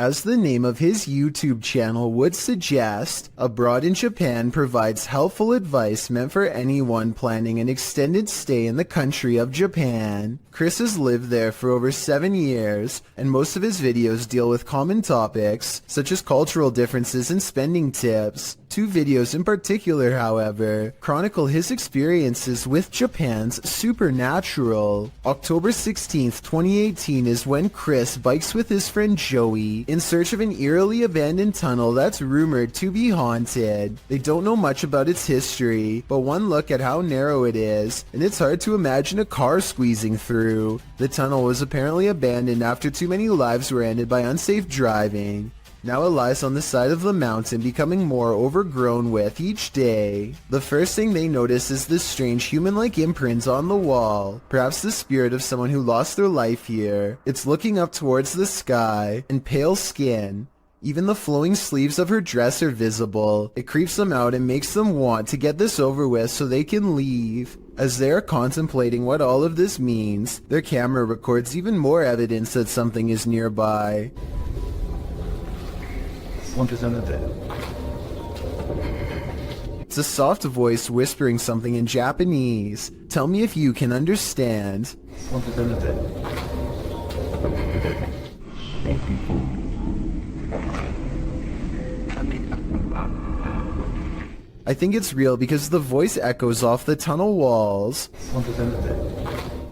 As the name of his YouTube channel would suggest, Abroad in Japan provides helpful advice meant for anyone planning an extended stay in the country of Japan. Chris has lived there for over 7 years, and most of his videos deal with common topics, such as cultural differences and spending tips. 2 videos in particular, however, chronicle his experiences with Japan's supernatural. October 16th, 2018 is when Chris bikes with his friend Joey in search of an eerily abandoned tunnel that's rumored to be haunted. They don't know much about its history, but one look at how narrow it is, and it's hard to imagine a car squeezing through. The tunnel was apparently abandoned after too many lives were ended by unsafe driving. Now it lies on the side of the mountain, becoming more overgrown with each day. The first thing they notice is this strange human-like imprint on the wall, perhaps the spirit of someone who lost their life here. It's looking up towards the sky, and pale skin. Even the flowing sleeves of her dress are visible. It creeps them out and makes them want to get this over with so they can leave. As they are contemplating what all of this means, their camera records even more evidence that something is nearby. It's a soft voice whispering something in Japanese. Tell me if you can understand. I think it's real because the voice echoes off the tunnel walls.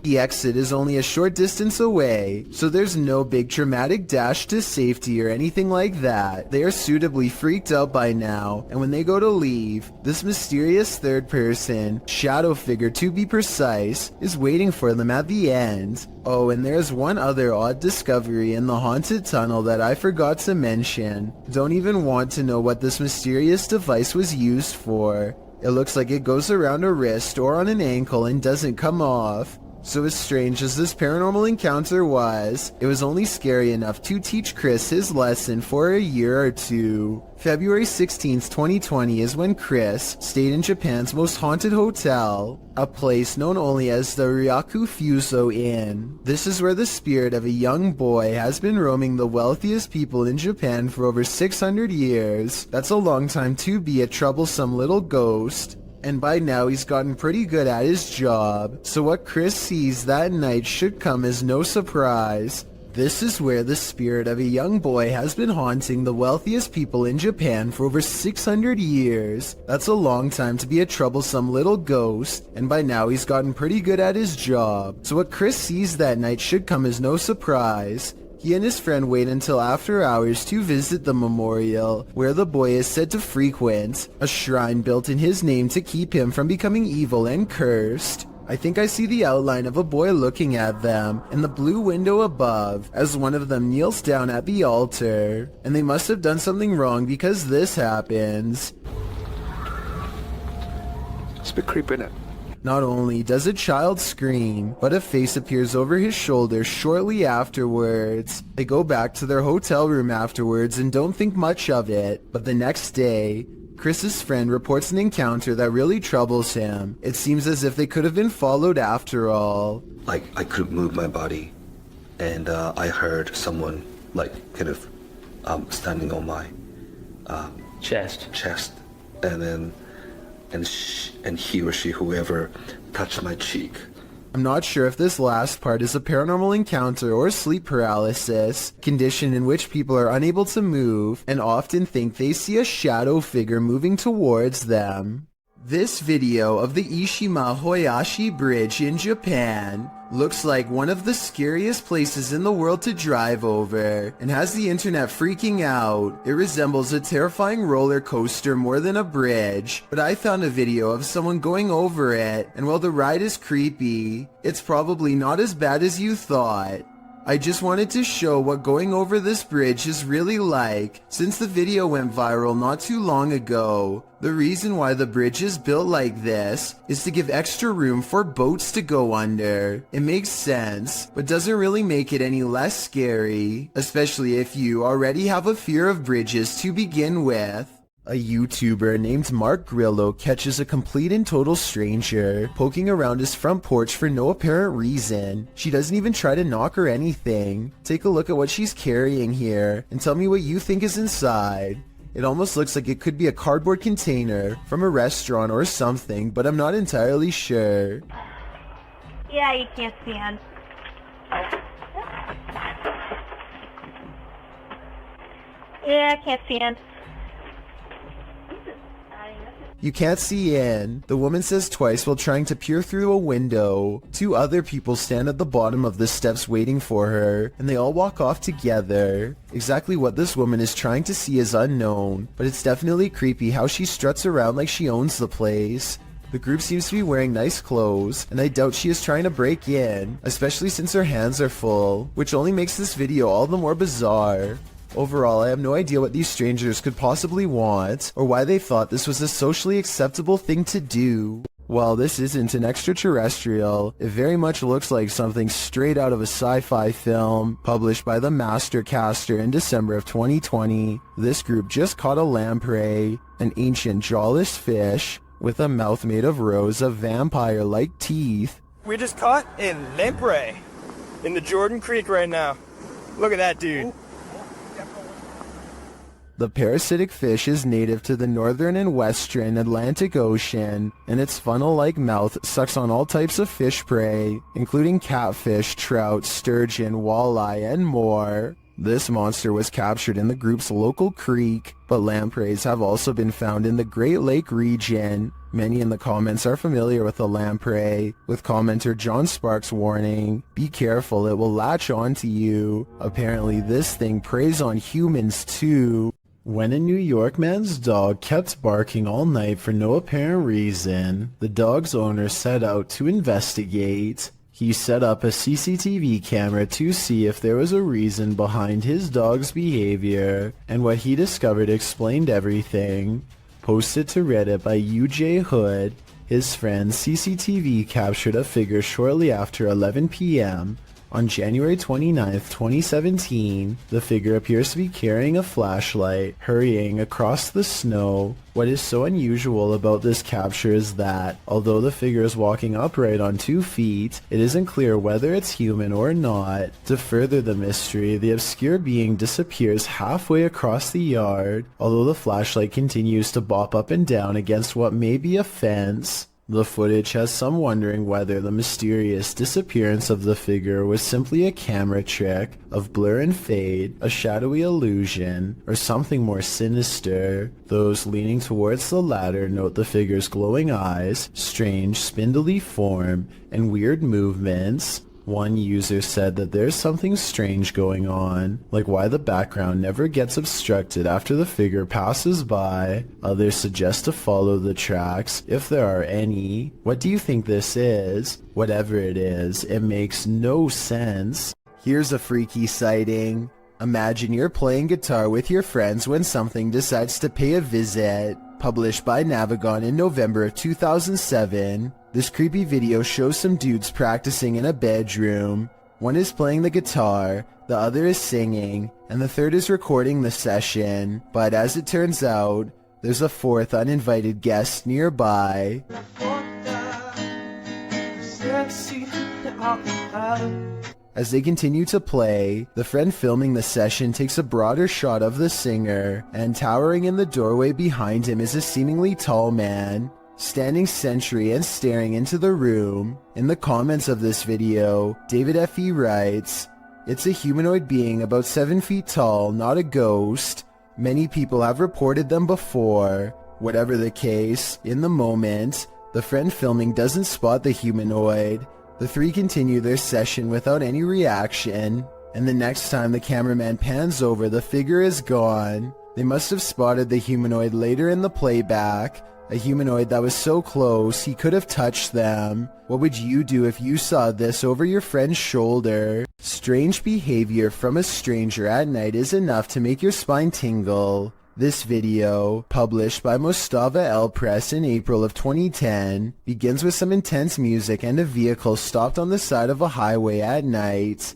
The exit is only a short distance away, so there's no big dramatic dash to safety or anything like that. They are suitably freaked out by now, and when they go to leave, this mysterious third person, shadow figure to be precise, is waiting for them at the end. Oh, and there's one other odd discovery in the haunted tunnel that I forgot to mention. Don't even want to know what this mysterious device was used for. It looks like it goes around a wrist or on an ankle and doesn't come off. So as strange as this paranormal encounter was, it was only scary enough to teach Chris his lesson for a year or two. February 16th, 2020 is when Chris stayed in Japan's most haunted hotel, a place known only as the Ryaku Fuso Inn. This is where the spirit of a young boy has been roaming the wealthiest people in Japan for over 600 years. That's a long time to be a troublesome little ghost. And by now he's gotten pretty good at his job, so what Chris sees that night should come as no surprise. This is where the spirit of a young boy has been haunting the wealthiest people in Japan for over 600 years. That's a long time to be a troublesome little ghost, and by now he's gotten pretty good at his job, so what Chris sees that night should come as no surprise. He and his friend wait until after hours to visit the memorial, where the boy is said to frequent, a shrine built in his name to keep him from becoming evil and cursed. I think I see the outline of a boy looking at them in the blue window above as one of them kneels down at the altar, and they must have done something wrong because this happens. It's a bit creepy, isn't it? Not only does a child scream, but a face appears over his shoulder shortly afterwards. They go back to their hotel room afterwards and don't think much of it, but the next day, Chris's friend reports an encounter that really troubles him. It seems as if they could have been followed after all. Like, I couldn't move my body, and I heard someone, like, kind of standing on my chest, and then and he or she, whoever, touched my cheek. I'm not sure if this last part is a paranormal encounter or sleep paralysis, condition in which people are unable to move and often think they see a shadow figure moving towards them. This video of the Ishima Hoyashi Bridge in Japan looks like one of the scariest places in the world to drive over, and has the internet freaking out. It resembles a terrifying roller coaster more than a bridge, but I found a video of someone going over it, and while the ride is creepy, it's probably not as bad as you thought. I just wanted to show what going over this bridge is really like, since the video went viral not too long ago. The reason why the bridge is built like this is to give extra room for boats to go under. It makes sense, but doesn't really make it any less scary, especially if you already have a fear of bridges to begin with. A YouTuber named Mark Grillo catches a complete and total stranger poking around his front porch for no apparent reason. She doesn't even try to knock or anything. Take a look at what she's carrying here and tell me what you think is inside. It almost looks like it could be a cardboard container from a restaurant or something, but I'm not entirely sure. Yeah, you can't stand. Yeah, I can't stand. You can't see in, the woman says twice while trying to peer through a window. Two other people stand at the bottom of the steps waiting for her, and they all walk off together. Exactly what this woman is trying to see is unknown, but it's definitely creepy how she struts around like she owns the place. The group seems to be wearing nice clothes, and I doubt she is trying to break in, especially since her hands are full, which only makes this video all the more bizarre. Overall, I have no idea what these strangers could possibly want, or why they thought this was a socially acceptable thing to do. While this isn't an extraterrestrial, it very much looks like something straight out of a sci-fi film published by the Mastercaster in December of 2020. This group just caught a lamprey, an ancient jawless fish with a mouth made of rows of vampire-like teeth. We just caught a lamprey in the Jordan Creek right now. Look at that dude. The parasitic fish is native to the northern and western Atlantic Ocean, and its funnel-like mouth sucks on all types of fish prey, including catfish, trout, sturgeon, walleye, and more. This monster was captured in the group's local creek, but lampreys have also been found in the Great Lake region. Many in the comments are familiar with the lamprey, with commenter John Sparks warning, "Be careful, it will latch onto you." Apparently this thing preys on humans too. When a New York man's dog kept barking all night for no apparent reason, the dog's owner set out to investigate. He set up a CCTV camera to see if there was a reason behind his dog's behavior, and what he discovered explained everything. Posted to Reddit by UJ Hood, his friend's CCTV captured a figure shortly after 11 p.m. On January 29th, 2017, the figure appears to be carrying a flashlight, hurrying across the snow. What is so unusual about this capture is that, although the figure is walking upright on 2 feet, it isn't clear whether it's human or not. To further the mystery, the obscure being disappears halfway across the yard, although the flashlight continues to bop up and down against what may be a fence. The footage has some wondering whether the mysterious disappearance of the figure was simply a camera trick of blur and fade, a shadowy illusion, or something more sinister. Those leaning towards the latter note the figure's glowing eyes, strange spindly form, and weird movements. One user said that there's something strange going on, like why the background never gets obstructed after the figure passes by. Others suggest to follow the tracks, if there are any. What do you think this is? Whatever it is, it makes no sense. Here's a freaky sighting. Imagine you're playing guitar with your friends when something decides to pay a visit. Published by Navigon in November of 2007. This creepy video shows some dudes practicing in a bedroom. One is playing the guitar, the other is singing, and the third is recording the session. But as it turns out, there's a fourth uninvited guest nearby. As they continue to play, the friend filming the session takes a broader shot of the singer, and towering in the doorway behind him is a seemingly tall man, standing sentry and staring into the room. In the comments of this video, David F.E. writes, "It's a humanoid being about 7 feet tall, not a ghost. Many people have reported them before." Whatever the case, in the moment, the friend filming doesn't spot the humanoid. The three continue their session without any reaction, and the next time the cameraman pans over, the figure is gone. They must have spotted the humanoid later in the playback, a humanoid that was so close he could have touched them. What would you do if you saw this over your friend's shoulder? Strange behavior from a stranger at night is enough to make your spine tingle. This video, published by Mostava El Press in April of 2010, begins with some intense music and a vehicle stopped on the side of a highway at night.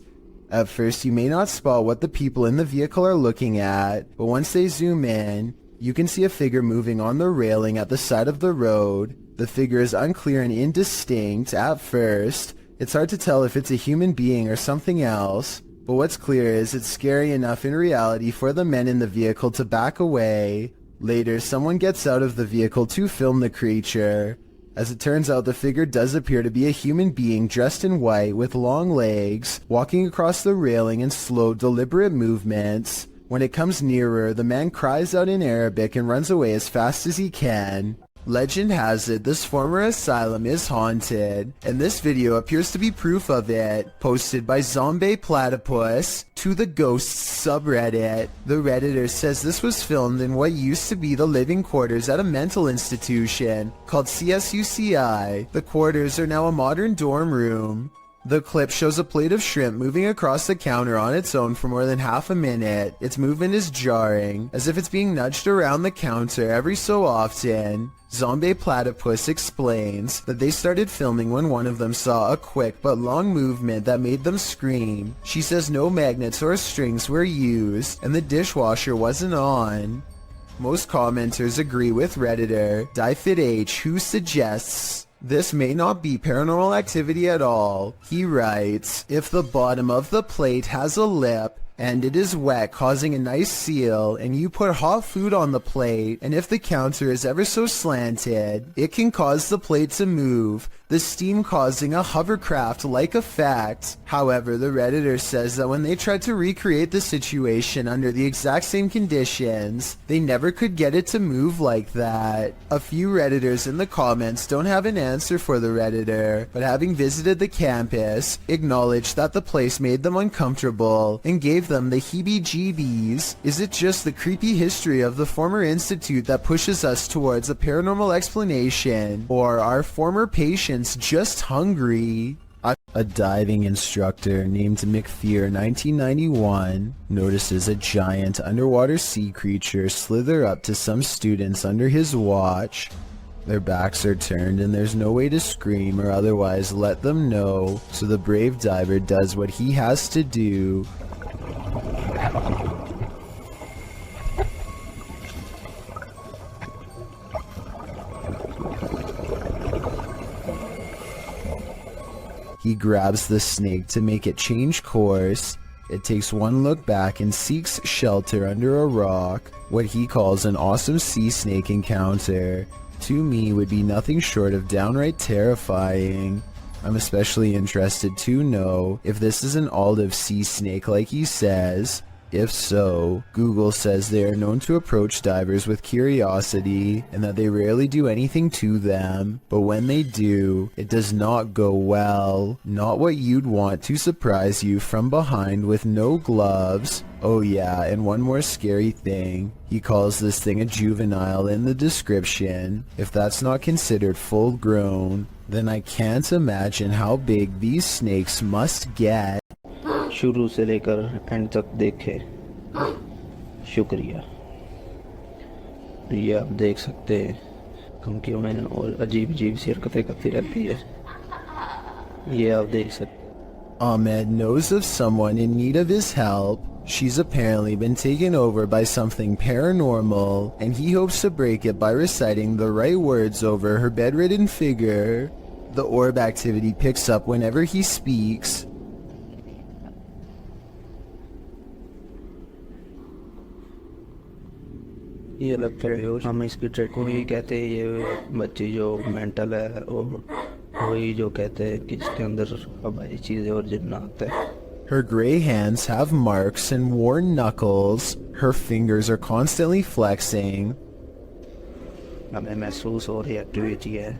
At first you may not spot what the people in the vehicle are looking at, but once they zoom in, You can see a figure moving on the railing at the side of the road. The figure is unclear and indistinct at first. It's hard to tell if it's a human being or something else, but what's clear is it's scary enough in reality for the men in the vehicle to back away. Later, someone gets out of the vehicle to film the creature. As it turns out, the figure does appear to be a human being dressed in white with long legs, walking across the railing in slow, deliberate movements. When it comes nearer, the man cries out in Arabic and runs away as fast as he can. Legend has it this former asylum is haunted, and this video appears to be proof of it, posted by Zombie Platypus to the Ghosts subreddit. The Redditor says this was filmed in what used to be the living quarters at a mental institution called CSUCI. The quarters are now a modern dorm room. The clip shows a plate of shrimp moving across the counter on its own for more than half a minute. Its movement is jarring, as if it's being nudged around the counter every so often. Zombie Platypus explains that they started filming when one of them saw a quick but long movement that made them scream. She says no magnets or strings were used, and the dishwasher wasn't on. Most commenters agree with Redditor DieFitH, who suggests this may not be paranormal activity at all. He writes, if the bottom of the plate has a lip, and it is wet, causing a nice seal, and you put hot food on the plate, and if the counter is ever so slanted, it can cause the plate to move, the steam causing a hovercraft-like effect. However, the Redditor says that when they tried to recreate the situation under the exact same conditions, they never could get it to move like that. A few Redditors in the comments don't have an answer for the Redditor, but having visited the campus, acknowledged that the place made them uncomfortable and gave them the heebie-jeebies. Is it just the creepy history of the former institute that pushes us towards a paranormal explanation, or are former patients just hungry? A diving instructor named McFear 1991 notices a giant underwater sea creature slither up to some students under his watch. Their backs are turned and there's no way to scream or otherwise let them know, so the brave diver does what he has to do. He grabs the snake to make it change course. It takes one look back and seeks shelter under a rock. What he calls an awesome sea snake encounter, to me, would be nothing short of downright terrifying. I'm especially interested to know if this is an olive sea snake like he says. If so, Google says they are known to approach divers with curiosity and that they rarely do anything to them, but when they do, it does not go well. Not what you'd want to surprise you from behind with no gloves. Oh yeah, and one more scary thing. He calls this thing a juvenile in the description. If that's not considered full grown, then I can't imagine how big these snakes must get. शुरू से लेकर and तक देखे, शुक्रिया। ये आप देख सकते हैं क्योंकि मैंने और अजीब अजीब सी हरकतें करती रहती है, ये आप देख सकते हैं। Ahmed knows of someone in need of his help. She's apparently been taken over by something paranormal, and he hopes to break it by reciting the right words over her bedridden figure. The orb activity picks up whenever he speaks. ये लगता है हम इसकी trade को ही कहते हैं, ये बच्ची जो मेंटल है और वही जो कहते हैं कि इसके अंदर हमारी चीज़ें और जिन्नात है। Her gray hands have marks and worn knuckles. Her fingers are constantly flexing. हमें महसूस हो रही एक्टिविटी है।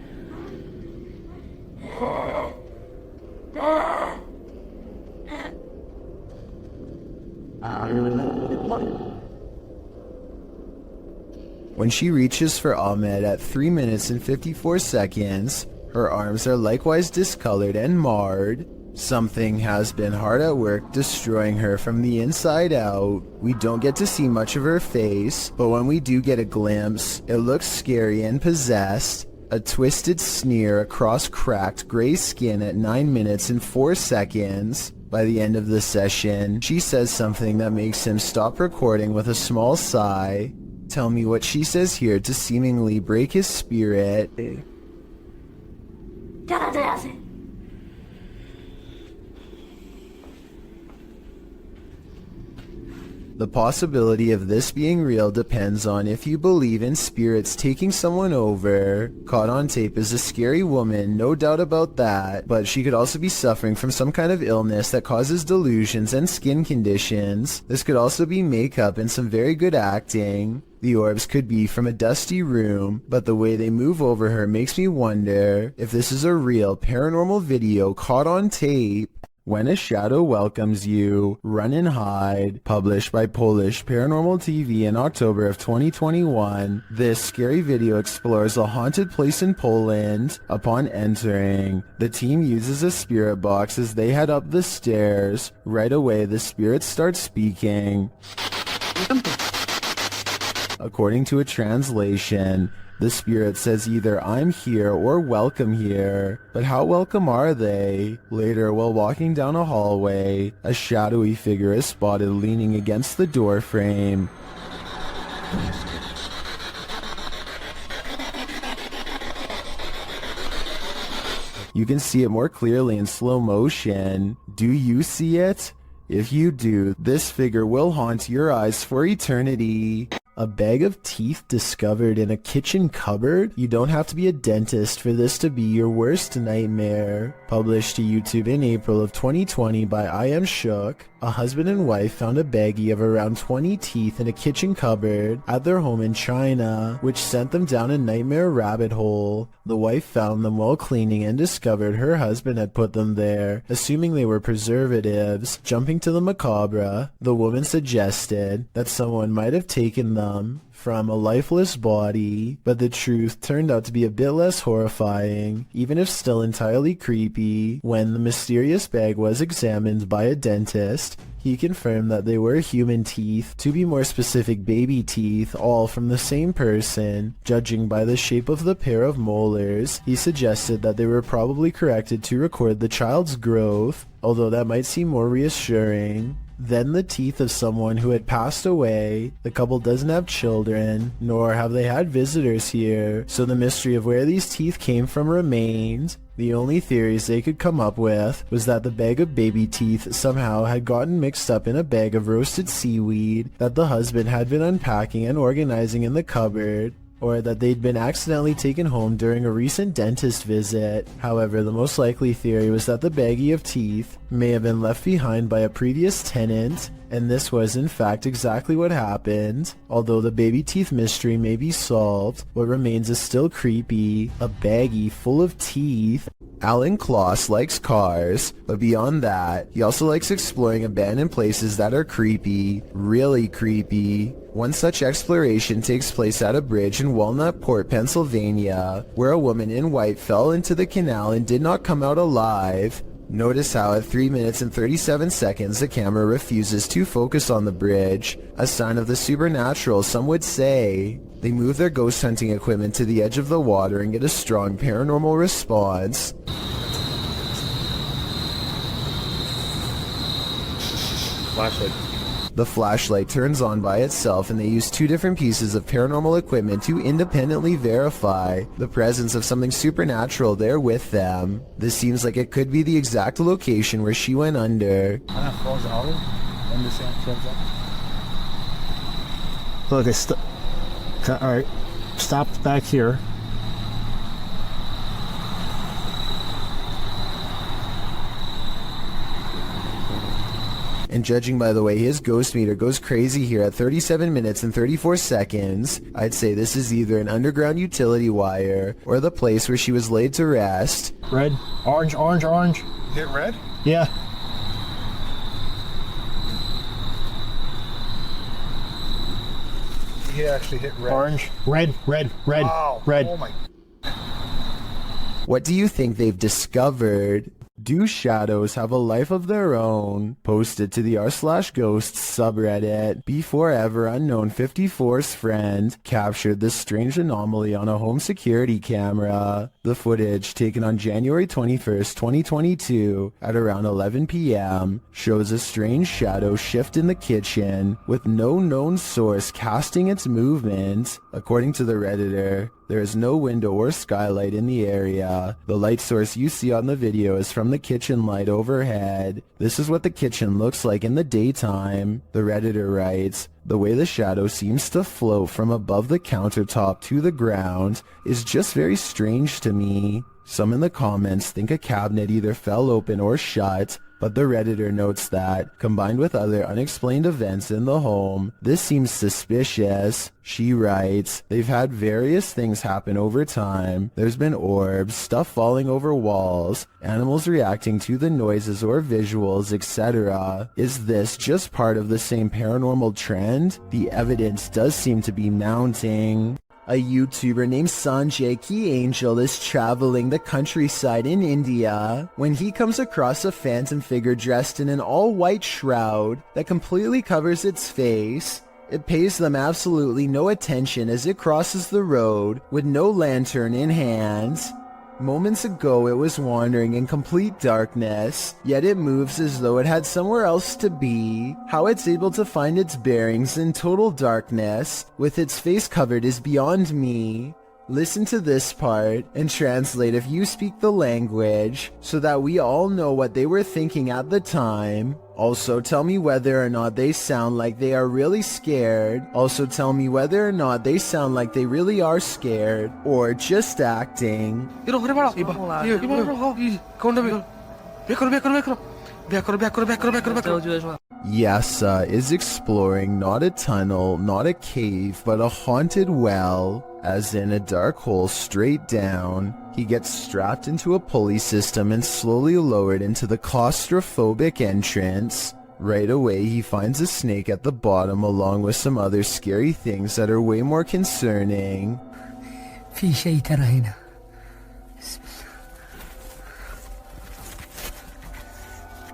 When she reaches for Ahmed at 3 minutes and 54 seconds, her arms are likewise discolored and marred. Something has been hard at work destroying her from the inside out. We don't get to see much of her face, but when we do get a glimpse, it looks scary and possessed. A twisted sneer across cracked gray skin at 9 minutes and 4 seconds. By the end of the session, she says something that makes him stop recording with a small sigh. Tell me what she says here to seemingly break his spirit. The possibility of this being real depends on if you believe in spirits taking someone over. Caught on tape is a scary woman, no doubt about that, but she could also be suffering from some kind of illness that causes delusions and skin conditions. This could also be makeup and some very good acting. The orbs could be from a dusty room, but the way they move over her makes me wonder if this is a real paranormal video caught on tape. When a Shadow Welcomes You, Run and Hide, published by Polish Paranormal TV in October of 2021, this scary video explores a haunted place in Poland. Upon entering, the team uses a spirit box as they head up the stairs. Right away, the spirits start speaking. According to a translation, the spirit says either "I'm here" or "welcome here." But how welcome are they? Later, while walking down a hallway, a shadowy figure is spotted leaning against the door frame. You can see it more clearly in slow motion. Do you see it? If you do, this figure will haunt your eyes for eternity. A bag of teeth discovered in a kitchen cupboard? You don't have to be a dentist for this to be your worst nightmare. Published to YouTube in April of 2020 by I Am Shook, a husband and wife found a baggie of around 20 teeth in a kitchen cupboard at their home in China, which sent them down a nightmare rabbit hole. The wife found them while cleaning and discovered her husband had put them there, assuming they were preservatives. Jumping to the macabre, the woman suggested that someone might have taken them from a lifeless body, but the truth turned out to be a bit less horrifying, even if still entirely creepy. When the mysterious bag was examined by a dentist, he confirmed that they were human teeth, to be more specific baby teeth, all from the same person. Judging by the shape of the pair of molars, he suggested that they were probably corrected to record the child's growth, although that might seem more reassuring. Then the teeth of someone who had passed away. The couple doesn't have children, nor have they had visitors here, so the mystery of where these teeth came from remained. The only theories they could come up with was that the bag of baby teeth somehow had gotten mixed up in a bag of roasted seaweed that the husband had been unpacking and organizing in the cupboard, or that they'd been accidentally taken home during a recent dentist visit. However, the most likely theory was that the baggie of teeth may have been left behind by a previous tenant, and this was in fact exactly what happened. Although the baby teeth mystery may be solved, what remains is still creepy. A baggie full of teeth. Alan Kloss likes cars, but beyond that, he also likes exploring abandoned places that are creepy, really creepy. One such exploration takes place at a bridge in Walnut Port, Pennsylvania, where a woman in white fell into the canal and did not come out alive. Notice how at 3 minutes and 37 seconds the camera refuses to focus on the bridge, a sign of the supernatural, some would say. They move their ghost hunting equipment to the edge of the water and get a strong paranormal response. Flashlight. The flashlight turns on by itself, and they use two different pieces of paranormal equipment to independently verify the presence of something supernatural there with them. This seems like it could be the exact location where she went under. Look, alright, stopped back here. And judging by the way his ghost meter goes crazy here at 37 minutes and 34 seconds, I'd say this is either an underground utility wire or the place where she was laid to rest. Red, orange, orange, orange. Hit red? Yeah. He actually hit red. Orange, red, red, red, Wow. red. Oh my. What do you think they've discovered? Do shadows have a life of their own? Posted to the r/ghosts subreddit. Before ever unknown 54's friend captured this strange anomaly on a home security camera. The footage, taken on January 21st, 2022 at around 11 p.m., shows a strange shadow shift in the kitchen with no known source casting its movement. According to the Redditor, there is no window or skylight in the area. The light source you see on the video is from the kitchen light overhead. This is what the kitchen looks like in the daytime. The Redditor writes, "The way the shadow seems to float from above the countertop to the ground is just very strange to me." Some in the comments think a cabinet either fell open or shut, but the Redditor notes that, combined with other unexplained events in the home, this seems suspicious. She writes, "They've had various things happen over time. There's been orbs, stuff falling over walls, animals reacting to the noises or visuals, etc. Is this just part of the same paranormal trend? The evidence does seem to be mounting." A YouTuber named Sanjay Key Angel is traveling the countryside in India when he comes across a phantom figure dressed in an all-white shroud that completely covers its face. It pays them absolutely no attention as it crosses the road with no lantern in hand. Moments ago it was wandering in complete darkness, yet it moves as though it had somewhere else to be. How it's able to find its bearings in total darkness, with its face covered, is beyond me. Listen to this part and translate if you speak the language, so that we all know what they were thinking at the time. Also tell me whether or not they sound like they are really scared. Also tell me whether or not they sound like they really are scared, or just acting. Yasa is exploring not a tunnel, not a cave, but a haunted well, as in a dark hole straight down. He gets strapped into a pulley system and slowly lowered into the claustrophobic entrance. Right away he finds a snake at the bottom along with some other scary things that are way more concerning. في شيء ترى هنا.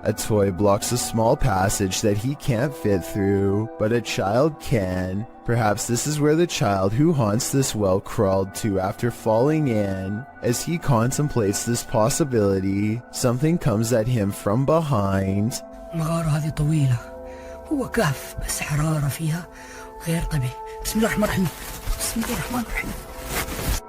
A toy blocks a small passage that he can't fit through, but a child can. Perhaps this is where the child who haunts this well crawled to after falling in. As he contemplates this possibility, something comes at him from behind. المغارة هذه طويلة. هو كهف بس حرارة فيها غير طبيعي. بسم الله الرحمن الرحيم. بسم الله الرحمن الرحيم.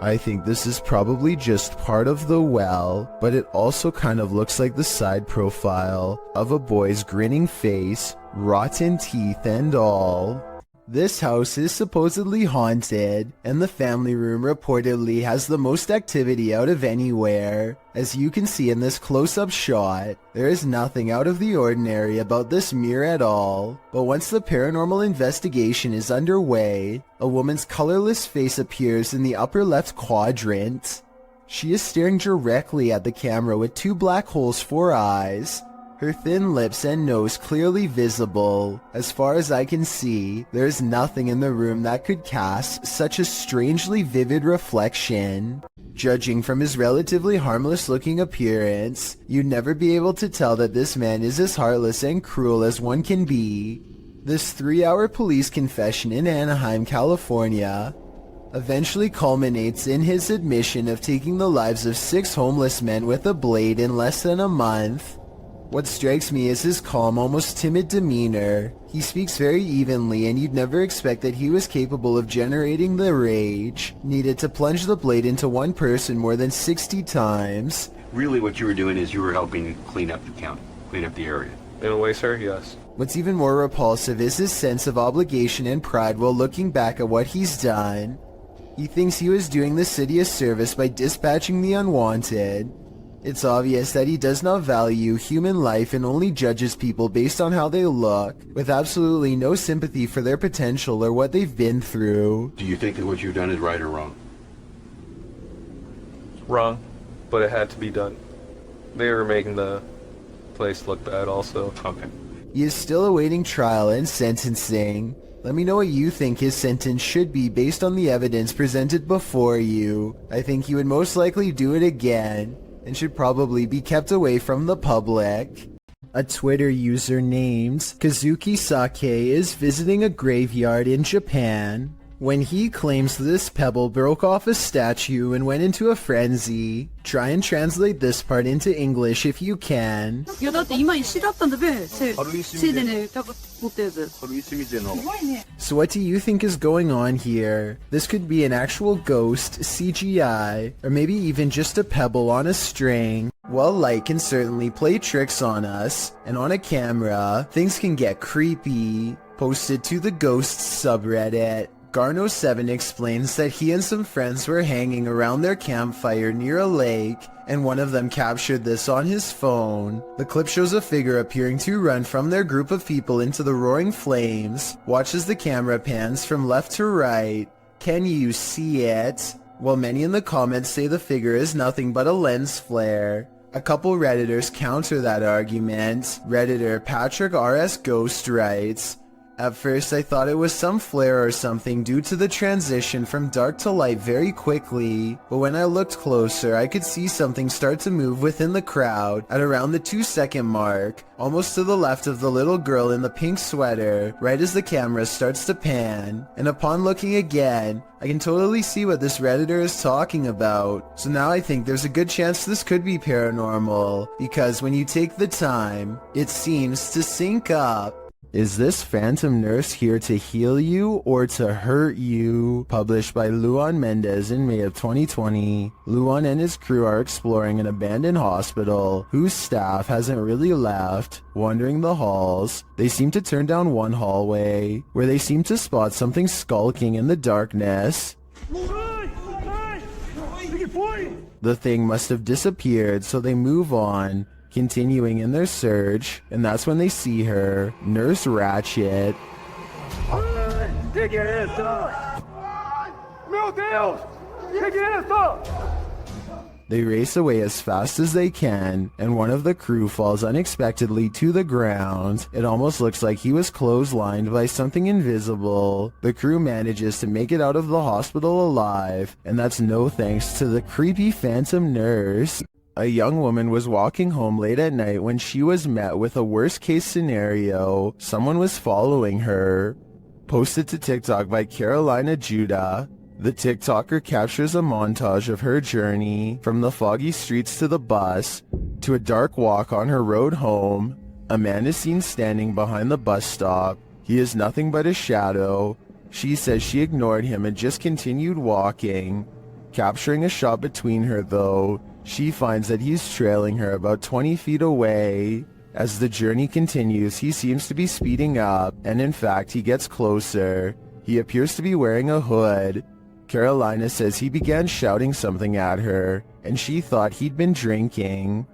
I think this is probably just part of the well, but it also kind of looks like the side profile of a boy's grinning face, rotten teeth and all. This house is supposedly haunted, and the family room reportedly has the most activity out of anywhere. As you can see in this close-up shot, there is nothing out of the ordinary about this mirror at all. But once the paranormal investigation is underway, a woman's colorless face appears in the upper left quadrant. She is staring directly at the camera with two black holes for eyes. Her thin lips and nose clearly visible. As far as I can see, there is nothing in the room that could cast such a strangely vivid reflection. Judging from his relatively harmless-looking appearance, you'd never be able to tell that this man is as heartless and cruel as one can be. This 3-hour police confession in Anaheim, California, eventually culminates in his admission of taking the lives of 6 homeless men with a blade in less than a month. What strikes me is his calm, almost timid demeanor. He speaks very evenly, and you'd never expect that he was capable of generating the rage needed to plunge the blade into one person more than 60 times. Really what you were doing is you were helping clean up the county, clean up the area. In a way, sir, yes. What's even more repulsive is his sense of obligation and pride while looking back at what he's done. He thinks he was doing the city a service by dispatching the unwanted. It's obvious that he does not value human life and only judges people based on how they look, with absolutely no sympathy for their potential or what they've been through. Do you think that what you've done is right or wrong? Wrong, but it had to be done. They were making the place look bad also. Okay. He is still awaiting trial and sentencing. Let me know what you think his sentence should be based on the evidence presented before you. I think he would most likely do it again. and should probably be kept away from the public. A Twitter user named Kazuki Sake is visiting a graveyard in Japan when he claims this pebble broke off a statue and went into a frenzy. Try and translate this part into English if you can. So what do you think is going on here? This could be an actual ghost, CGI, or maybe even just a pebble on a string. Well, light can certainly play tricks on us, and on a camera, things can get creepy. Posted to the Ghosts subreddit. Garno7 explains that he and some friends were hanging around their campfire near a lake, and one of them captured this on his phone. The clip shows a figure appearing to run from their group of people into the roaring flames. Watch as the camera pans from left to right. Can you see it? While many in the comments say the figure is nothing but a lens flare. A couple Redditors counter that argument. Redditor Patrick RS Ghost writes, "At first I thought it was some flare or something due to the transition from dark to light very quickly, but when I looked closer I could see something start to move within the crowd at around the 2-second mark, almost to the left of the little girl in the pink sweater, right as the camera starts to pan, and upon looking again, I can totally see what this Redditor is talking about. So now I think there's a good chance this could be paranormal, because when you take the time, it seems to sync up." Is this phantom nurse here to heal you or to hurt you? Published by Luan Mendez in May of 2020. Luan and his crew are exploring an abandoned hospital whose staff hasn't really left. Wandering the halls, they seem to turn down one hallway where they seem to spot something skulking in the darkness. The thing must have disappeared, so they move on, continuing in their search, and that's when they see her, Nurse Ratchet. They race away as fast as they can, and one of the crew falls unexpectedly to the ground. It almost looks like he was clotheslined by something invisible. The crew manages to make it out of the hospital alive, and that's no thanks to the creepy phantom nurse. A young woman was walking home late at night when she was met with a worst-case scenario. Someone was following her. Posted to TikTok by Carolina Judah. The TikToker captures a montage of her journey from the foggy streets to the bus to a dark walk on her road home. A man is seen standing behind the bus stop. He is nothing but a shadow. She says she ignored him and just continued walking. Capturing a shot between her though, she finds that he's trailing her about 20 feet away. As the journey continues, he seems to be speeding up, and in fact, he gets closer. He appears to be wearing a hood. Carolina says he began shouting something at her, and she thought he'd been drinking.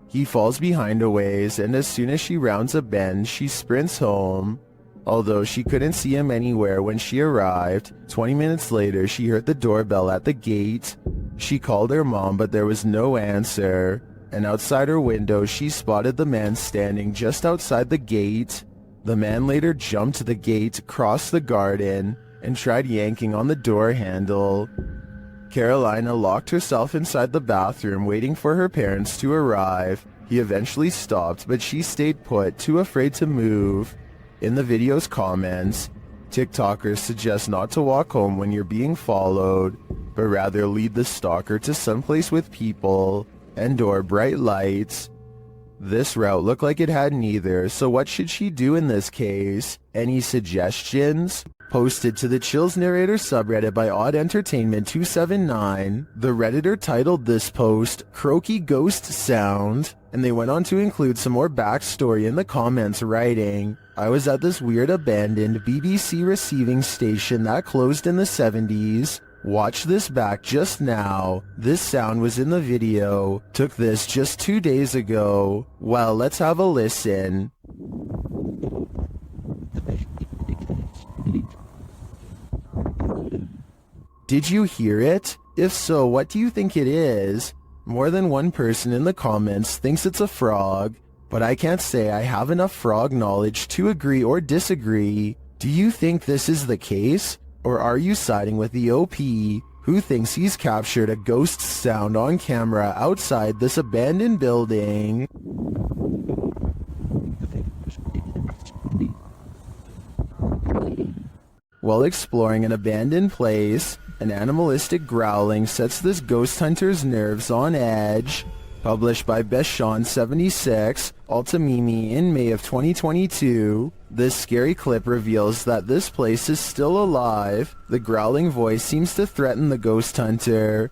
He falls behind a ways, and as soon as she rounds a bend, she sprints home. Although she couldn't see him anywhere when she arrived, 20 minutes later she heard the doorbell at the gate. She called her mom, but there was no answer, and outside her window she spotted the man standing just outside the gate. The man later jumped to the gate, crossed the garden, and tried yanking on the door handle. Carolina locked herself inside the bathroom waiting for her parents to arrive. He eventually stopped, but she stayed put, too afraid to move. In the video's comments, TikTokers suggest not to walk home when you're being followed, but rather lead the stalker to someplace with people and/or bright lights. This route looked like it had neither, so what should she do in this case? Any suggestions? Posted to the Chills Narrator subreddit by Odd Entertainment 279, the Redditor titled this post, "Croaky Ghost Sound," and they went on to include some more backstory in the comments writing, "I was at this weird abandoned BBC receiving station that closed in the 70s. Watch this back just now. This sound was in the video. Took this just 2 days ago. Well, let's have a listen." Did you hear it? If so, what do you think it is? More than one person in the comments thinks it's a frog, but I can't say I have enough frog knowledge to agree or disagree. Do you think this is the case? Or are you siding with the OP? who thinks he's captured a ghost sound on camera outside this abandoned building. While exploring an abandoned place, an animalistic growling sets this ghost hunter's nerves on edge. Published by Beshon76, Altamimi in May of 2022, this scary clip reveals that this place is still alive. The growling voice seems to threaten the ghost hunter.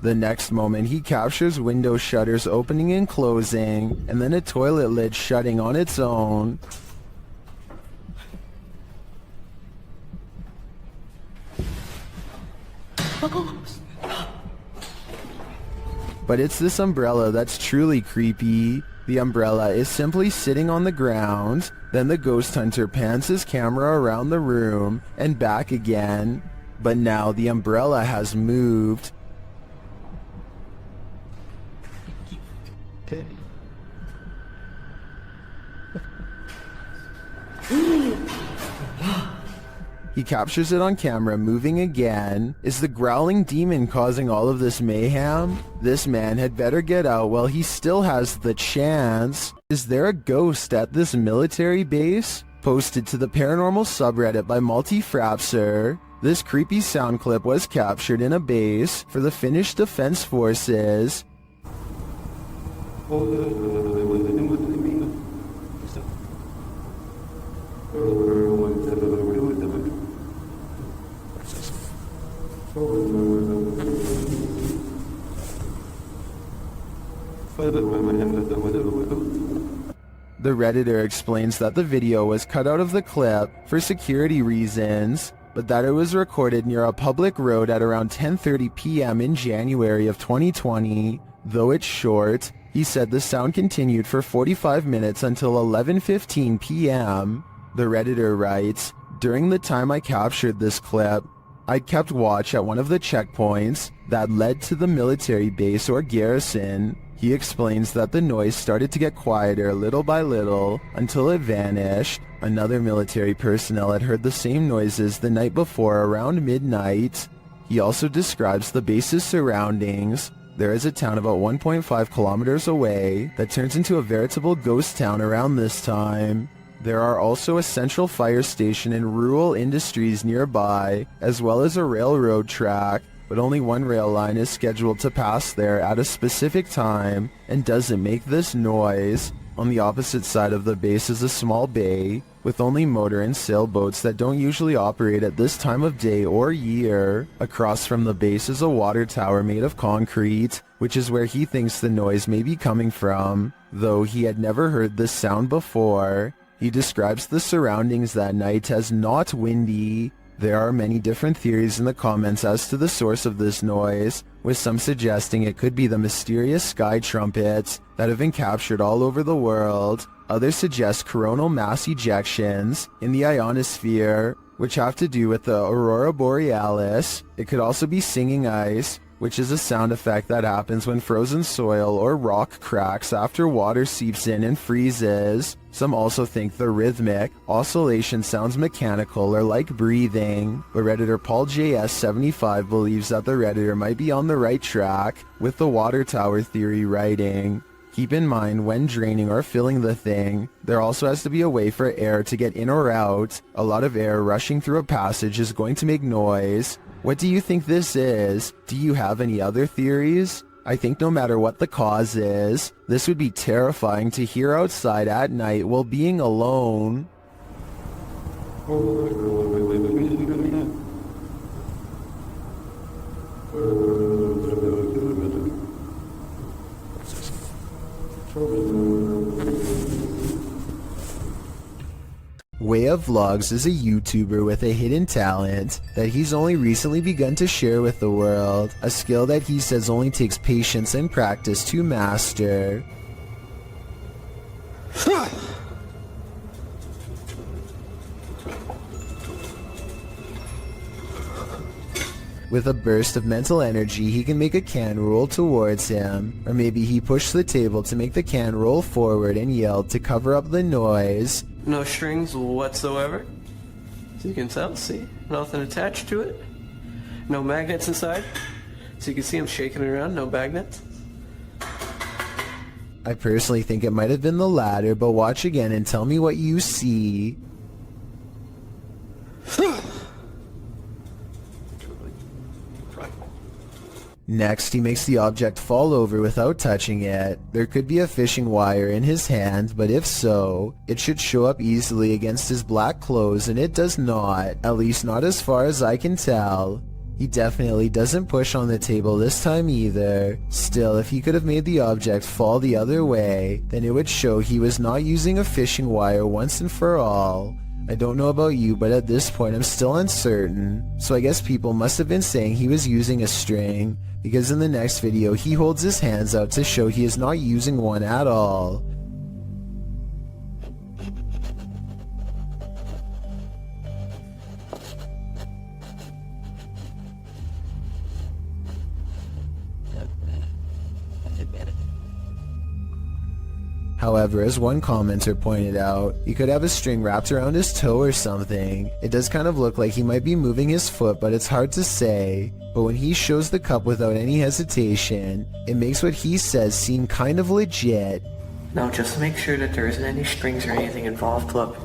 The next moment, he captures window shutters opening and closing, and then a toilet lid shutting on its own. But it's this umbrella that's truly creepy. The umbrella is simply sitting on the ground. Then the ghost hunter pans his camera around the room and back again. But now the umbrella has moved. He captures it on camera moving again. Is the growling demon causing all of this mayhem? This man had better get out while he still has the chance. Is there a ghost at this military base? Posted to the paranormal subreddit by Multifrapser. This creepy sound clip was captured in a base for the Finnish Defense Forces. The Redditor explains that the video was cut out of the clip for security reasons, but that it was recorded near a public road at around 10:30 p.m. in January of 2020. Though it's short, he said the sound continued for 45 minutes until 11:15 p.m. The Redditor writes, "During the time I captured this clip, I'd kept watch at one of the checkpoints that led to the military base or garrison." He explains that the noise started to get quieter little by little until it vanished. Another military personnel had heard the same noises the night before around midnight. He also describes the base's surroundings. There is a town about 1.5 kilometers away that turns into a veritable ghost town around this time. There are also a central fire station and rural industries nearby, as well as a railroad track, but only one rail line is scheduled to pass there at a specific time and doesn't make this noise. On the opposite side of the base is a small bay with only motor and sailboats that don't usually operate at this time of day or year. Across from the base is a water tower made of concrete, which is where he thinks the noise may be coming from, though he had never heard this sound before. He describes the surroundings that night as not windy. There are many different theories in the comments as to the source of this noise, with some suggesting it could be the mysterious sky trumpets that have been captured all over the world. Others suggest coronal mass ejections in the ionosphere, which have to do with the aurora borealis. It could also be singing ice, which is a sound effect that happens when frozen soil or rock cracks after water seeps in and freezes. Some also think the rhythmic oscillation sounds mechanical or like breathing, but Redditor Paul JS75 believes that the Redditor might be on the right track, with the water tower theory writing, "Keep in mind when draining or filling the thing, there also has to be a way for air to get in or out. A lot of air rushing through a passage is going to make noise." What do you think this is? Do you have any other theories? I think no matter what the cause is, this would be terrifying to hear outside at night while being alone. Way of Vlogs is a YouTuber with a hidden talent that he's only recently begun to share with the world, a skill that he says only takes patience and practice to master. With a burst of mental energy, he can make a can roll towards him, or maybe he pushed the table to make the can roll forward and yelled to cover up the noise. No strings whatsoever. So you can tell, see? Nothing attached to it. No magnets inside. So you can see him shaking it around, no magnets. I personally think it might have been the latter, but watch again and tell me what you see. Next, he makes the object fall over without touching it. There could be a fishing wire in his hand, but if so, it should show up easily against his black clothes, and it does not, at least not as far as I can tell. He definitely doesn't push on the table this time either. Still, if he could have made the object fall the other way, then it would show he was not using a fishing wire once and for all. I don't know about you, but at this point I'm still uncertain. So I guess people must have been saying he was using a string, because in the next video he holds his hands out to show he is not using one at all. However, as one commenter pointed out, he could have a string wrapped around his toe or something. It does kind of look like he might be moving his foot, but it's hard to say. But when he shows the cup without any hesitation, it makes what he says seem kind of legit. Now just make sure that there isn't any strings or anything involved, look.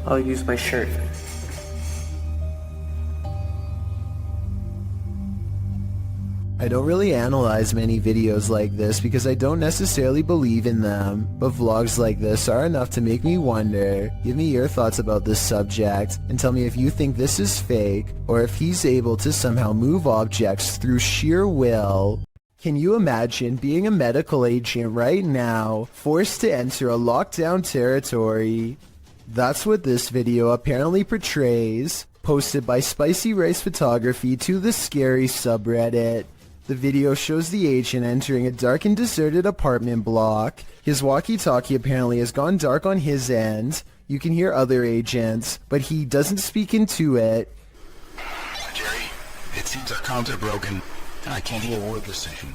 I'll use my shirt. I don't really analyze many videos like this because I don't necessarily believe in them, but vlogs like this are enough to make me wonder. Give me your thoughts about this subject, and tell me if you think this is fake, or if he's able to somehow move objects through sheer will. Can you imagine being a medical agent right now, forced to enter a lockdown territory? That's what this video apparently portrays, posted by Spicy Rice Photography to the Scary subreddit. The video shows the agent entering a dark and deserted apartment block. His walkie-talkie apparently has gone dark on his end. You can hear other agents, but he doesn't speak into it. Jerry, it seems our comms are broken, and I can't hear a word they're saying.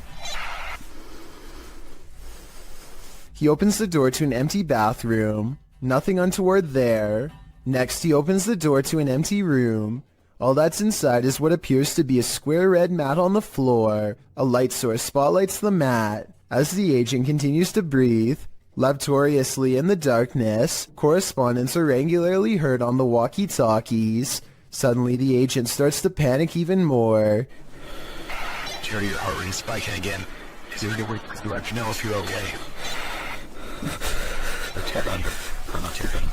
He opens the door to an empty bathroom. Nothing untoward there. Next, he opens the door to an empty room. All that's inside is what appears to be a square red mat on the floor. A light source spotlights the mat. As the agent continues to breathe laboriously in the darkness, correspondents are regularly heard on the walkie-talkies. Suddenly, the agent starts to panic even more. Jerry, your heart rate's spiking again. Is there any way to let you know if you're okay? I'm not checking.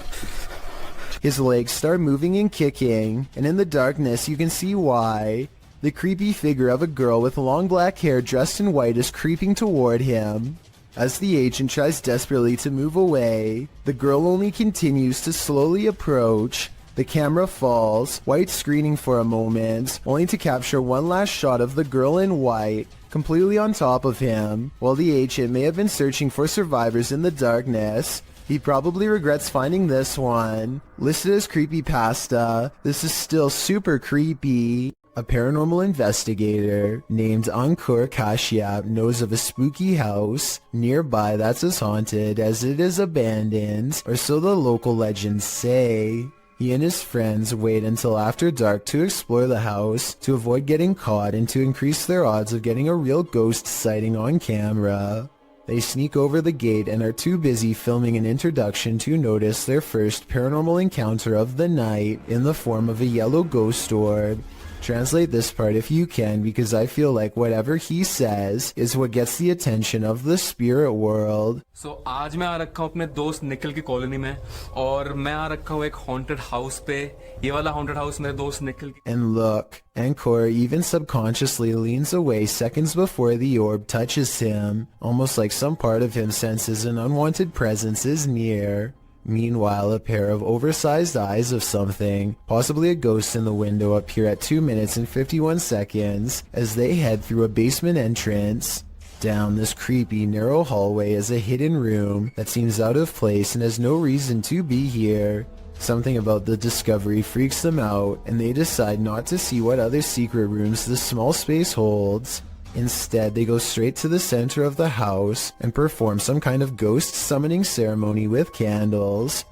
His legs start moving and kicking, and in the darkness you can see why. The creepy figure of a girl with long black hair dressed in white is creeping toward him. As the agent tries desperately to move away, the girl only continues to slowly approach. The camera falls, white screening for a moment, only to capture one last shot of the girl in white, completely on top of him. While the agent may have been searching for survivors in the darkness, he probably regrets finding this one. Listed as creepypasta, this is still super creepy. A paranormal investigator named Ankur Kashyap knows of a spooky house nearby that's as haunted as it is abandoned, or so the local legends say. He and his friends wait until after dark to explore the house to avoid getting caught and to increase their odds of getting a real ghost sighting on camera. They sneak over the gate and are too busy filming an introduction to notice their first paranormal encounter of the night in the form of a yellow ghost orb. Translate this part if you can, because I feel like whatever he says is what gets the attention of the spirit world. So आज मैं आ रखा हूँ अपने दोस्त निखिल की colony में और मैं आ रखा हूँ एक haunted house पे ये वाला haunted house मेरे दोस्त निखिल की And look, Ankor even subconsciously leans away seconds before the orb touches him, almost like some part of him senses an unwanted presence is near. Meanwhile, a pair of oversized eyes of something, possibly a ghost in the window, appear at 2 minutes and 51 seconds as they head through a basement entrance. Down this creepy, narrow hallway is a hidden room that seems out of place and has no reason to be here. Something about the discovery freaks them out, and they decide not to see what other secret rooms this small space holds. Instead, they go straight to the center of the house and perform some kind of ghost summoning ceremony with candles.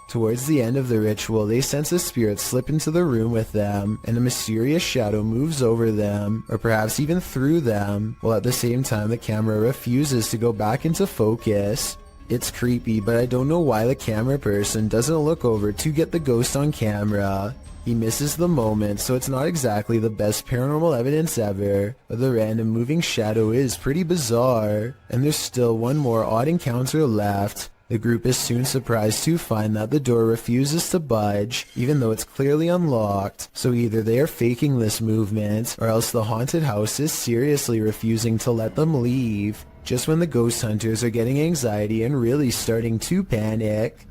Towards the end of the ritual, they sense a spirit slip into the room with them, and a mysterious shadow moves over them, or perhaps even through them, while at the same time the camera refuses to go back into focus. It's creepy, but I don't know why the camera person doesn't look over to get the ghost on camera. He misses the moment, so it's not exactly the best paranormal evidence ever, but the random moving shadow is pretty bizarre, and there's still one more odd encounter left. The group is soon surprised to find that the door refuses to budge, even though it's clearly unlocked, so either they are faking this movement, or else the haunted house is seriously refusing to let them leave. Just when the ghost hunters are getting anxiety and really starting to panic.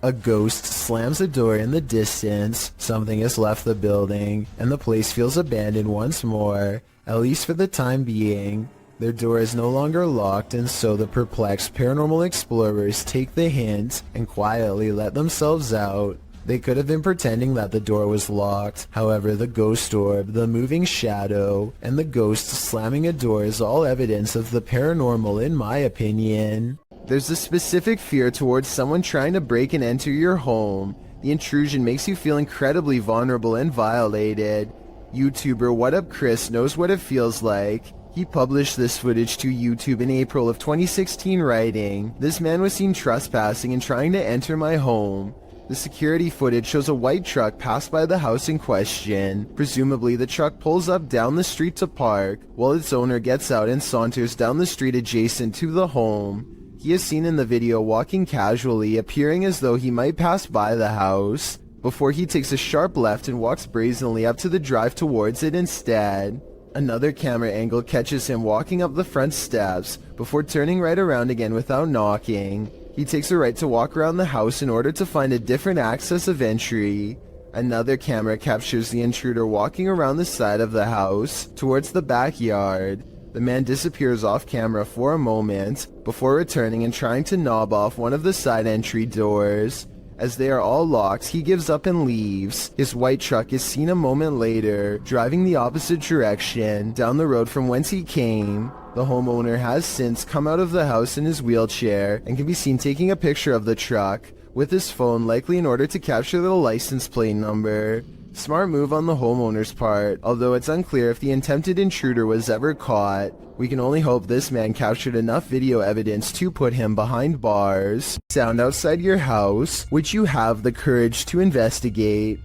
A ghost slams a door in the distance, something has left the building, and the place feels abandoned once more, at least for the time being. Their door is no longer locked, and so the perplexed paranormal explorers take the hint and quietly let themselves out. They could have been pretending that the door was locked. However, the ghost orb, the moving shadow, and the ghost slamming a door is all evidence of the paranormal in my opinion. There's a specific fear towards someone trying to break and enter your home. The intrusion makes you feel incredibly vulnerable and violated. YouTuber What Up Chris knows what it feels like. He published this footage to YouTube in April of 2016 writing, "This man was seen trespassing and trying to enter my home." The security footage shows a white truck pass by the house in question. Presumably, the truck pulls up down the street to park, while its owner gets out and saunters down the street adjacent to the home. He is seen in the video walking casually, appearing as though he might pass by the house, before he takes a sharp left and walks brazenly up to the drive towards it instead. Another camera angle catches him walking up the front steps, before turning right around again without knocking. He takes a right to walk around the house in order to find a different access of entry. Another camera captures the intruder walking around the side of the house, towards the backyard. The man disappears off camera for a moment, before returning and trying to knob off one of the side entry doors. As they are all locked, he gives up and leaves. His white truck is seen a moment later, driving the opposite direction, down the road from whence he came. The homeowner has since come out of the house in his wheelchair, and can be seen taking a picture of the truck, with his phone, likely in order to capture the license plate number. Smart move on the homeowner's part, although it's unclear if the attempted intruder was ever caught. We can only hope this man captured enough video evidence to put him behind bars. Sound outside your house, which you have the courage to investigate.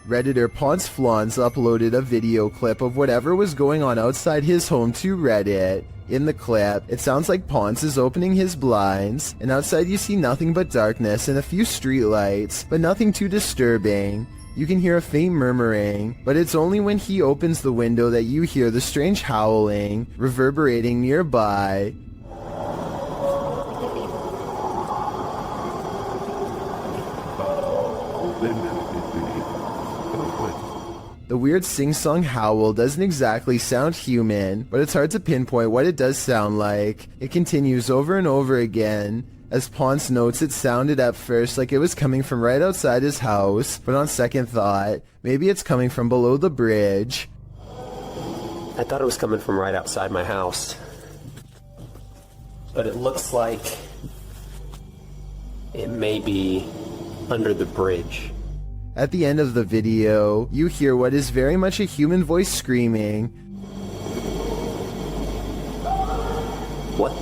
Redditor Ponce Flans uploaded a video clip of whatever was going on outside his home to Reddit. In the clip, it sounds like Ponce is opening his blinds, and outside you see nothing but darkness and a few streetlights, but nothing too disturbing. You can hear a faint murmuring, but it's only when he opens the window that you hear the strange howling, reverberating nearby. The weird sing-song howl doesn't exactly sound human, but it's hard to pinpoint what it does sound like. It continues over and over again. As Ponce notes, it sounded at first like it was coming from right outside his house, but on second thought, maybe it's coming from below the bridge. I thought it was coming from right outside my house, but it looks like it may be under the bridge. At the end of the video, you hear what is very much a human voice screaming. What?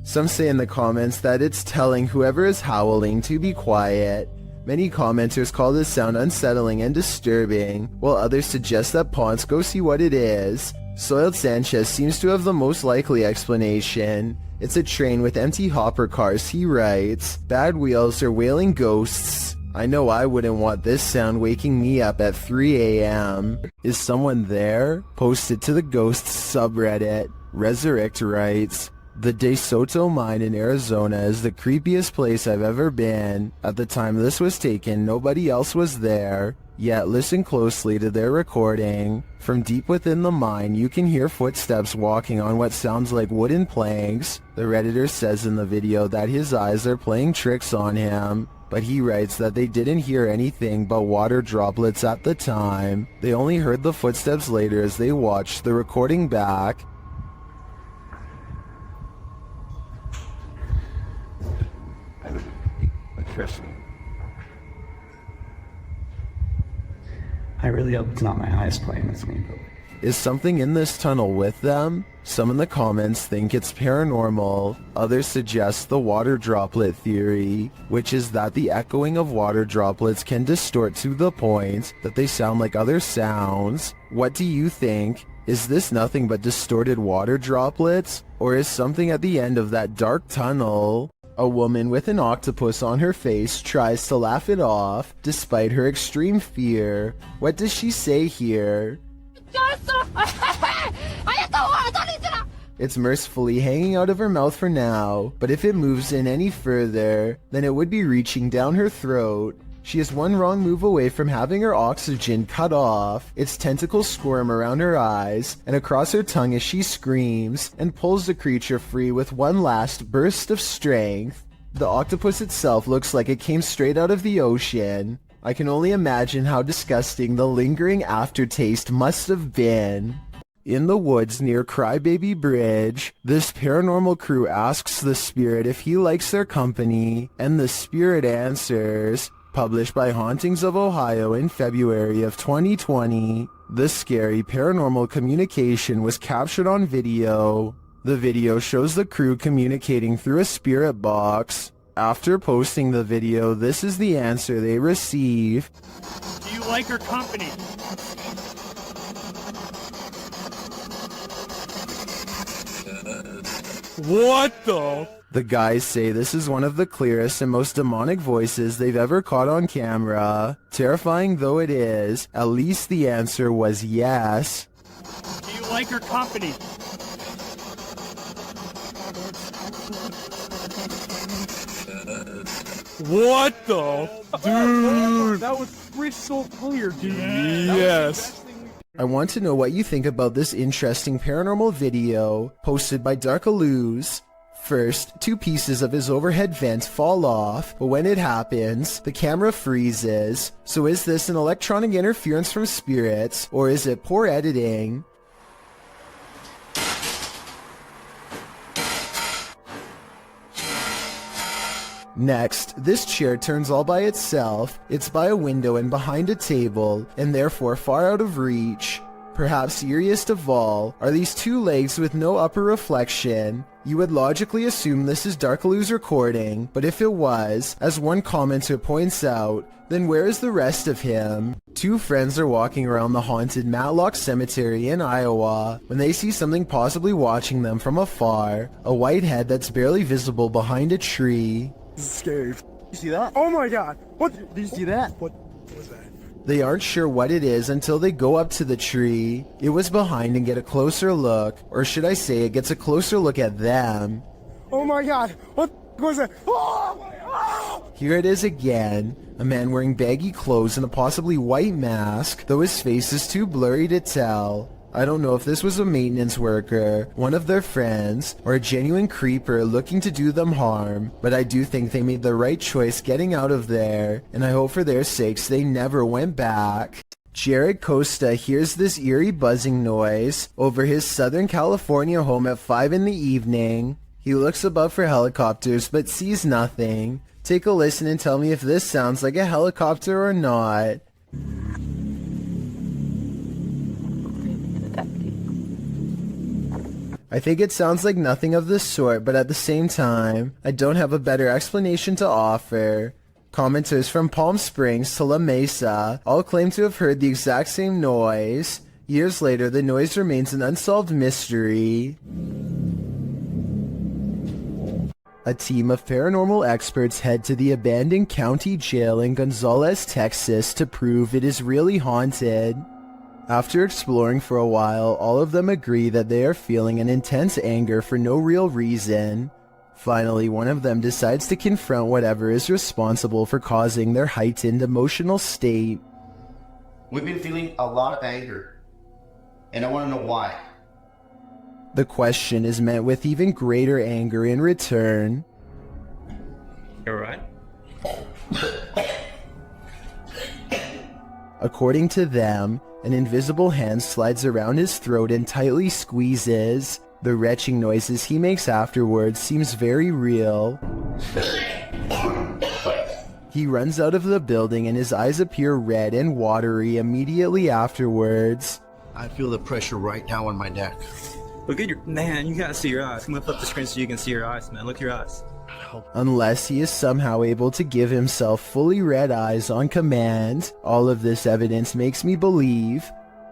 Some say in the comments that it's telling whoever is howling to be quiet. Many commenters call this sound unsettling and disturbing, while others suggest that Ponce go see what it is. Soiled Sanchez seems to have the most likely explanation. It's a train with empty hopper cars, he writes. Bad wheels or wailing ghosts. I know I wouldn't want this sound waking me up at 3 a.m. Is someone there? Posted to the Ghosts subreddit. Resurrect writes, the De Soto mine in Arizona is the creepiest place I've ever been. At the time this was taken, nobody else was there. Yet listen closely to their recording. From deep within the mine, you can hear footsteps walking on what sounds like wooden planks. The Redditor says in the video that his eyes are playing tricks on him, but he writes that they didn't hear anything but water droplets at the time. They only heard the footsteps later as they watched the recording back. I really hope it's not my eyes playing with me. Is something in this tunnel with them? Some in the comments think it's paranormal. Others suggest the water droplet theory, which is that the echoing of water droplets can distort to the point that they sound like other sounds. What do you think? Is this nothing but distorted water droplets? Or is something at the end of that dark tunnel? A woman with an octopus on her face tries to laugh it off, despite her extreme fear. What does she say here? It's mercifully hanging out of her mouth for now, but if it moves in any further, then it would be reaching down her throat. She is one wrong move away from having her oxygen cut off. Its tentacles squirm around her eyes and across her tongue as she screams and pulls the creature free with one last burst of strength. The octopus itself looks like it came straight out of the ocean. I can only imagine how disgusting the lingering aftertaste must have been. In the woods near Crybaby Bridge, this paranormal crew asks the spirit if he likes their company, and the spirit answers. Published by Hauntings of Ohio in February of 2020, the scary paranormal communication was captured on video. The video shows the crew communicating through a spirit box. After posting the video, this is the answer they receive. Do you like our company? What the? The guys say this is one of the clearest and most demonic voices they've ever caught on camera. Terrifying though it is, at least the answer was yes. Do you like our company? What the? Dude! That was crystal clear, dude. Yes. I want to know what you think about this interesting paranormal video posted by Darkalooz. First, 2 pieces of his overhead vent fall off, but when it happens, the camera freezes. So is this an electronic interference from spirits, or is it poor editing? Next, this chair turns all by itself. It's by a window and behind a table, and therefore far out of reach. Perhaps eeriest of all are these 2 legs with no upper reflection. You would logically assume this is Darkaloo's recording, but if it was, as one commenter points out, then where is the rest of him? 2 friends are walking around the haunted Matlock Cemetery in Iowa when they see something possibly watching them from afar, a white head that's barely visible behind a tree. This is scary. You see that? Oh my god! What? Did you see that? What was that? They aren't sure what it is until they go up to the tree. It was behind and get a closer look, or should I say it gets a closer look at them. Oh my god! What was that? Oh! Here it is again, a man wearing baggy clothes and a possibly white mask, though his face is too blurry to tell. I don't know if this was a maintenance worker, one of their friends, or a genuine creeper looking to do them harm, but I do think they made the right choice getting out of there, and I hope for their sakes they never went back. Jared Costa hears this eerie buzzing noise over his Southern California home at 5 in the evening. He looks above for helicopters but sees nothing. Take a listen and tell me if this sounds like a helicopter or not. I think it sounds like nothing of the sort, but at the same time, I don't have a better explanation to offer. Commenters from Palm Springs to La Mesa all claim to have heard the exact same noise. Years later, the noise remains an unsolved mystery. A team of paranormal experts head to the abandoned county jail in Gonzales, Texas to prove it is really haunted. After exploring for a while, all of them agree that they are feeling an intense anger for no real reason. Finally, one of them decides to confront whatever is responsible for causing their heightened emotional state. We've been feeling a lot of anger, and I want to know why. The question is met with even greater anger in return. You alright? According to them, an invisible hand slides around his throat and tightly squeezes. The retching noises he makes afterwards seems very real. He runs out of the building and his eyes appear red and watery immediately afterwards. I feel the pressure right now on my neck. Look at your... Man, you gotta see your eyes. I'm gonna flip the screen so you can see your eyes, man. Look at your eyes. Unless he is somehow able to give himself fully red eyes on command, all of this evidence makes me believe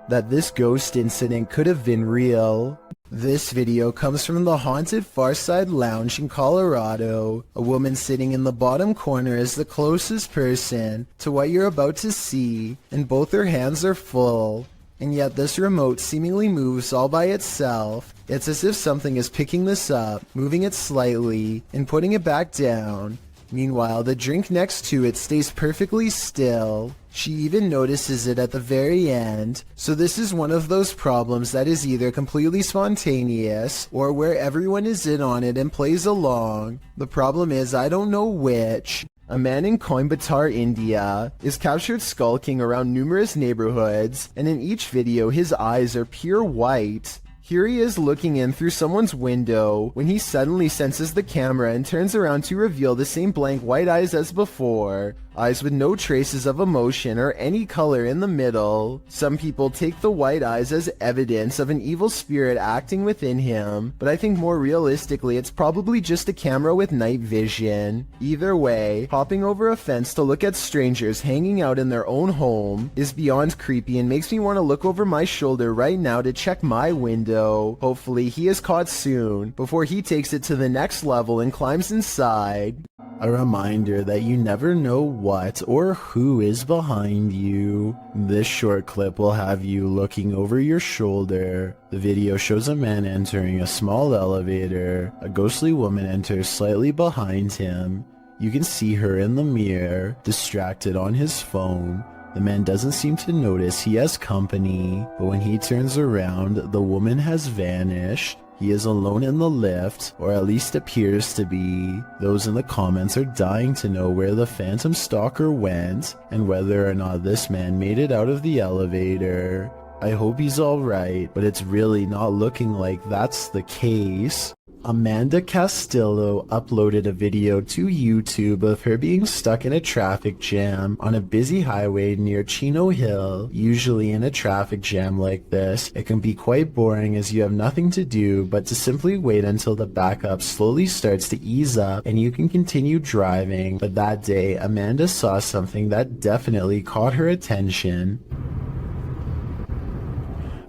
that this ghost incident could have been real. This video comes from the haunted Farside Lounge in Colorado. A woman sitting in the bottom corner is the closest person to what you're about to see, and both her hands are full. And yet this remote seemingly moves all by itself. It's as if something is picking this up, moving it slightly, and putting it back down. Meanwhile, the drink next to it stays perfectly still. She even notices it at the very end. So this is one of those problems that is either completely spontaneous, or where everyone is in on it and plays along. The problem is I don't know which. A man in Coimbatore, India, is captured skulking around numerous neighborhoods, and in each video his eyes are pure white. Here he is looking in through someone's window when he suddenly senses the camera and turns around to reveal the same blank white eyes as before. Eyes with no traces of emotion or any color in the middle. Some people take the white eyes as evidence of an evil spirit acting within him, but I think more realistically it's probably just a camera with night vision. Either way, hopping over a fence to look at strangers hanging out in their own home is beyond creepy and makes me want to look over my shoulder right now to check my window. Hopefully he is caught soon before he takes it to the next level and climbs inside. A reminder that you never know what or who is behind you. This short clip will have you looking over your shoulder. The video shows a man entering a small elevator. A ghostly woman enters slightly behind him. You can see her in the mirror, distracted on his phone. The man doesn't seem to notice he has company, but when he turns around, the woman has vanished. He is alone in the lift, or at least appears to be. Those in the comments are dying to know where the phantom stalker went, and whether or not this man made it out of the elevator. I hope he's alright, but it's really not looking like that's the case. Amanda Castillo uploaded a video to YouTube of her being stuck in a traffic jam on a busy highway near Chino Hill. Usually in a traffic jam like this, it can be quite boring as you have nothing to do but to simply wait until the backup slowly starts to ease up and you can continue driving. But that day, Amanda saw something that definitely caught her attention.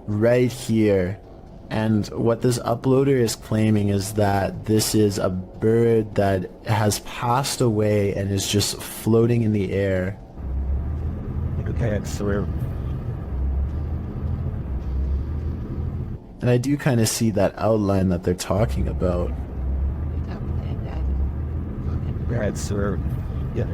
Right here. And what this uploader is claiming is that this is a bird that has passed away and is just floating in the air. Okay, so we're... And I do kind of see that outline that they're talking about. Right, so we're... Yeah.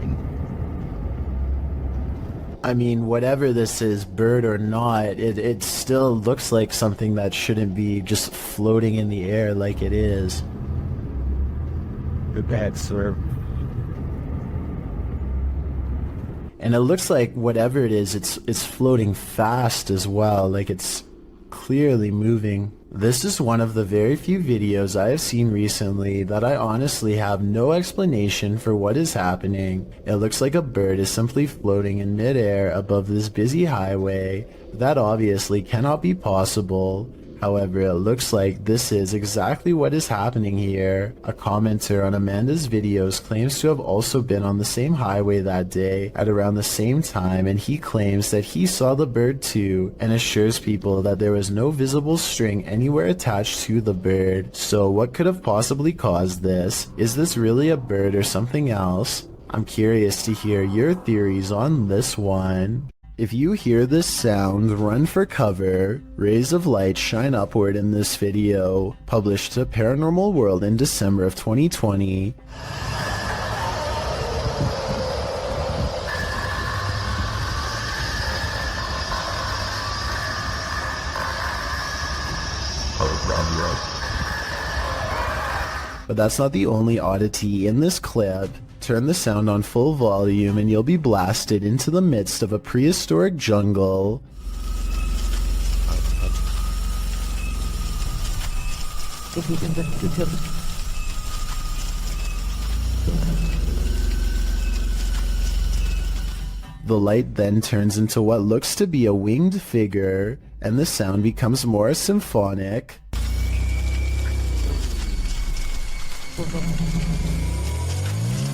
I mean, whatever this is, bird or not, it still looks like something that shouldn't be just floating in the air like it is. Okay, so we're... And it looks like whatever it is, it's floating fast as well, like it's clearly moving. This is one of the very few videos I have seen recently that I honestly have no explanation for what is happening. It looks like a bird is simply floating in midair above this busy highway. That obviously cannot be possible. However, it looks like this is exactly what is happening here. A commenter on Amanda's videos claims to have also been on the same highway that day at around the same time, and he claims that he saw the bird too and assures people that there was no visible string anywhere attached to the bird. So what could have possibly caused this? Is this really a bird or something else? I'm curious to hear your theories on this one. If you hear this sound, run for cover. Rays of light shine upward in this video, published to Paranormal World in December of 2020. But that's not the only oddity in this clip. Turn the sound on full volume and you'll be blasted into the midst of a prehistoric jungle. The light then turns into what looks to be a winged figure, and the sound becomes more symphonic.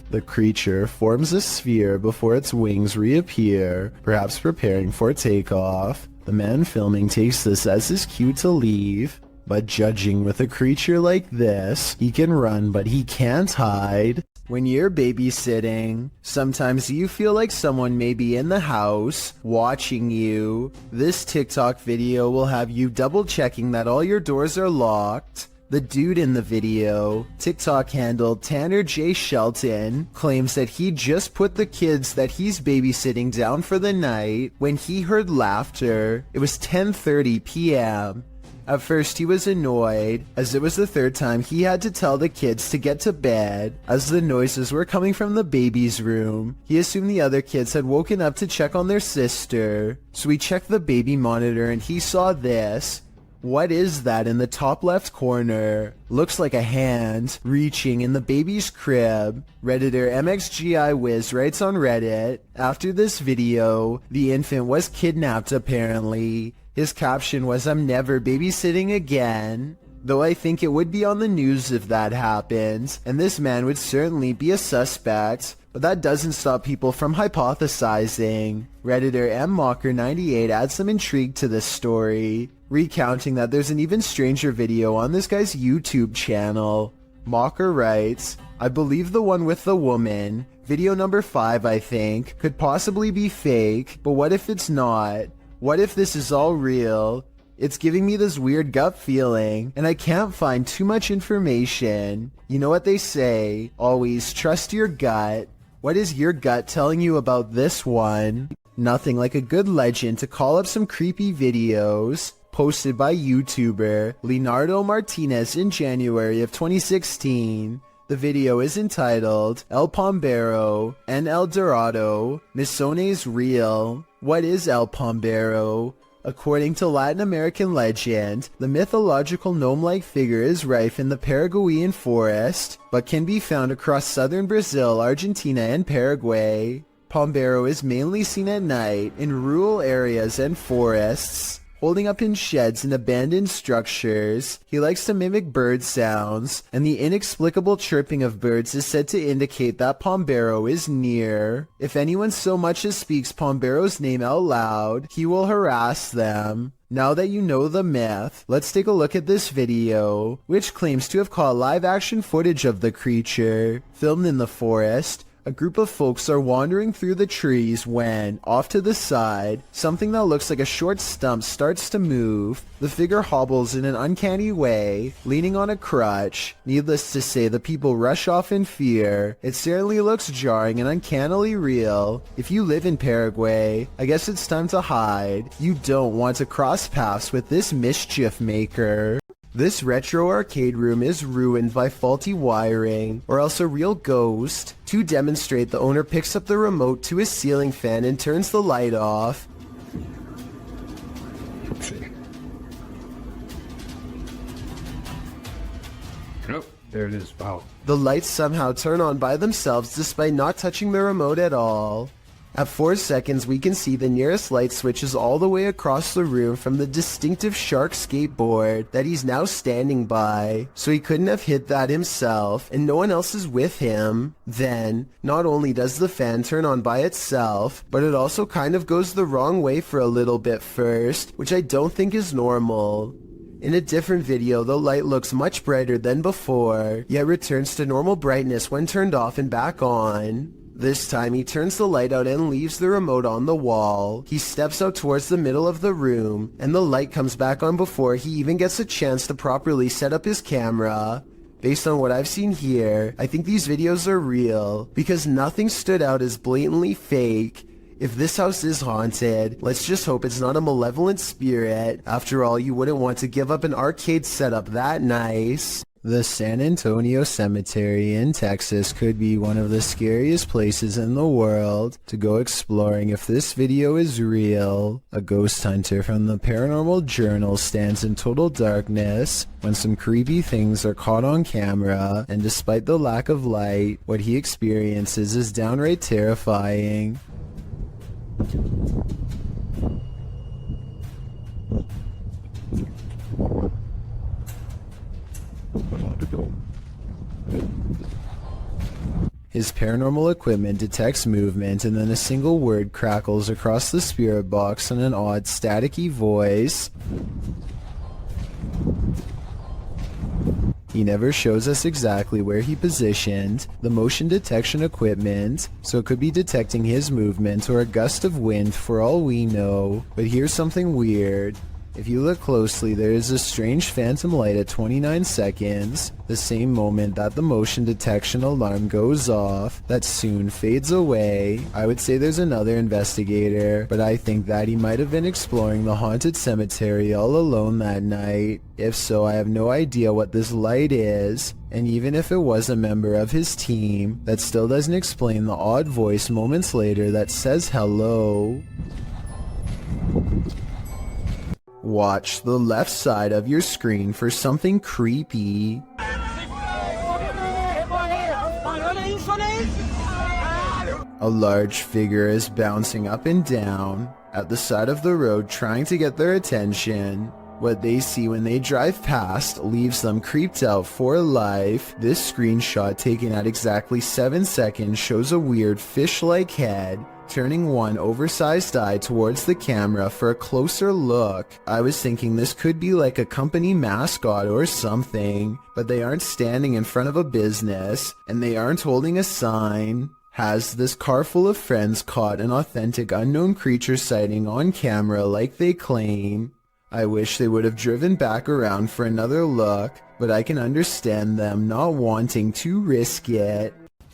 The creature forms a sphere before its wings reappear, perhaps preparing for takeoff. The man filming takes this as his cue to leave, but judging with a creature like this, he can run but he can't hide. When you're babysitting, sometimes you feel like someone may be in the house, watching you. This TikTok video will have you double checking that all your doors are locked. The dude in the video, TikTok handle Tanner J. Shelton, claims that he just put the kids that he's babysitting down for the night when he heard laughter. It was 10:30 p.m. At first he was annoyed, as it was the third time he had to tell the kids to get to bed, as the noises were coming from the baby's room. He assumed the other kids had woken up to check on their sister, so he checked the baby monitor and he saw this. What is that in the top left corner? Looks like a hand reaching in the baby's crib. Redditor MXGIWiz writes on Reddit, after this video, the infant was kidnapped apparently. His caption was, "I'm never babysitting again." Though I think it would be on the news if that happened, and this man would certainly be a suspect. But that doesn't stop people from hypothesizing. Redditor MMocker98 adds some intrigue to this story, recounting that there's an even stranger video on this guy's YouTube channel. Mocker writes, "I believe the one with the woman, video number 5 I think, could possibly be fake, but what if it's not? What if this is all real? It's giving me this weird gut feeling, and I can't find too much information. You know what they say, always trust your gut. What is your gut telling you about this one?" Nothing like a good legend to call up some creepy videos. Posted by YouTuber Leonardo Martinez in January of 2016. The video is entitled El Pombero and El Dorado, Misones Real. What is El Pombero? According to Latin American legend, the mythological gnome-like figure is rife in the Paraguayan forest, but can be found across southern Brazil, Argentina, and Paraguay. Pombero is mainly seen at night in rural areas and forests, holding up in sheds and abandoned structures. He likes to mimic bird sounds, and the inexplicable chirping of birds is said to indicate that Pombero is near. If anyone so much as speaks Pombero's name out loud, he will harass them. Now that you know the myth, let's take a look at this video, which claims to have caught live-action footage of the creature. Filmed in the forest, a group of folks are wandering through the trees when, off to the side, something that looks like a short stump starts to move. The figure hobbles in an uncanny way, leaning on a crutch. Needless to say, the people rush off in fear. It certainly looks jarring and uncannily real. If you live in Paraguay, I guess it's time to hide. You don't want to cross paths with this mischief maker. This retro arcade room is ruined by faulty wiring, or else a real ghost. To demonstrate, the owner picks up the remote to his ceiling fan and turns the light off. Oh, there it is. Wow. The lights somehow turn on by themselves despite not touching the remote at all. At 4 seconds, we can see the nearest light switches all the way across the room from the distinctive shark skateboard that he's now standing by. So he couldn't have hit that himself, and no one else is with him. Then, not only does the fan turn on by itself, but it also kind of goes the wrong way for a little bit first, which I don't think is normal. In a different video, the light looks much brighter than before, yet returns to normal brightness when turned off and back on. This time he turns the light out and leaves the remote on the wall. He steps out towards the middle of the room, and the light comes back on before he even gets a chance to properly set up his camera. Based on what I've seen here, I think these videos are real, because nothing stood out as blatantly fake. If this house is haunted, let's just hope it's not a malevolent spirit. After all, you wouldn't want to give up an arcade setup that nice. The San Antonio Cemetery in Texas could be one of the scariest places in the world to go exploring if this video is real. A ghost hunter from the Paranormal Journal stands in total darkness when some creepy things are caught on camera, and despite the lack of light, what he experiences is downright terrifying. His paranormal equipment detects movement, and then a single word crackles across the spirit box in an odd staticky voice. He never shows us exactly where he positioned the motion detection equipment, so it could be detecting his movement or a gust of wind for all we know. But here's something weird. If you look closely, there is a strange phantom light at 29 seconds, the same moment that the motion detection alarm goes off, that soon fades away. I would say there's another investigator, but I think that he might have been exploring the haunted cemetery all alone that night. If so, I have no idea what this light is, and even if it was a member of his team, that still doesn't explain the odd voice moments later that says hello. Watch the left side of your screen for something creepy. A large figure is bouncing up and down at the side of the road trying to get their attention. What they see when they drive past leaves them creeped out for life. This screenshot taken at exactly 7 seconds shows a weird fish-like head turning one oversized eye towards the camera for a closer look. I was thinking this could be like a company mascot or something, but they aren't standing in front of a business, and they aren't holding a sign. Has this car full of friends caught an authentic unknown creature sighting on camera like they claim? I wish they would have driven back around for another look, but I can understand them not wanting to risk it.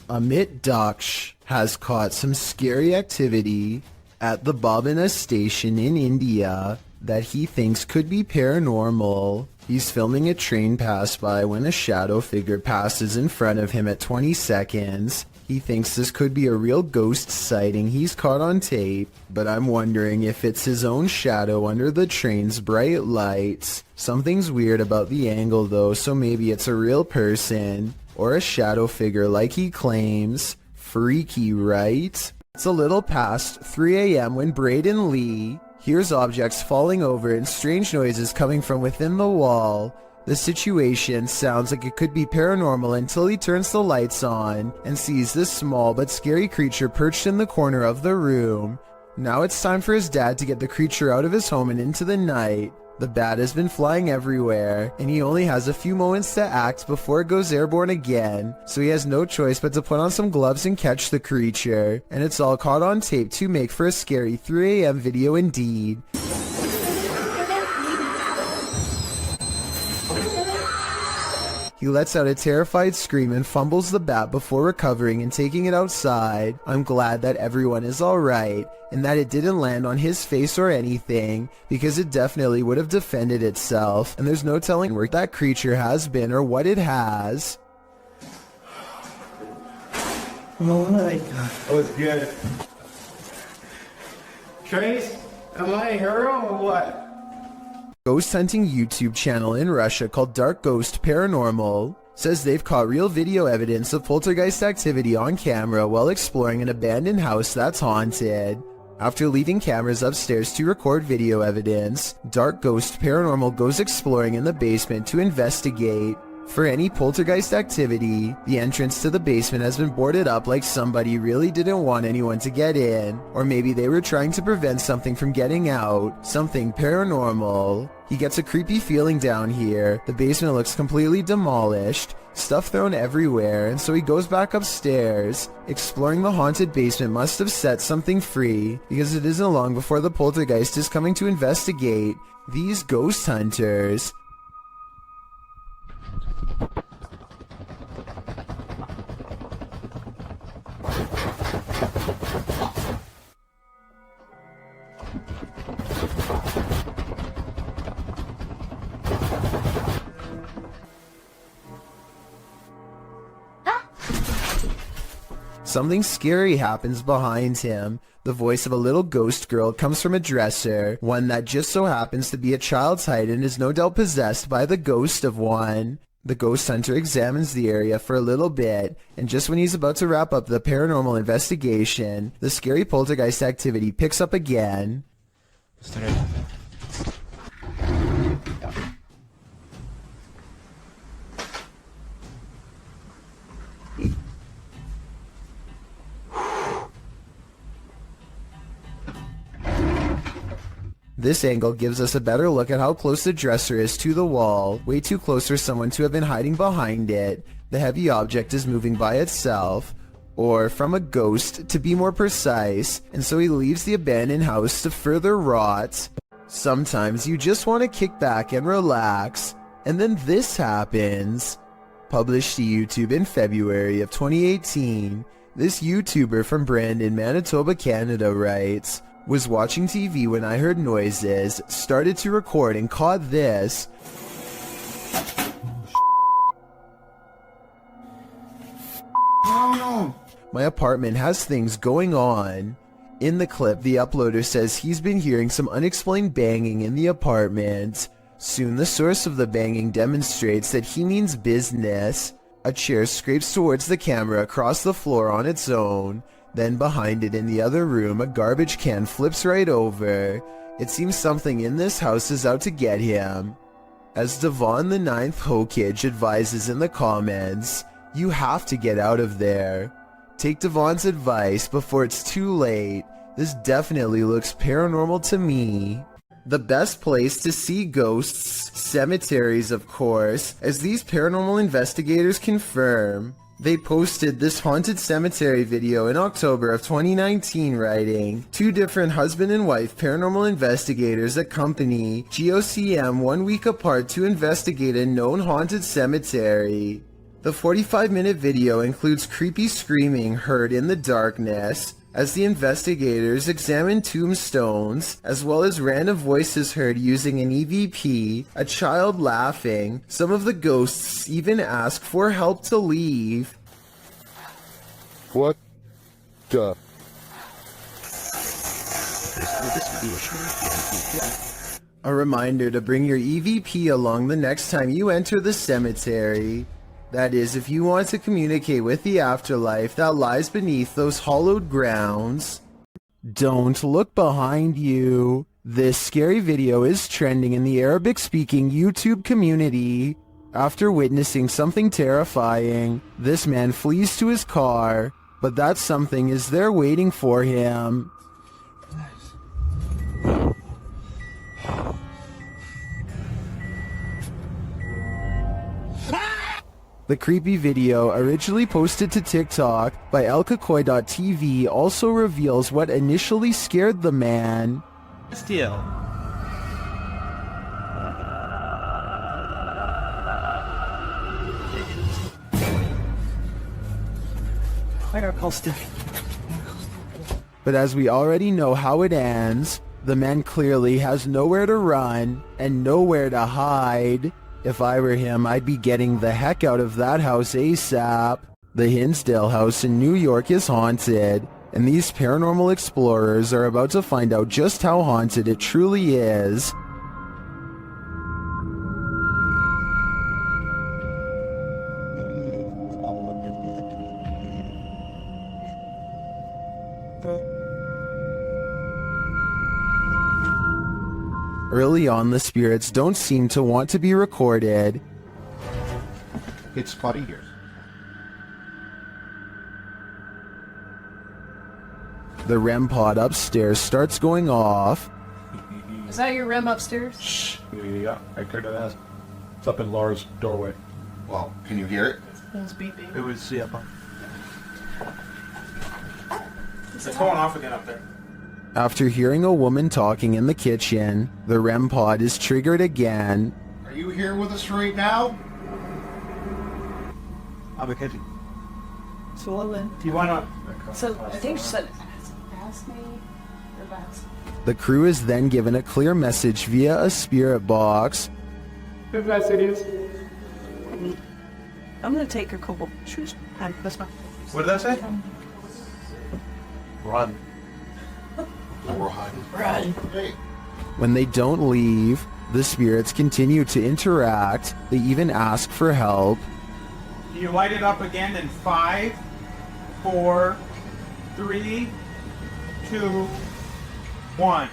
Amit Daksh has caught some scary activity at the Babina station in India that he thinks could be paranormal. He's filming a train pass by when a shadow figure passes in front of him at 20 seconds. He thinks this could be a real ghost sighting he's caught on tape, but I'm wondering if it's his own shadow under the train's bright lights. Something's weird about the angle though, so maybe it's a real person or a shadow figure like he claims. Freaky, right? It's a little past 3 a.m. when Braden Lee hears objects falling over and strange noises coming from within the wall. The situation sounds like it could be paranormal until he turns the lights on and sees this small but scary creature perched in the corner of the room. Now it's time for his dad to get the creature out of his home and into the night. The bat has been flying everywhere, and he only has a few moments to act before it goes airborne again, so he has no choice but to put on some gloves and catch the creature, and it's all caught on tape to make for a scary 3 a.m. video indeed. He lets out a terrified scream and fumbles the bat before recovering and taking it outside. I'm glad that everyone is alright, and that it didn't land on his face or anything, because it definitely would have defended itself, and there's no telling where that creature has been or what it has. Oh my god. That was good. Trace, am I a hero or what? Ghost hunting YouTube channel in Russia called Dark Ghost Paranormal says they've caught real video evidence of poltergeist activity on camera while exploring an abandoned house that's haunted. After leaving cameras upstairs to record video evidence, Dark Ghost Paranormal goes exploring in the basement to investigate for any poltergeist activity. The entrance to the basement has been boarded up like somebody really didn't want anyone to get in, or maybe they were trying to prevent something from getting out, something paranormal. He gets a creepy feeling down here. The basement looks completely demolished, stuff thrown everywhere, and so he goes back upstairs. Exploring the haunted basement must have set something free, because it isn't long before the poltergeist is coming to investigate these ghost hunters. Something scary happens behind him. The voice of a little ghost girl comes from a dresser, one that just so happens to be a child's height and is no doubt possessed by the ghost of one. The ghost hunter examines the area for a little bit, and just when he's about to wrap up the paranormal investigation, the scary poltergeist activity picks up again. This angle gives us a better look at how close the dresser is to the wall, way too close for someone to have been hiding behind it. The heavy object is moving by itself, or from a ghost to be more precise, and so he leaves the abandoned house to further rot. Sometimes you just want to kick back and relax, and then this happens. Published to YouTube in February of 2018, this YouTuber from Brandon, Manitoba, Canada writes, "Was watching TV when I heard noises, started to record and caught this. My apartment has things going on." In the clip, the uploader says he's been hearing some unexplained banging in the apartment. Soon the source of the banging demonstrates that he means business. A chair scrapes towards the camera across the floor on its own. Then behind it in the other room, a garbage can flips right over. It seems something in this house is out to get him. As Devon the Ninth Hokage advises in the comments, you have to get out of there. Take Devon's advice before it's too late. This definitely looks paranormal to me. The best place to see ghosts, cemeteries of course, as these paranormal investigators confirm. They posted this haunted cemetery video in October of 2019 writing, "Two different husband and wife paranormal investigators accompany GOCM 1 week apart to investigate a known haunted cemetery." The 45-minute video includes creepy screaming heard in the darkness as the investigators examine tombstones, as well as random voices heard using an EVP, a child laughing. Some of the ghosts even ask for help to leave. What the? A reminder to bring your EVP along the next time you enter the cemetery. That is, if you want to communicate with the afterlife that lies beneath those hollowed grounds. Don't look behind you. This scary video is trending in the Arabic-speaking YouTube community. After witnessing something terrifying, this man flees to his car, but that something is there waiting for him. The creepy video, originally posted to TikTok by elkakoi.tv, also reveals what initially scared the man. Still. But as we already know how it ends, the man clearly has nowhere to run and nowhere to hide. If I were him, I'd be getting the heck out of that house ASAP. The Hinsdale house in New York is haunted, and these paranormal explorers are about to find out just how haunted it truly is. Early on, the spirits don't seem to want to be recorded. It's spotty here. The REM pod upstairs starts going off. Is that your REM upstairs? Shh. Yeah, I could have asked. It's up in Laura's doorway. Well, can you hear it? It was beeping. It was, yeah. It's going off again up there. After hearing a woman talking in the kitchen, the REM pod is triggered again. Are you here with us right now? I'm a kitchen. Swollen. Do you want to? So I think she said, ask me or ask me. The crew is then given a clear message via a spirit box. Good night, idiots. I'm gonna take your couple shoes. That's fine. What did I say? Run. Run. Hey. When they don't leave, the spirits continue to interact. They even ask for help. You light it up again in 5, 4, 3, 2, 1.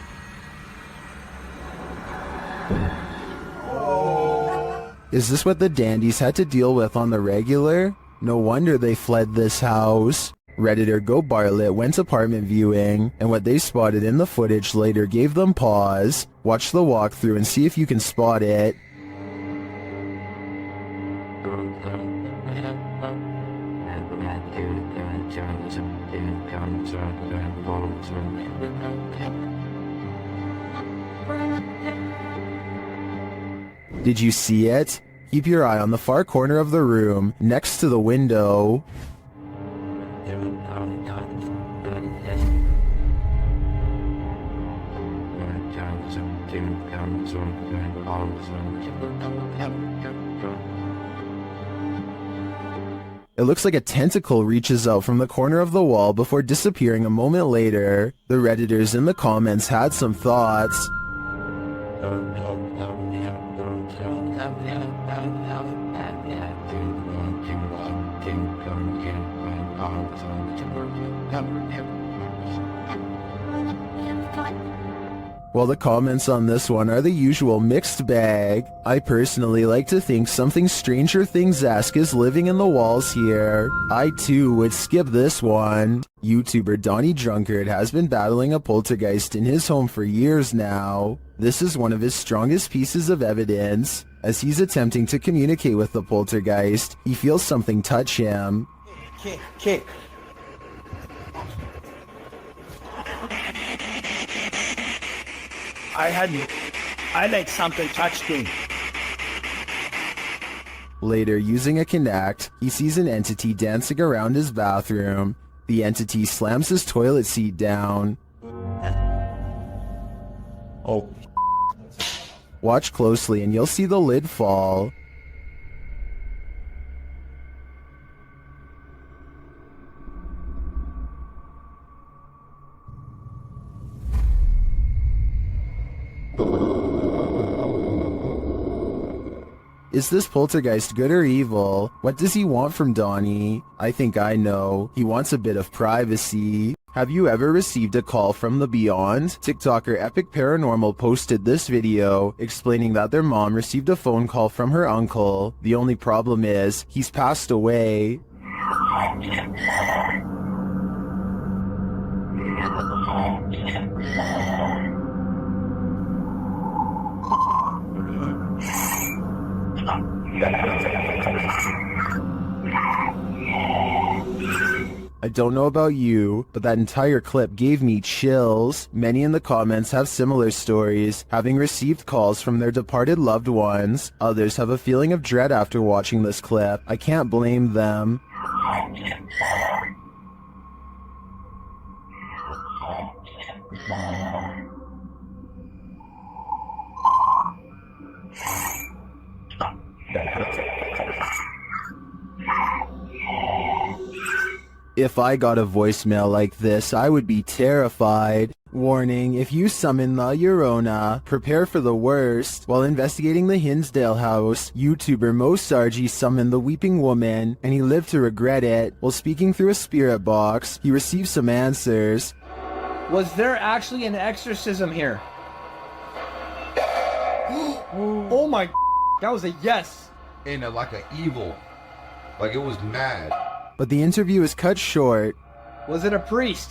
Is this what the dandies had to deal with on the regular? No wonder they fled this house. Redditor Go Bartlett went apartment viewing, and what they spotted in the footage later gave them pause. Watch the walkthrough and see if you can spot it. Did you see it? Keep your eye on the far corner of the room, next to the window. It looks like a tentacle reaches out from the corner of the wall before disappearing a moment later. The Redditors in the comments had some thoughts. Well, the comments on this one are the usual mixed bag. I personally like to think something Stranger Things-esque is living in the walls here. I too would skip this one. YouTuber Donnie Drunkard has been battling a poltergeist in his home for years now. This is one of his strongest pieces of evidence. As he's attempting to communicate with the poltergeist, he feels something touch him. Kick. I like something touched me. Later, using a Kinect, he sees an entity dancing around his bathroom. The entity slams his toilet seat down. Oh. Watch closely and you'll see the lid fall. Is this poltergeist good or evil? What does he want from Donnie? I think I know. He wants a bit of privacy. Have you ever received a call from the beyond? TikToker Epic Paranormal posted this video explaining that their mom received a phone call from her uncle. The only problem is, he's passed away. I don't know about you, but that entire clip gave me chills. Many in the comments have similar stories, having received calls from their departed loved ones. Others have a feeling of dread after watching this clip. I can't blame them. If I got a voicemail like this, I would be terrified. Warning, if you summon La Llorona, prepare for the worst. While investigating the Hinsdale house, YouTuber Mo Sargi summoned the Weeping Woman, and he lived to regret it. While speaking through a spirit box, he received some answers. Was there actually an exorcism here? Oh my, that was a yes. And like an evil. Like it was mad. But the interview is cut short. Was it a priest?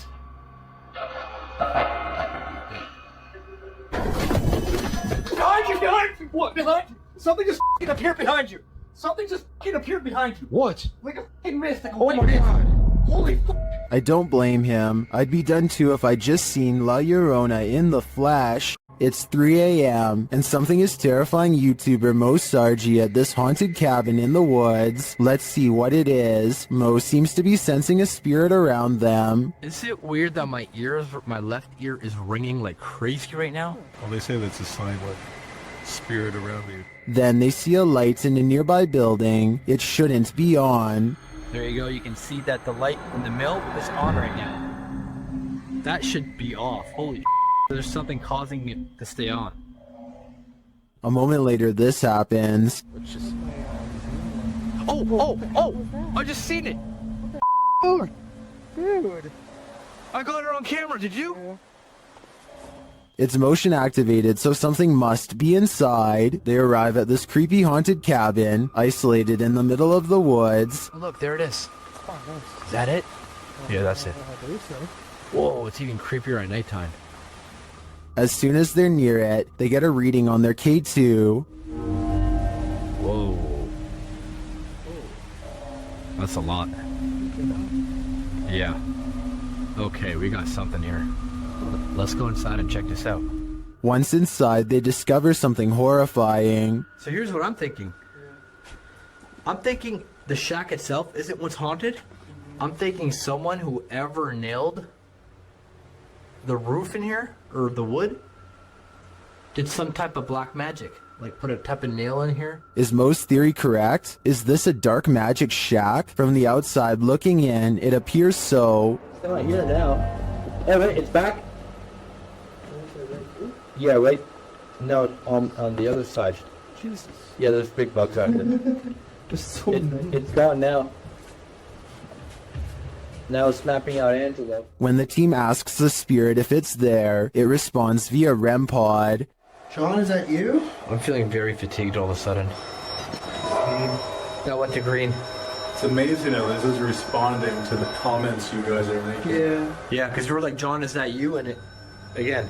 Behind you! Behind you! What? Behind you! Something just f***ing appeared behind you! Something just f***ing appeared behind you! What? Like a f***ing mist! Like, oh my god! Holy f***! I don't blame him. I'd be done too if I just seen La Llorona in the flesh. It's 3 a.m. and something is terrifying YouTuber Mo Sargi at this haunted cabin in the woods. Let's see what it is. Mo seems to be sensing a spirit around them. Is it weird that my left ear is ringing like crazy right now? Well, they say that's a sign like spirit around you. Then they see a light in a nearby building. It shouldn't be on. There you go, you can see that the light in the mill is on right now. That should be off. Holy shit. There's something causing it to stay on. A moment later, this happens. Oh! I just seen it! Oh, dude. I got it on camera, did you? It's motion activated, so something must be inside. They arrive at this creepy haunted cabin, isolated in the middle of the woods. Oh, look, there it is. Is that it? Yeah, that's it. Whoa, it's even creepier at nighttime. As soon as they're near it, they get a reading on their K2. Whoa. That's a lot. Yeah. Okay, we got something here. Let's go inside and check this out. Once inside, they discover something horrifying. So here's what I'm thinking. I'm thinking the shack itself isn't what's haunted. I'm thinking someone who ever nailed the roof in here, or the wood, did some type of black magic. Like put a type of nail in here. Is Mo's theory correct? Is this a dark magic shack? From the outside looking in, it appears so. It's not here now. Hey, wait, it's back. Yeah, right. No, on the other side. Jesus. Yeah, there's big bugs out there. It's gone now. Now it's snapping out antelope. When the team asks the spirit if it's there, it responds via REM pod. Sean, is that you? I'm feeling very fatigued all of a sudden. That went to green. It's amazing how this is responding to the comments you guys are making. Yeah, because you were like, John, is that you? And it, again.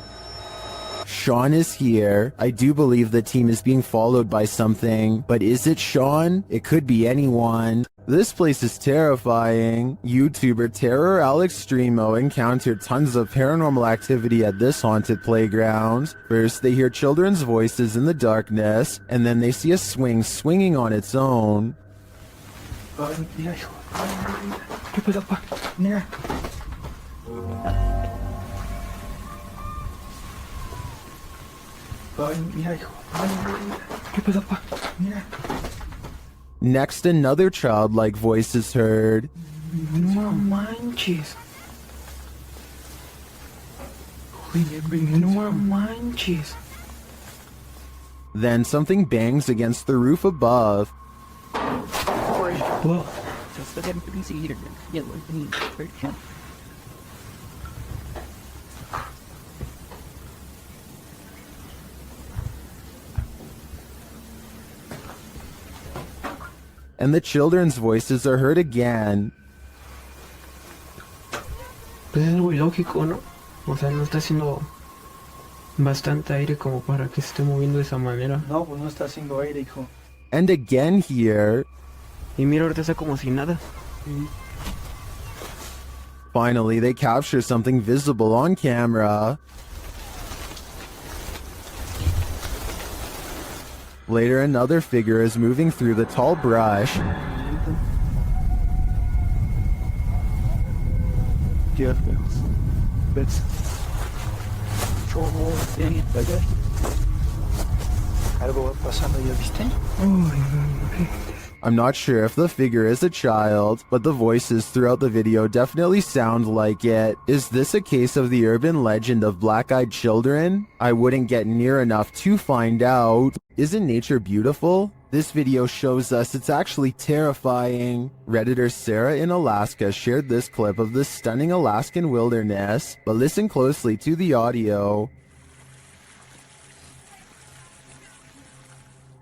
Sean is here. I do believe the team is being followed by something, but is it Sean? It could be anyone. This place is terrifying. YouTuber Terror Alex Streamo encountered tons of paranormal activity at this haunted playground. First, they hear children's voices in the darkness, and then they see a swing swinging on its own. Next, another childlike voice is heard. No manches. No manches. Then something bangs against the roof above. Whoa. And the children's voices are heard again. Pues es muy lógico, ¿no? O sea, no está haciendo bastante aire como para que se esté moviendo de esa manera. No, pues no está haciendo aire, hijo. And again here. Y mira, ahorita está como si nada. Finally, they capture something visible on camera. Later, another figure is moving through the tall brush. I'm not sure if the figure is a child, but the voices throughout the video definitely sound like it. Is this a case of the urban legend of black-eyed children? I wouldn't get near enough to find out. Isn't nature beautiful? This video shows us it's actually terrifying. Redditor Sarah in Alaska shared this clip of the stunning Alaskan wilderness, but listen closely to the audio.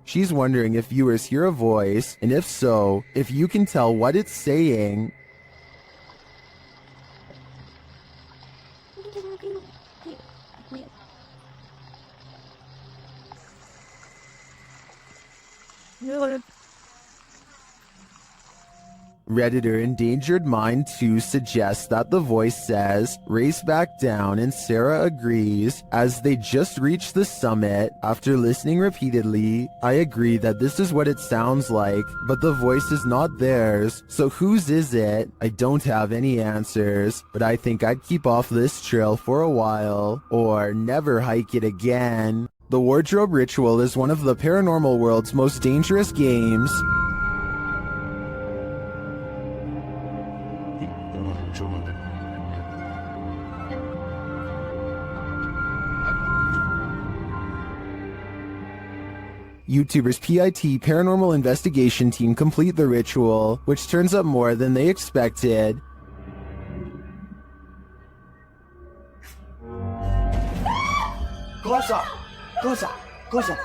She's wondering if viewers hear a voice, and if so, if you can tell what it's saying. Redditor Endangered Mind 2 suggests that the voice says, "Race back down," and Sarah agrees. As they just reached the summit, after listening repeatedly, I agree that this is what it sounds like, but the voice is not theirs. So whose is it? I don't have any answers, but I think I'd keep off this trail for a while, or never hike it again. The Wardrobe Ritual is one of the paranormal world's most dangerous games. YouTubers PIT Paranormal Investigation Team complete the ritual, which turns up more than they expected. Cosa? Cosa? Cosa?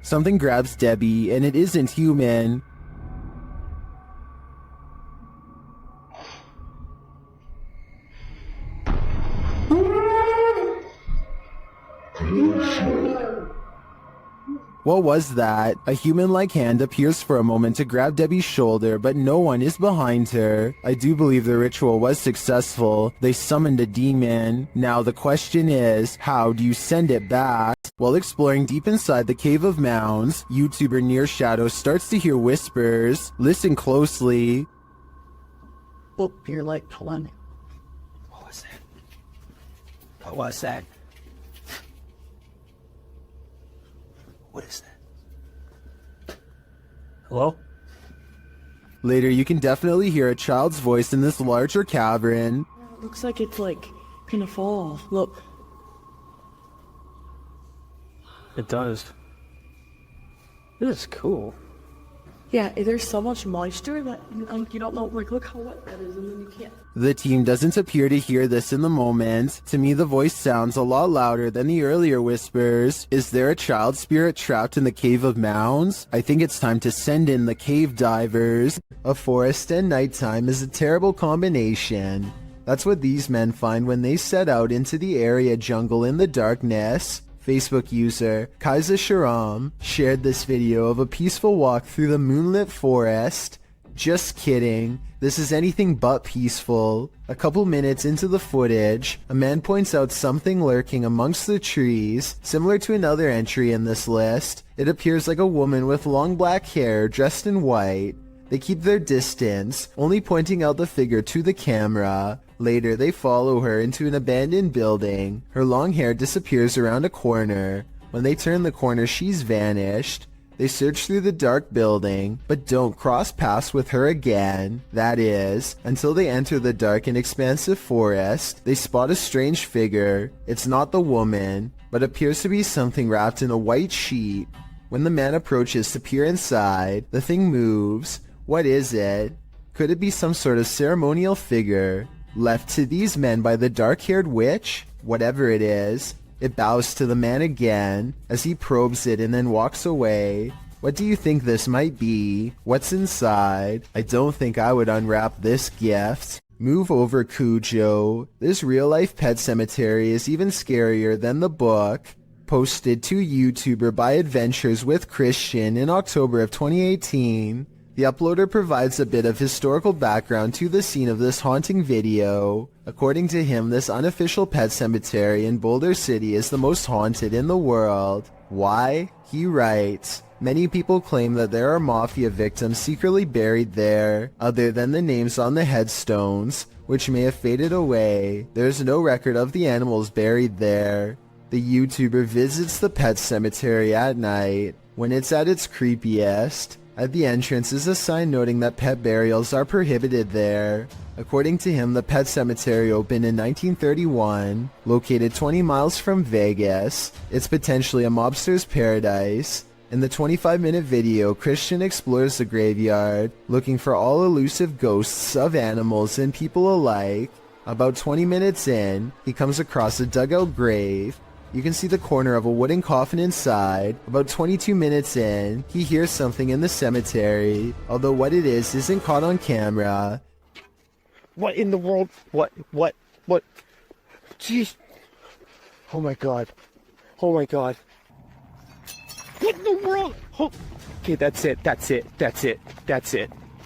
Something grabs Debbie, and it isn't human. What was that? A human-like hand appears for a moment to grab Debbie's shoulder, but no one is behind her. I do believe the ritual was successful. They summoned a demon. Now the question is, how do you send it back? While exploring deep inside the Cave of Mounds, YouTuber Near Shadow starts to hear whispers. Listen closely. Oh, you're like, hold on. What was that? What was that? What is that? Hello? Later, you can definitely hear a child's voice in this larger cavern. It looks like it's like gonna fall. Look. It does. This is cool. Yeah, there's so much moisture that you don't know. Like, look how wet that is, and then you can't. The team doesn't appear to hear this in the moment. To me, the voice sounds a lot louder than the earlier whispers. Is there a child spirit trapped in the Cave of Mounds? I think it's time to send in the cave divers. A forest and nighttime is a terrible combination. That's what these men find when they set out into the area jungle in the darkness. Facebook user Kaiser Sharam shared this video of a peaceful walk through the moonlit forest. Just kidding, this is anything but peaceful. A couple minutes into the footage, a man points out something lurking amongst the trees, similar to another entry in this list. It appears like a woman with long black hair dressed in white. They keep their distance, only pointing out the figure to the camera. Later, they follow her into an abandoned building. Her long hair disappears around a corner. When they turn the corner, she's vanished. They search through the dark building, but don't cross paths with her again. That is, until they enter the dark and expansive forest. They spot a strange figure. It's not the woman, but appears to be something wrapped in a white sheet. When the man approaches to peer inside, the thing moves. What is it? Could it be some sort of ceremonial figure left to these men by the dark-haired witch? Whatever it is, it bows to the man again as he probes it and then walks away. What do you think this might be? What's inside? I don't think I would unwrap this gift. Move over, Cujo. This real-life pet cemetery is even scarier than the book. Posted to YouTuber by Adventures with Christian in October of 2018. The uploader provides a bit of historical background to the scene of this haunting video. According to him, this unofficial pet cemetery in Boulder City is the most haunted in the world. Why? He writes, many people claim that there are mafia victims secretly buried there, other than the names on the headstones, which may have faded away. There's no record of the animals buried there. The YouTuber visits the pet cemetery at night when it's at its creepiest. At the entrance is a sign noting that pet burials are prohibited there. According to him, the pet cemetery opened in 1931, located 20 miles from Vegas. It's potentially a mobster's paradise. In the 25-minute video, Christian explores the graveyard, looking for all elusive ghosts of animals and people alike. About 20 minutes in, he comes across a dugout grave. You can see the corner of a wooden coffin inside. About 22 minutes in, he hears something in the cemetery, although what it is isn't caught on camera. What in the world? What? Jeez. Oh my god. Oh my god. What in the world? Oh. Okay, that's it.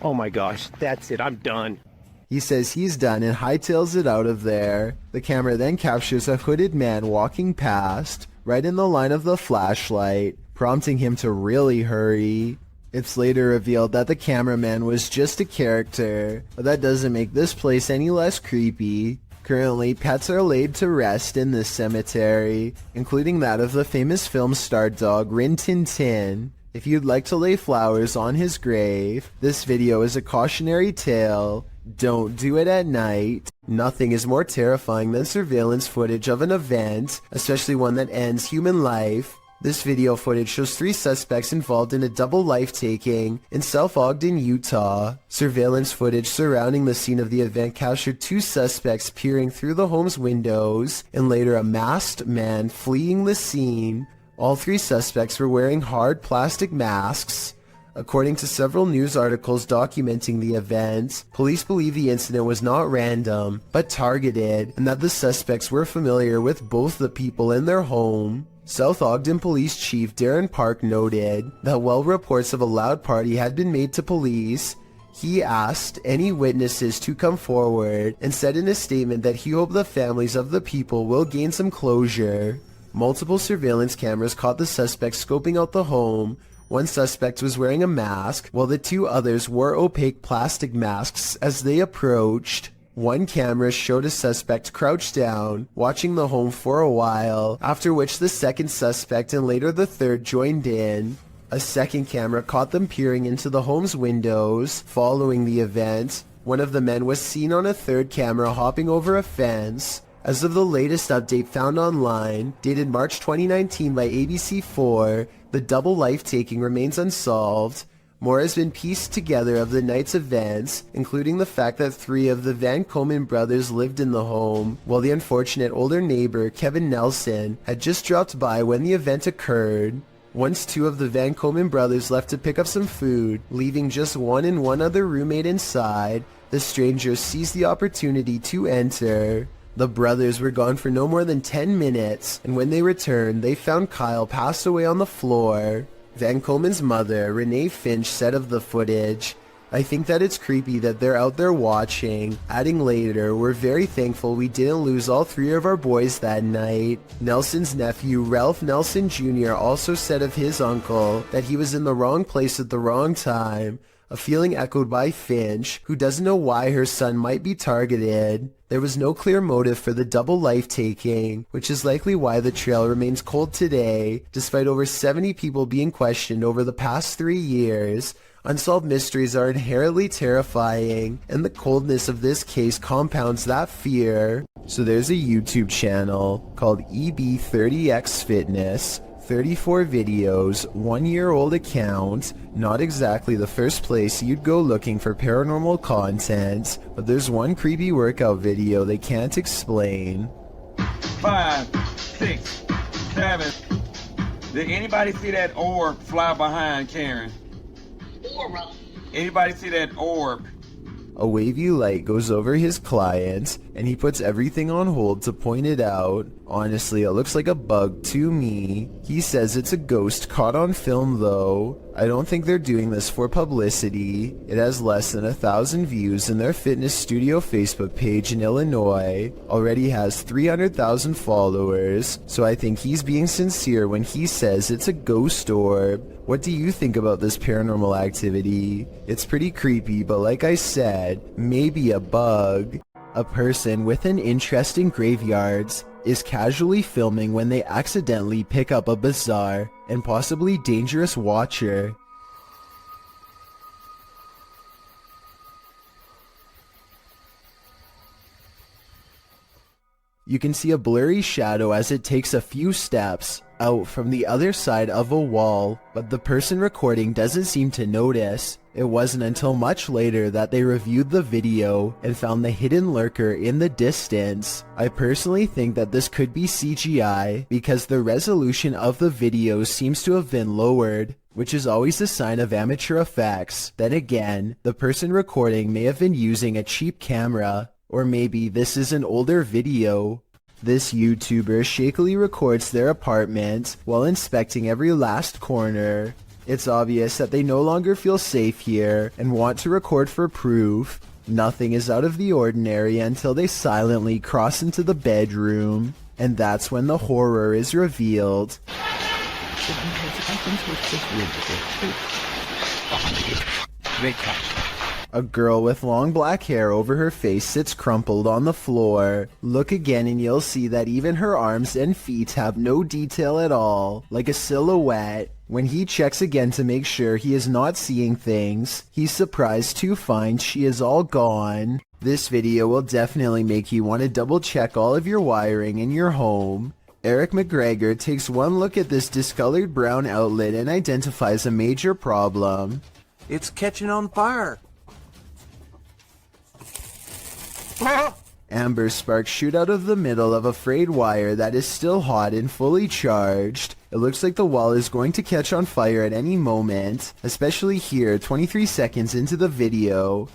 Oh my gosh, that's it, I'm done. He says he's done and hightails it out of there. The camera then captures a hooded man walking past, right in the line of the flashlight, prompting him to really hurry. It's later revealed that the cameraman was just a character, but that doesn't make this place any less creepy. Currently, pets are laid to rest in this cemetery, including that of the famous film star dog Rin Tin Tin. If you'd like to lay flowers on his grave, this video is a cautionary tale. Don't do it at night. Nothing is more terrifying than surveillance footage of an event, especially one that ends human life. This video footage shows 3 suspects involved in a double life-taking in South Ogden, Utah. Surveillance footage surrounding the scene of the event captured 2 suspects peering through the home's windows, and later a masked man fleeing the scene. All 3 suspects were wearing hard plastic masks. According to several news articles documenting the event, police believe the incident was not random, but targeted, and that the suspects were familiar with both the people in their home. South Ogden Police Chief Darren Park noted that while reports of a loud party had been made to police, he asked any witnesses to come forward and said in a statement that he hoped the families of the people will gain some closure. Multiple surveillance cameras caught the suspects scoping out the home. One suspect was wearing a mask, while the 2 others wore opaque plastic masks as they approached. One camera showed a suspect crouched down, watching the home for a while, after which the second suspect and later the third joined in. A second camera caught them peering into the home's windows. Following the event, one of the men was seen on a third camera hopping over a fence. As of the latest update found online, dated March 2019 by ABC4, the double life-taking remains unsolved. More has been pieced together of the night's events, including the fact that 3 of the Van Komen brothers lived in the home, while the unfortunate older neighbor, Kevin Nelson, had just dropped by when the event occurred. Once 2 of the Van Komen brothers left to pick up some food, leaving just one and one other roommate inside, the stranger seized the opportunity to enter. The brothers were gone for no more than 10 minutes, and when they returned, they found Kyle passed away on the floor. Van Komen's mother, Renee Finch, said of the footage, "I think that it's creepy that they're out there watching." Adding later, "We're very thankful we didn't lose all 3 of our boys that night." Nelson's nephew, Ralph Nelson Jr., also said of his uncle that he was in the wrong place at the wrong time, a feeling echoed by Finch, who doesn't know why her son might be targeted. There was no clear motive for the double life-taking, which is likely why the trail remains cold today, despite over 70 people being questioned over the past 3 years. Unsolved mysteries are inherently terrifying, and the coldness of this case compounds that fear. So there's a YouTube channel called EB30X Fitness, 34 videos, 1-year-old account. Not exactly the first place you'd go looking for paranormal content, but there's one creepy workout video they can't explain. 5, 6, 7. Did anybody see that orb fly behind Karen? Anybody see that orb? A wavy light goes over his client, and he puts everything on hold to point it out. Honestly, it looks like a bug to me. He says it's a ghost caught on film though. I don't think they're doing this for publicity. It has less than 1,000 views, and their fitness studio Facebook page in Illinois already has 300,000 followers, so I think he's being sincere when he says it's a ghost orb. What do you think about this paranormal activity? It's pretty creepy, but like I said, maybe a bug. A person with an interest in graveyards is casually filming when they accidentally pick up a bizarre and possibly dangerous watcher. You can see a blurry shadow as it takes a few steps out from the other side of a wall, but the person recording doesn't seem to notice. It wasn't until much later that they reviewed the video and found the hidden lurker in the distance. I personally think that this could be CGI because the resolution of the video seems to have been lowered, which is always a sign of amateur effects. Then again, the person recording may have been using a cheap camera. Or maybe this is an older video. This YouTuber shakily records their apartment while inspecting every last corner. It's obvious that they no longer feel safe here and want to record for proof. Nothing is out of the ordinary until they silently cross into the bedroom. And that's when the horror is revealed. A girl with long black hair over her face sits crumpled on the floor. Look again and you'll see that even her arms and feet have no detail at all, like a silhouette. When he checks again to make sure he is not seeing things, he's surprised to find she is all gone. This video will definitely make you want to double check all of your wiring in your home. Eric McGregor takes one look at this discolored brown outlet and identifies a major problem. It's catching on fire. Amber sparks shoot out of the middle of a frayed wire that is still hot and fully charged. It looks like the wall is going to catch on fire at any moment, especially here 23 seconds into the video.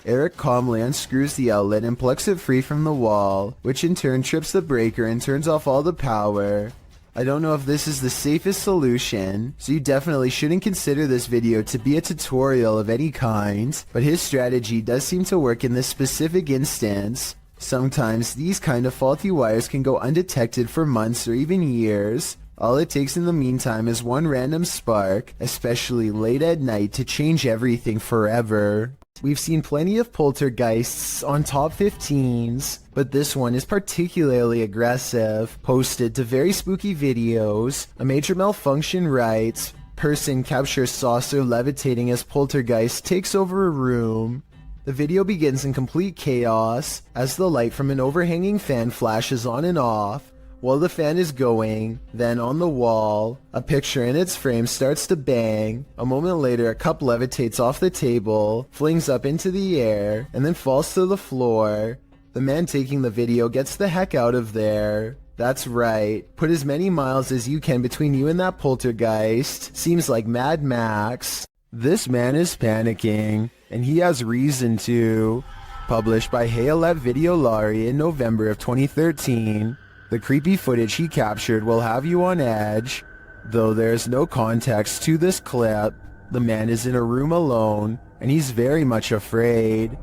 Eric calmly unscrews the outlet and plucks it free from the wall, which in turn trips the breaker and turns off all the power. I don't know if this is the safest solution, so you definitely shouldn't consider this video to be a tutorial of any kind, but his strategy does seem to work in this specific instance. Sometimes these kind of faulty wires can go undetected for months or even years. All it takes in the meantime is one random spark, especially late at night, to change everything forever. We've seen plenty of poltergeists on top 15s, but this one is particularly aggressive. Posted to very spooky videos, a major malfunction writes, person captures saucer levitating as poltergeist takes over a room. The video begins in complete chaos as the light from an overhanging fan flashes on and off. While the fan is going, then on the wall, a picture in its frame starts to bang. A moment later, a cup levitates off the table, flings up into the air, and then falls to the floor. The man taking the video gets the heck out of there. That's right, put as many miles as you can between you and that poltergeist. Seems like Mad Max. This man is panicking, and he has reason to. Published by Hayalet Videolari in November of 2013. The creepy footage he captured will have you on edge. Though there's no context to this clip, the man is in a room alone, and he's very much afraid.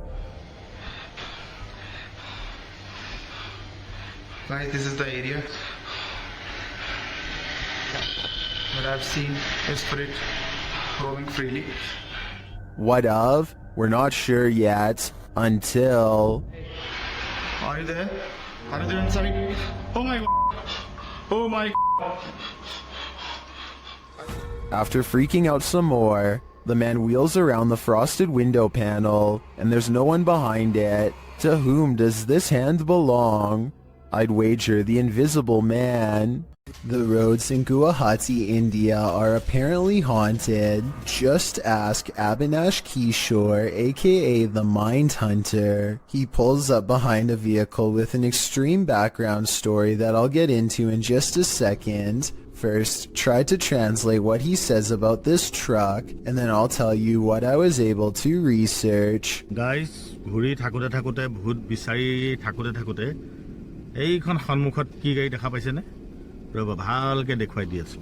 Guys, this is the area. What I've seen is spirit roaming freely. What of? We're not sure yet, until... Are you there? Are you there inside? Oh my... Oh my... After freaking out some more, the man wheels around the frosted window panel, and there's no one behind it. To whom does this hand belong? I'd wager the Invisible Man. The roads in Guwahati, India are apparently haunted. Just ask Abhinash Kishore, aka the Mind Hunter. He pulls up behind a vehicle with an extreme background story that I'll get into in just a second. First, try to translate what he says about this truck, and then I'll tell you what I was able to research. Guys, ঘুৰি থাকোতে থাকোতে ভূত বিচাৰি থাকোতে থাকোতে এইখন সন্মুখত কি গাড়ী দেখা পাইছে নে ৰব ভালকে দেখুৱাই দি আছো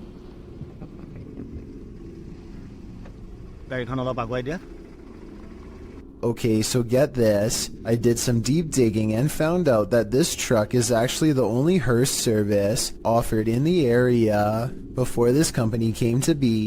গাড়ীখন অলপ আগুৱাই দিয়া Okay, so get this. I did some deep digging and found out that this truck is actually the only hearse service offered in the area before this company came to be.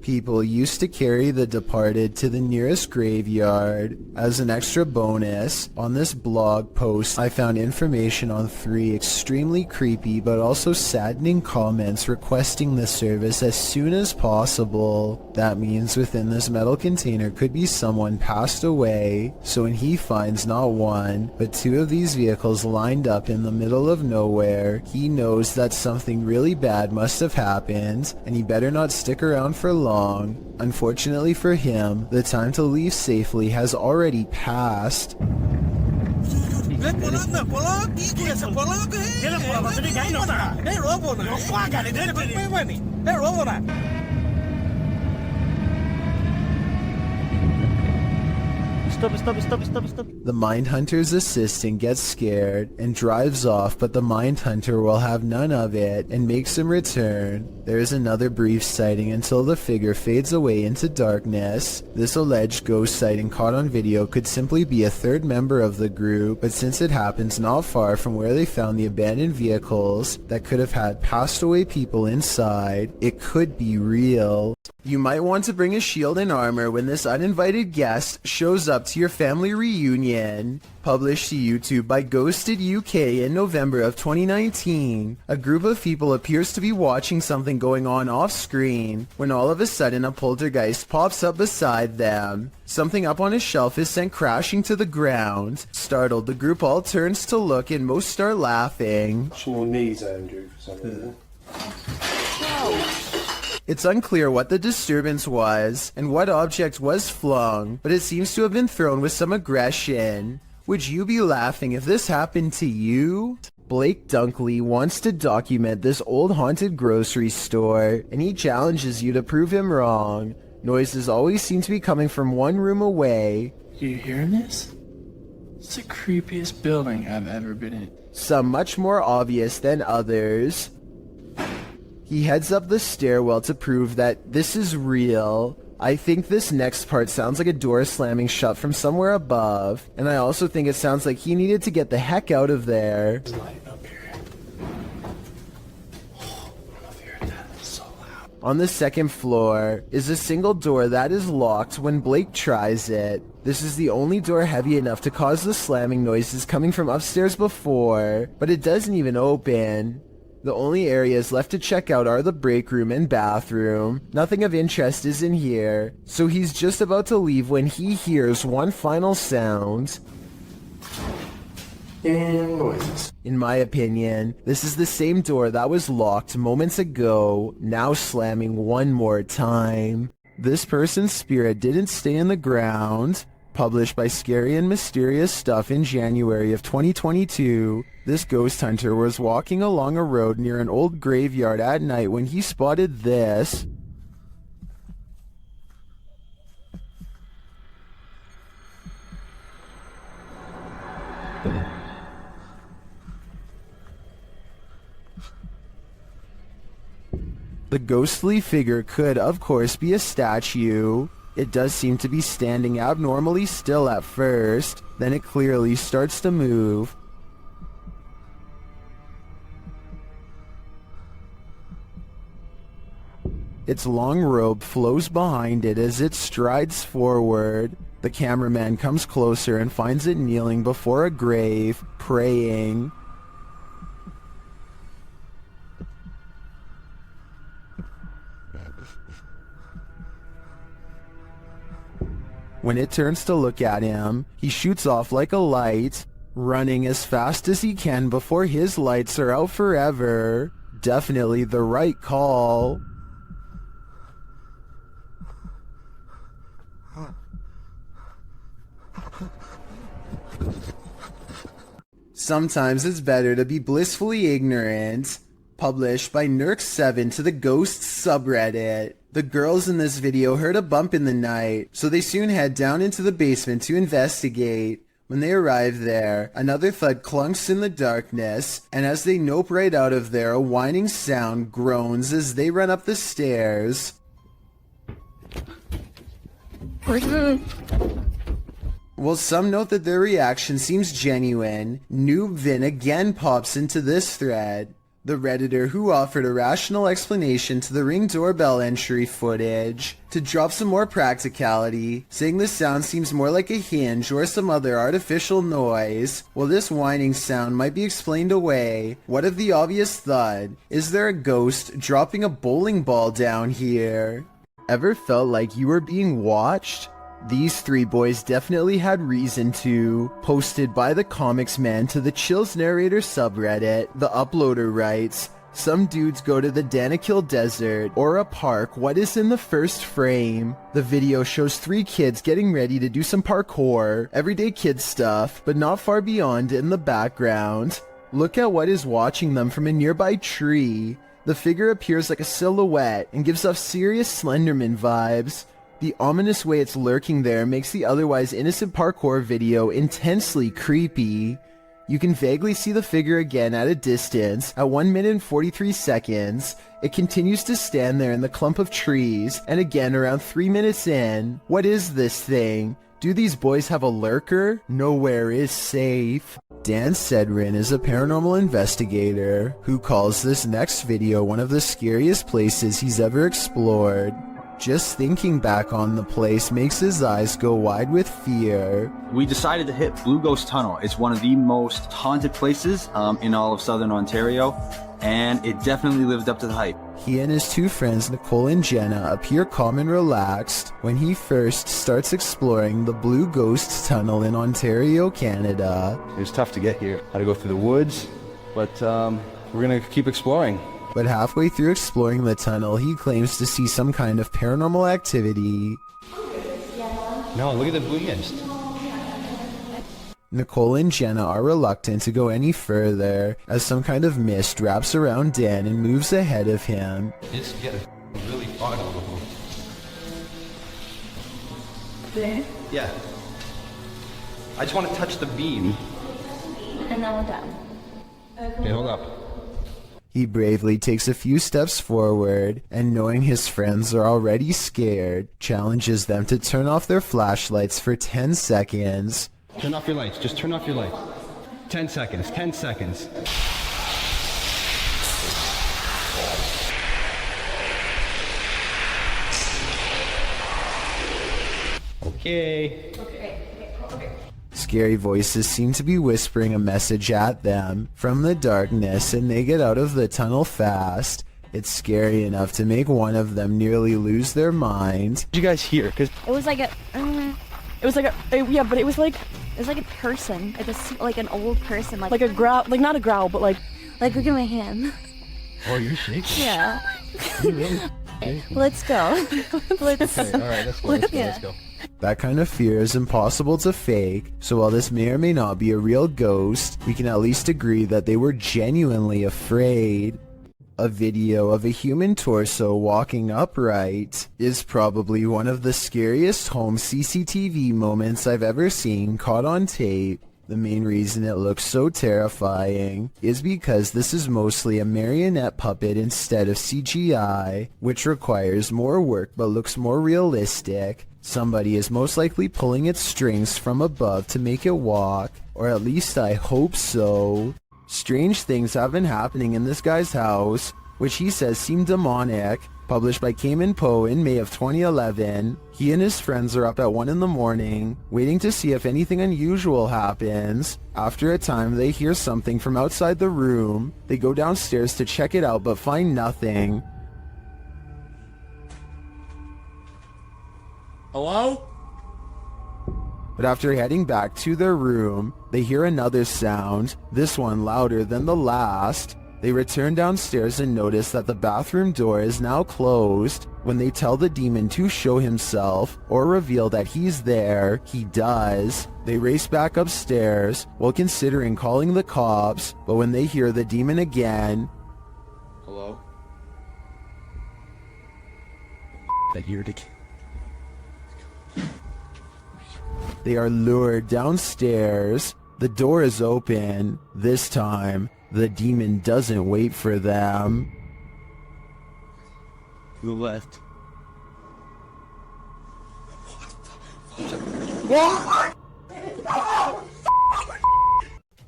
People used to carry the departed to the nearest graveyard. As an extra bonus, on this blog post I found information on 3 extremely creepy but also saddening comments requesting the service as soon as possible. That means within this metal container could be someone passed away, so when he finds not 1 but 2 of these vehicles lined up in the middle of nowhere, he knows that something really bad must have happened and he better not stick around for long. Unfortunately for him, the time to leave safely has already passed. The Mindhunter's assistant gets scared and drives off, but the Mindhunter will have none of it and makes him return. There is another brief sighting until the figure fades away into darkness. This alleged ghost sighting caught on video could simply be a third member of the group, but since it happens not far from where they found the abandoned vehicles that could have had passed away people inside, it could be real. You might want to bring a shield and armor when this uninvited guest shows up to your family reunion. Published to YouTube by Ghosted UK in November of 2019, a group of people appears to be watching something going on off screen when all of a sudden a poltergeist pops up beside them. Something up on a shelf is sent crashing to the ground. Startled, the group all turns to look and most start laughing. Your knees, Andrew, for some reason. It's unclear what the disturbance was and what object was flung, but it seems to have been thrown with some aggression. Would you be laughing if this happened to you? Blake Dunkley wants to document this old haunted grocery store, and he challenges you to prove him wrong. Noises always seem to be coming from one room away. You hearing this? It's the creepiest building I've ever been in. Some much more obvious than others. He heads up the stairwell to prove that this is real. I think this next part sounds like a door slamming shut from somewhere above, and I also think it sounds like he needed to get the heck out of there. There's light up here. Oh, I love hearing that. It's so loud. On the second floor is a single door that is locked when Blake tries it. This is the only door heavy enough to cause the slamming noises coming from upstairs before, but it doesn't even open. The only areas left to check out are the break room and bathroom. Nothing of interest is in here, so he's just about to leave when he hears one final sound. And noises. In my opinion, this is the same door that was locked moments ago, now slamming one more time. This person's spirit didn't stay in the ground. Published by Scary and Mysterious Stuff in January of 2022, this ghost hunter was walking along a road near an old graveyard at night when he spotted this. The ghostly figure could, of course, be a statue. It does seem to be standing abnormally still at first, then it clearly starts to move. Its long robe flows behind it as it strides forward. The cameraman comes closer and finds it kneeling before a grave, praying. When it turns to look at him, he shoots off like a light, running as fast as he can before his lights are out forever. Definitely the right call. Sometimes it's better to be blissfully ignorant. Published by Nerk7 to the Ghosts subreddit. The girls in this video heard a bump in the night, so they soon head down into the basement to investigate. When they arrive there, another thud clunks in the darkness, and as they nope right out of there, a whining sound groans as they run up the stairs. While some note that their reaction seems genuine, Noob Vin again pops into this thread. The Redditor who offered a rational explanation to the Ring doorbell entry footage to drop some more practicality, saying the sound seems more like a hinge or some other artificial noise. While this whining sound might be explained away, what of the obvious thud? Is there a ghost dropping a bowling ball down here? Ever felt like you were being watched? These three boys definitely had reason to. Posted by the Comics Man to the Chills Narrator subreddit, the uploader writes, some dudes go to the Danakil Desert or a park. What is in the first frame? The video shows three kids getting ready to do some parkour, everyday kid stuff, but not far beyond in the background. Look at what is watching them from a nearby tree. The figure appears like a silhouette and gives off serious Slenderman vibes. The ominous way it's lurking there makes the otherwise innocent parkour video intensely creepy. You can vaguely see the figure again at a distance. At 1 minute and 43 seconds, it continues to stand there in the clump of trees, and again around 3 minutes in. What is this thing? Do these boys have a lurker? Nowhere is safe. Dan Sedrin is a paranormal investigator who calls this next video one of the scariest places he's ever explored. Just thinking back on the place makes his eyes go wide with fear. We decided to hit Blue Ghost Tunnel. It's one of the most haunted places in all of Southern Ontario, and it definitely lived up to the hype. He and his two friends, Nicole and Jenna, appear calm and relaxed when he first starts exploring the Blue Ghost Tunnel in Ontario, Canada. It was tough to get here. Had to go through the woods, but we're gonna keep exploring. But halfway through exploring the tunnel, he claims to see some kind of paranormal activity. No, look at the blue mist. Nicole and Jenna are reluctant to go any further, as some kind of mist wraps around Dan and moves ahead of him. It's getting really foggy. There? Yeah. I just want to touch the beam. And then we're done. Okay, hold up. He bravely takes a few steps forward, and knowing his friends are already scared, challenges them to turn off their flashlights for 10 seconds. Turn off your lights. Just turn off your lights. 10 seconds. 10 seconds. Okay. Scary voices seem to be whispering a message at them from the darkness, and they get out of the tunnel fast. It's scary enough to make one of them nearly lose their mind. What did you guys hear? Cause It was like a, yeah, but it was like a person, like an old person, like a growl, like not a growl, but like look at my hand. Oh, you're shaking. Yeah. You really? Let's go. Let's. Okay, all right, let's go. Let's go. That kind of fear is impossible to fake, so while this may or may not be a real ghost, we can at least agree that they were genuinely afraid. A video of a human torso walking upright is probably one of the scariest home CCTV moments I've ever seen caught on tape. The main reason it looks so terrifying is because this is mostly a marionette puppet instead of CGI, which requires more work but looks more realistic. Somebody is most likely pulling its strings from above to make it walk, or at least I hope so. Strange things have been happening in this guy's house, which he says seem demonic. Published by Cayman Poe in May of 2011, he and his friends are up at 1 in the morning, waiting to see if anything unusual happens. After a time, they hear something from outside the room. They go downstairs to check it out but find nothing. Hello? But after heading back to their room, they hear another sound, this one louder than the last. They return downstairs and notice that the bathroom door is now closed. When they tell the demon to show himself or reveal that he's there, he does. They race back upstairs while considering calling the cops, but when they hear the demon again, Hello? That you're the... they are lured downstairs. The door is open. This time, the demon doesn't wait for them. To the left.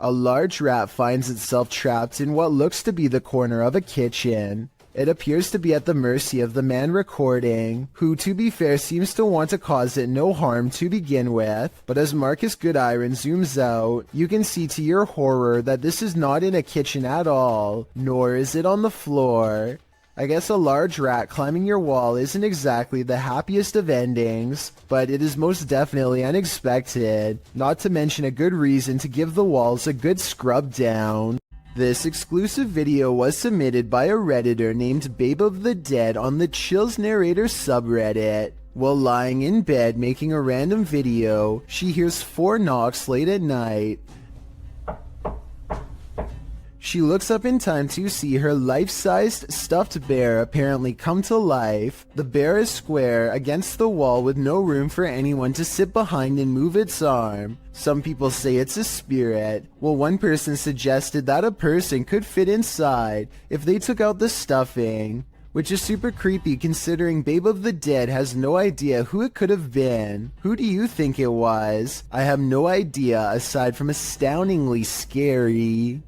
A large rat finds itself trapped in what looks to be the corner of a kitchen. It appears to be at the mercy of the man recording, who to be fair seems to want to cause it no harm to begin with, but as Marcus Goodiron zooms out, you can see to your horror that this is not in a kitchen at all, nor is it on the floor. I guess a large rat climbing your wall isn't exactly the happiest of endings, but it is most definitely unexpected, not to mention a good reason to give the walls a good scrub down. This exclusive video was submitted by a Redditor named Babe of the Dead on the Chills Narrator subreddit. While lying in bed making a random video, she hears 4 knocks late at night. She looks up in time to see her life-sized stuffed bear apparently come to life. The bear is square against the wall with no room for anyone to sit behind and move its arm. Some people say it's a spirit, while one person suggested that a person could fit inside if they took out the stuffing, which is super creepy considering Babe of the Dead has no idea who it could have been. Who do you think it was? I have no idea aside from astoundingly scary.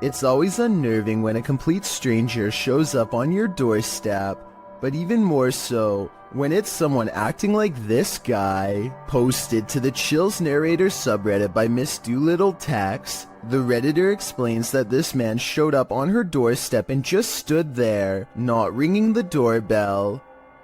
It's always unnerving when a complete stranger shows up on your doorstep, but even more so when it's someone acting like this guy. Posted to the Chills Narrator subreddit by Miss Doolittle Tex, the Redditor explains that this man showed up on her doorstep and just stood there, not ringing the doorbell.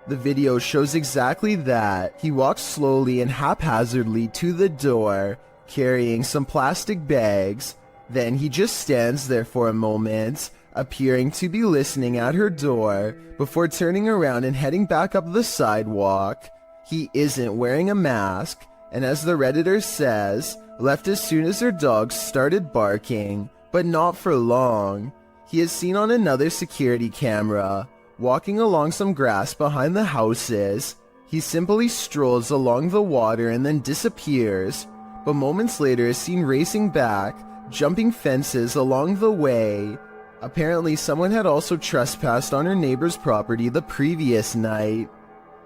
The video shows exactly that. He walks slowly and haphazardly to the door, carrying some plastic bags. Then he just stands there for a moment, appearing to be listening at her door, before turning around and heading back up the sidewalk. He isn't wearing a mask, and as the Redditor says, left as soon as her dogs started barking, but not for long. He is seen on another security camera, walking along some grass behind the houses. He simply strolls along the water and then disappears, but moments later is seen racing back, jumping fences along the way. Apparently someone had also trespassed on her neighbor's property the previous night.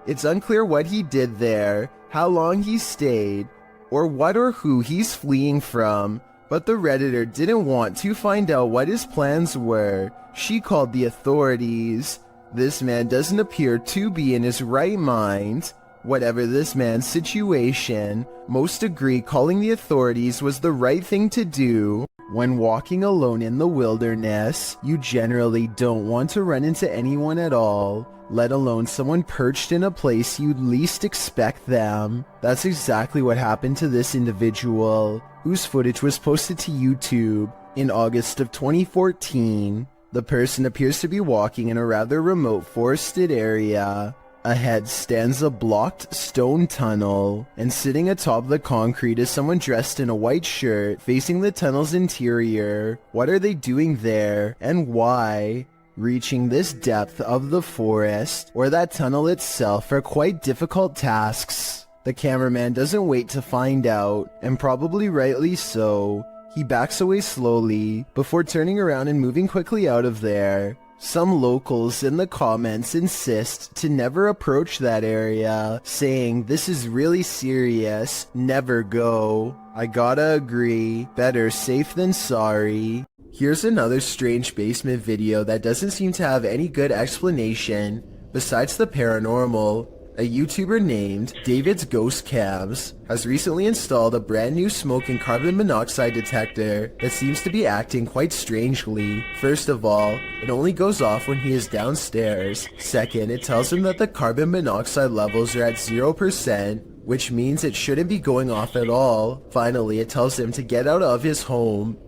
It's unclear what he did there, how long he stayed, or what or who he's fleeing from, but the Redditor didn't want to find out what his plans were. She called the authorities. This man doesn't appear to be in his right mind. Whatever this man's situation, most agree calling the authorities was the right thing to do. When walking alone in the wilderness, you generally don't want to run into anyone at all, let alone someone perched in a place you'd least expect them. That's exactly what happened to this individual, whose footage was posted to YouTube in August of 2014. The person appears to be walking in a rather remote forested area. Ahead stands a blocked stone tunnel, and sitting atop the concrete is someone dressed in a white shirt facing the tunnel's interior. What are they doing there, and why? Reaching this depth of the forest, or that tunnel itself, are quite difficult tasks. The cameraman doesn't wait to find out, and probably rightly so. He backs away slowly, before turning around and moving quickly out of there. Some locals in the comments insist to never approach that area, saying this is really serious, never go. I gotta agree, better safe than sorry. Here's another strange basement video that doesn't seem to have any good explanation besides the paranormal. A YouTuber named David's Ghost Cams has recently installed a brand new smoke and carbon monoxide detector that seems to be acting quite strangely. First of all, it only goes off when he is downstairs. Second, it tells him that the carbon monoxide levels are at 0%, which means it shouldn't be going off at all. Finally, it tells him to get out of his home.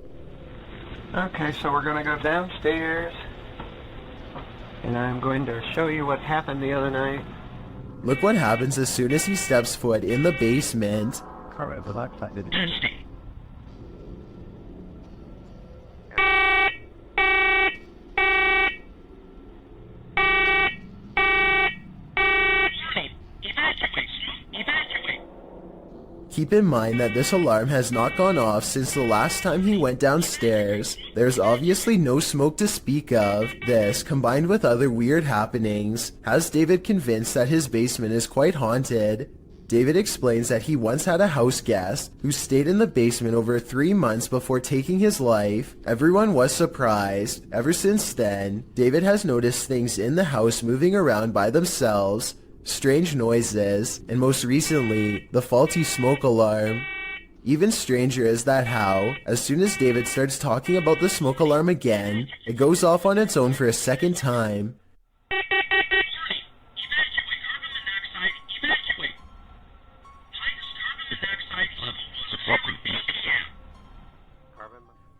Okay, so we're gonna go downstairs, and I'm going to show you what happened the other night. Look what happens as soon as he steps foot in the basement. Keep in mind that this alarm has not gone off since the last time he went downstairs. There's obviously no smoke to speak of. This, combined with other weird happenings, has David convinced that his basement is quite haunted. David explains that he once had a house guest who stayed in the basement over 3 months before taking his life. Everyone was surprised. Ever since then, David has noticed things in the house moving around by themselves, strange noises, and most recently, the faulty smoke alarm. Even stranger is that how, as soon as David starts talking about the smoke alarm again, it goes off on its own for a second time.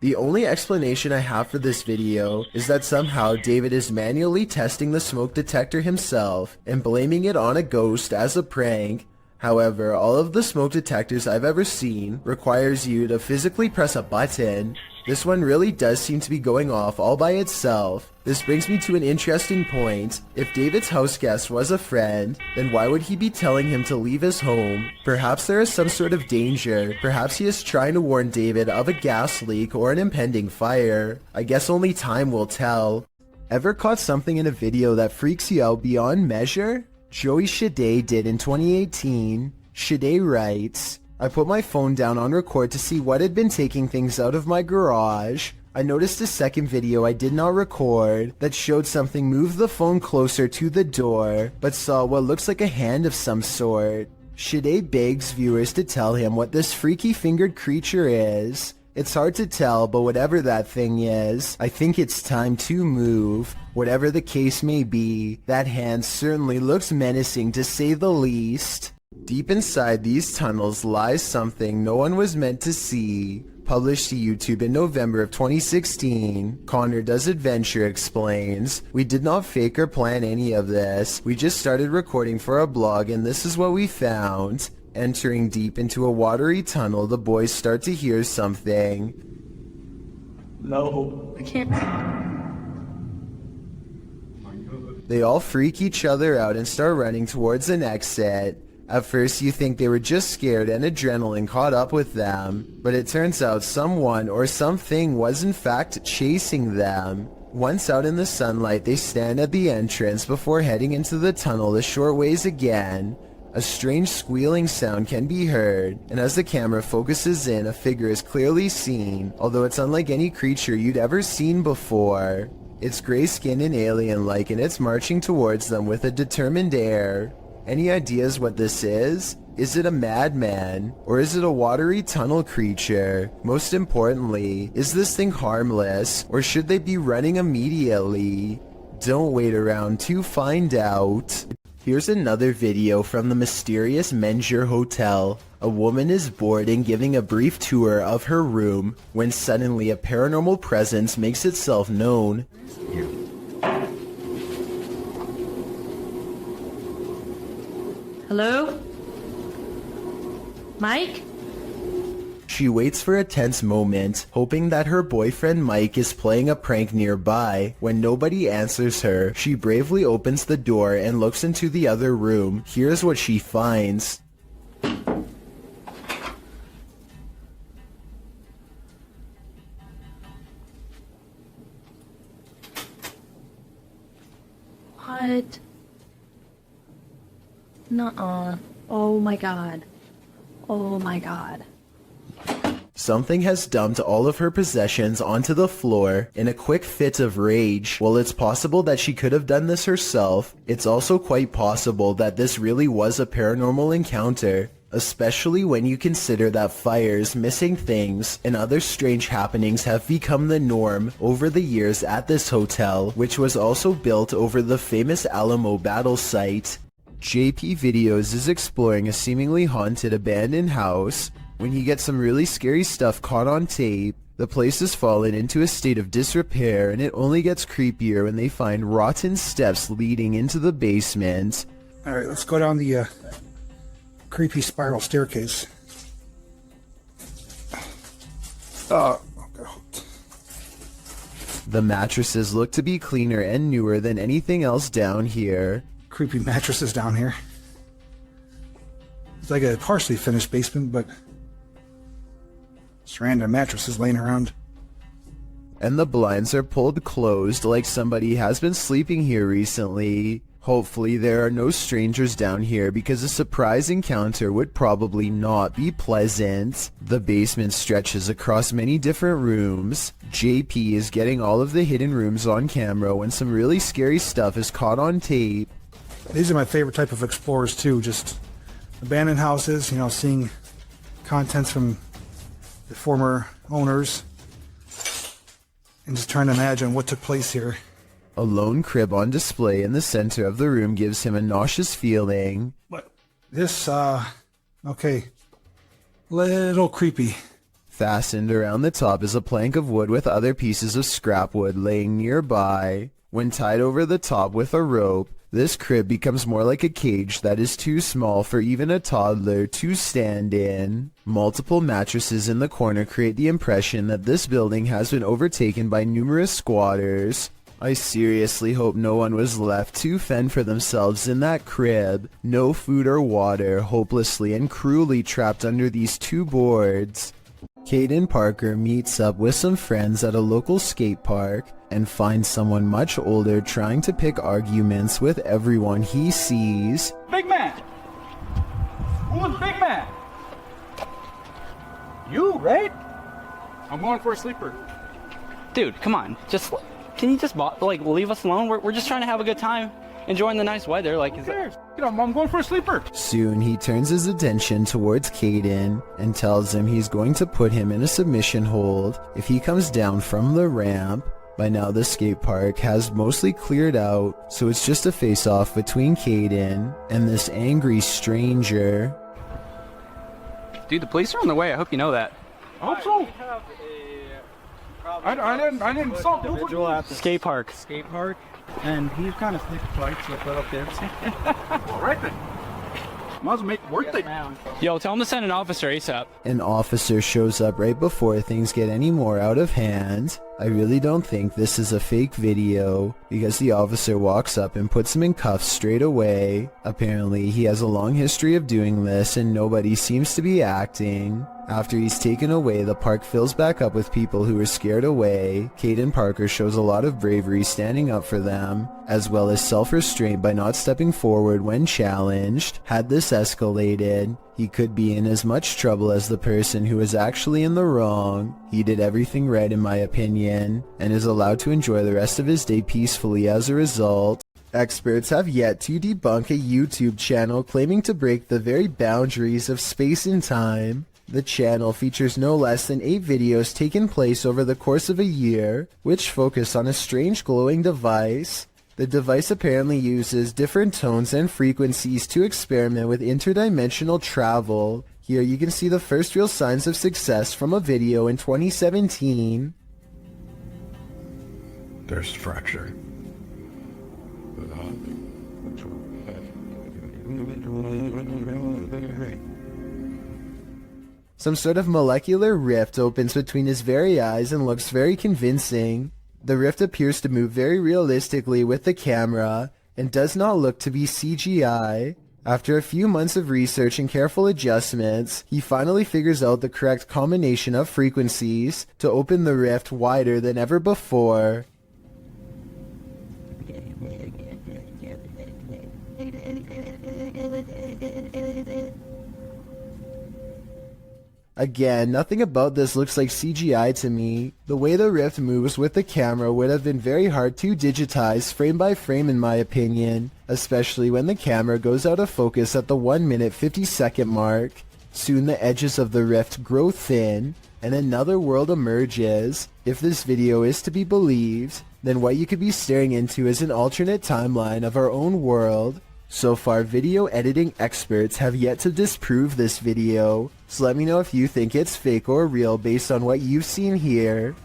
The only explanation I have for this video is that somehow David is manually testing the smoke detector himself and blaming it on a ghost as a prank. However, all of the smoke detectors I've ever seen requires you to physically press a button. This one really does seem to be going off all by itself. This brings me to an interesting point. If David's house guest was a friend, then why would he be telling him to leave his home? Perhaps there is some sort of danger. Perhaps he is trying to warn David of a gas leak or an impending fire. I guess only time will tell. Ever caught something in a video that freaks you out beyond measure? Joey Shade did in 2018. Shade writes, I put my phone down on record to see what had been taking things out of my garage. I noticed a second video I did not record that showed something move the phone closer to the door, but saw what looks like a hand of some sort. Shade begs viewers to tell him what this freaky fingered creature is. It's hard to tell, but whatever that thing is, I think it's time to move. Whatever the case may be, that hand certainly looks menacing to say the least. Deep inside these tunnels lies something no one was meant to see. Published to YouTube in November of 2016, Connor Does Adventure explains, we did not fake or plan any of this. We just started recording for a blog and this is what we found. Entering deep into a watery tunnel, the boys start to hear something. No, I can't. They all freak each other out and start running towards an exit. At first you think they were just scared and adrenaline caught up with them, but it turns out someone or something was in fact chasing them. Once out in the sunlight, they stand at the entrance before heading into the tunnel a short ways again. A strange squealing sound can be heard, and as the camera focuses in, a figure is clearly seen, although it's unlike any creature you'd ever seen before. It's gray-skinned and alien-like, and it's marching towards them with a determined air. Any ideas what this is? Is it a madman? Or is it a watery tunnel creature? Most importantly, is this thing harmless, or should they be running immediately? Don't wait around to find out. Here's another video from the mysterious Menjur Hotel. A woman is bored and giving a brief tour of her room when suddenly a paranormal presence makes itself known. Hello? Mike? She waits for a tense moment, hoping that her boyfriend Mike is playing a prank nearby. When nobody answers her, she bravely opens the door and looks into the other room. Here's what she finds. What? Nuh-uh. Oh my god. Oh my god. Something has dumped all of her possessions onto the floor in a quick fit of rage. While it's possible that she could have done this herself, it's also quite possible that this really was a paranormal encounter, especially when you consider that fires, missing things, and other strange happenings have become the norm over the years at this hotel, which was also built over the famous Alamo battle site. JP Videos is exploring a seemingly haunted abandoned house when he gets some really scary stuff caught on tape. The place has fallen into a state of disrepair, and it only gets creepier when they find rotten steps leading into the basement. Alright, let's go down the creepy spiral staircase. Oh, God. The mattresses look to be cleaner and newer than anything else down here. Creepy mattresses down here. It's like a partially finished basement, but just random mattresses laying around. And the blinds are pulled closed like somebody has been sleeping here recently. Hopefully there are no strangers down here because a surprise encounter would probably not be pleasant. The basement stretches across many different rooms. JP is getting all of the hidden rooms on camera when some really scary stuff is caught on tape. These are my favorite type of explorers too, just abandoned houses, you know, seeing contents from the former owners and just trying to imagine what took place here. A lone crib on display in the center of the room gives him a nauseous feeling. But this, okay, little creepy. Fastened around the top is a plank of wood with other pieces of scrap wood laying nearby. When tied over the top with a rope, this crib becomes more like a cage that is too small for even a toddler to stand in. Multiple mattresses in the corner create the impression that this building has been overtaken by numerous squatters. I seriously hope no one was left to fend for themselves in that crib. No food or water, hopelessly and cruelly trapped under these two boards. Caden Parker meets up with some friends at a local skate park and finds someone much older trying to pick arguments with everyone he sees. Big man! Who's Big man? You, right? I'm going for a sleeper. Dude, come on. Can you just leave us alone? We're just trying to have a good time, enjoying the nice weather. Who cares? I'm going for a sleeper. Soon he turns his attention towards Caden and tells him he's going to put him in a submission hold if he comes down from the ramp. By now the skate park has mostly cleared out, so it's just a face-off between Caden and this angry stranger. Dude, the police are on the way. I hope you know that. I hope so. I didn't stop the individual at the skate park. And he's kind of sneaky fight, so I put up there. All right then. Might as well make it worth it. Yo, tell him to send an officer ASAP. An officer shows up right before things get any more out of hand. I really don't think this is a fake video, because the officer walks up and puts him in cuffs straight away. Apparently, he has a long history of doing this and nobody seems to be acting. After he's taken away, the park fills back up with people who are scared away. Caden Parker shows a lot of bravery standing up for them, as well as self-restraint by not stepping forward when challenged. Had this escalated, he could be in as much trouble as the person who is actually in the wrong. He did everything right in my opinion, and is allowed to enjoy the rest of his day peacefully as a result. Experts have yet to debunk a YouTube channel claiming to break the very boundaries of space and time. The channel features no less than 8 videos taken place over the course of a year, which focus on a strange glowing device. The device apparently uses different tones and frequencies to experiment with interdimensional travel. Here you can see the first real signs of success from a video in 2017. There's fracture. Some sort of molecular rift opens between his very eyes and looks very convincing. The rift appears to move very realistically with the camera and does not look to be CGI. After a few months of research and careful adjustments, he finally figures out the correct combination of frequencies to open the rift wider than ever before. Again, nothing about this looks like CGI to me. The way the rift moves with the camera would have been very hard to digitize frame by frame in my opinion, especially when the camera goes out of focus at the 1 minute 50-second mark. Soon the edges of the rift grow thin, and another world emerges. If this video is to be believed, then what you could be staring into is an alternate timeline of our own world. So far, video editing experts have yet to disprove this video, so let me know if you think it's fake or real based on what you've seen here.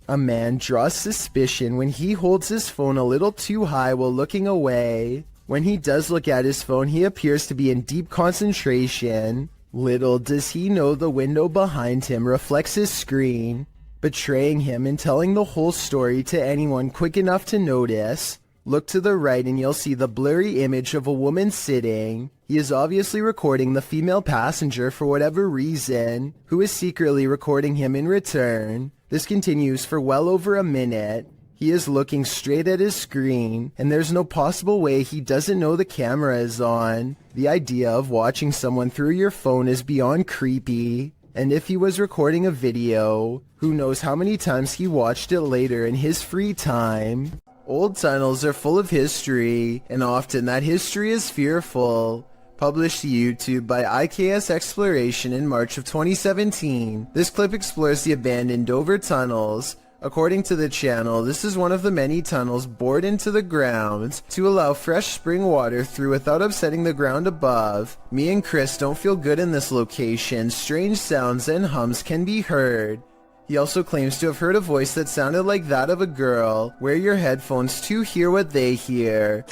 A man draws suspicion when he holds his phone a little too high while looking away. When he does look at his phone, he appears to be in deep concentration. Little does he know the window behind him reflects his screen, betraying him and telling the whole story to anyone quick enough to notice. Look to the right and you'll see the blurry image of a woman sitting. He is obviously recording the female passenger for whatever reason, who is secretly recording him in return. This continues for well over a minute. He is looking straight at his screen, and there's no possible way he doesn't know the camera is on. The idea of watching someone through your phone is beyond creepy. And if he was recording a video, who knows how many times he watched it later in his free time. Old tunnels are full of history, and often that history is fearful. Published to YouTube by IKS Exploration in March of 2017, this clip explores the abandoned Dover tunnels. According to the channel, this is one of the many tunnels bored into the ground to allow fresh spring water through without upsetting the ground above. Me and Chris don't feel good in this location. Strange sounds and hums can be heard. He also claims to have heard a voice that sounded like that of a girl. Wear your headphones to hear what they hear.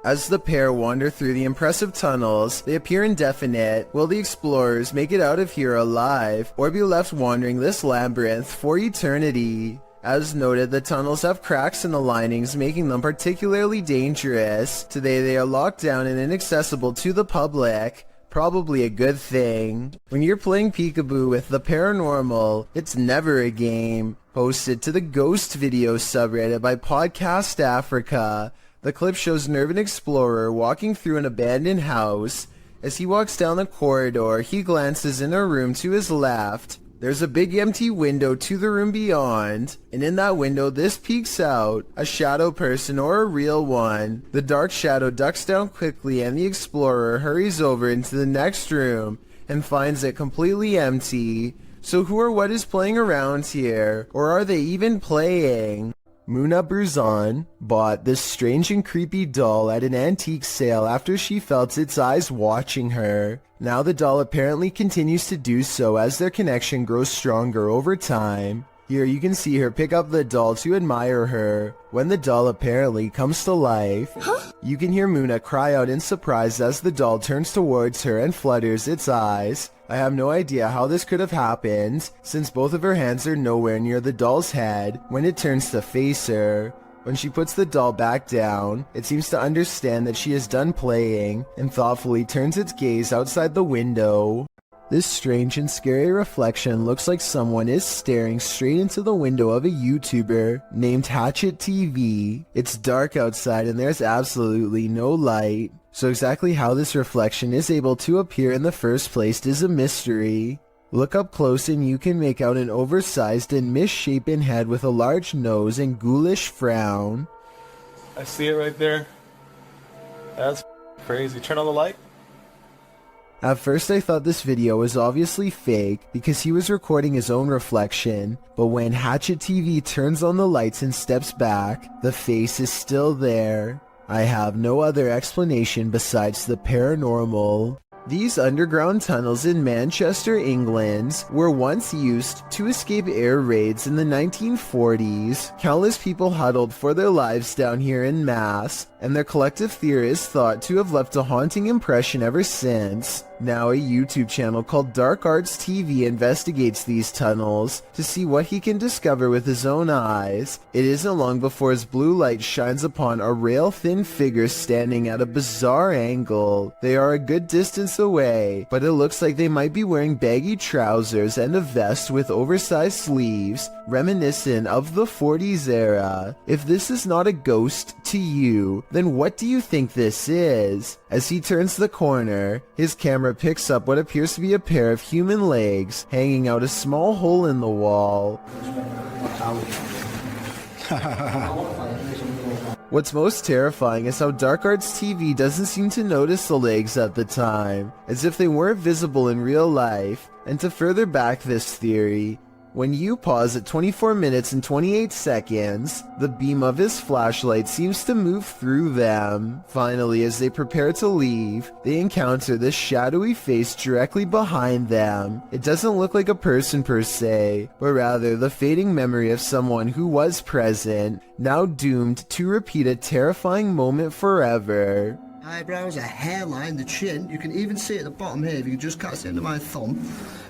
As the pair wander through the impressive tunnels, they appear indefinite. Will the explorers make it out of here alive, or be left wandering this labyrinth for eternity? As noted, the tunnels have cracks in the linings, making them particularly dangerous. Today they are locked down and inaccessible to the public. Probably a good thing. When you're playing peekaboo with the paranormal, it's never a game. Posted to the Ghost Video subreddit by Podcast Africa. The clip shows an urban explorer walking through an abandoned house. As he walks down the corridor, he glances in a room to his left. There's a big empty window to the room beyond, and in that window this peeks out, a shadow person or a real one. The dark shadow ducks down quickly and the explorer hurries over into the next room and finds it completely empty. So who or what is playing around here? Or are they even playing? Muna Bruzan bought this strange and creepy doll at an antique sale after she felt its eyes watching her. Now the doll apparently continues to do so as their connection grows stronger over time. Here you can see her pick up the doll to admire her. When the doll apparently comes to life, you can hear Muna cry out in surprise as the doll turns towards her and flutters its eyes. I have no idea how this could have happened, since both of her hands are nowhere near the doll's head when it turns to face her. When she puts the doll back down, it seems to understand that she is done playing and thoughtfully turns its gaze outside the window. This strange and scary reflection looks like someone is staring straight into the window of a YouTuber named Hatchet TV. It's dark outside and there's absolutely no light. So exactly how this reflection is able to appear in the first place is a mystery. Look up close and you can make out an oversized and misshapen head with a large nose and ghoulish frown. I see it right there. That's crazy. Turn on the light. At first I thought this video was obviously fake because he was recording his own reflection, but when Hatchet TV turns on the lights and steps back, the face is still there. I have no other explanation besides the paranormal. These underground tunnels in Manchester, England, were once used to escape air raids in the 1940s. Countless people huddled for their lives down here in mass, and their collective theory is thought to have left a haunting impression ever since. Now a YouTube channel called Dark Arts TV investigates these tunnels to see what he can discover with his own eyes. It isn't long before his blue light shines upon a rail-thin figure standing at a bizarre angle. They are a good distance away, but it looks like they might be wearing baggy trousers and a vest with oversized sleeves, reminiscent of the 40s era. If this is not a ghost to you, then what do you think this is? As he turns the corner, his camera picks up what appears to be a pair of human legs hanging out a small hole in the wall. What's most terrifying is how Dark Arts TV doesn't seem to notice the legs at the time, as if they weren't visible in real life. And to further back this theory, when you pause at 24 minutes and 28 seconds, the beam of his flashlight seems to move through them. Finally, as they prepare to leave, they encounter this shadowy face directly behind them. It doesn't look like a person per se, but rather the fading memory of someone who was present, now doomed to repeat a terrifying moment forever. Eyebrows, a hairline, the chin. You can even see it at the bottom here if you can just cast it into my thumb,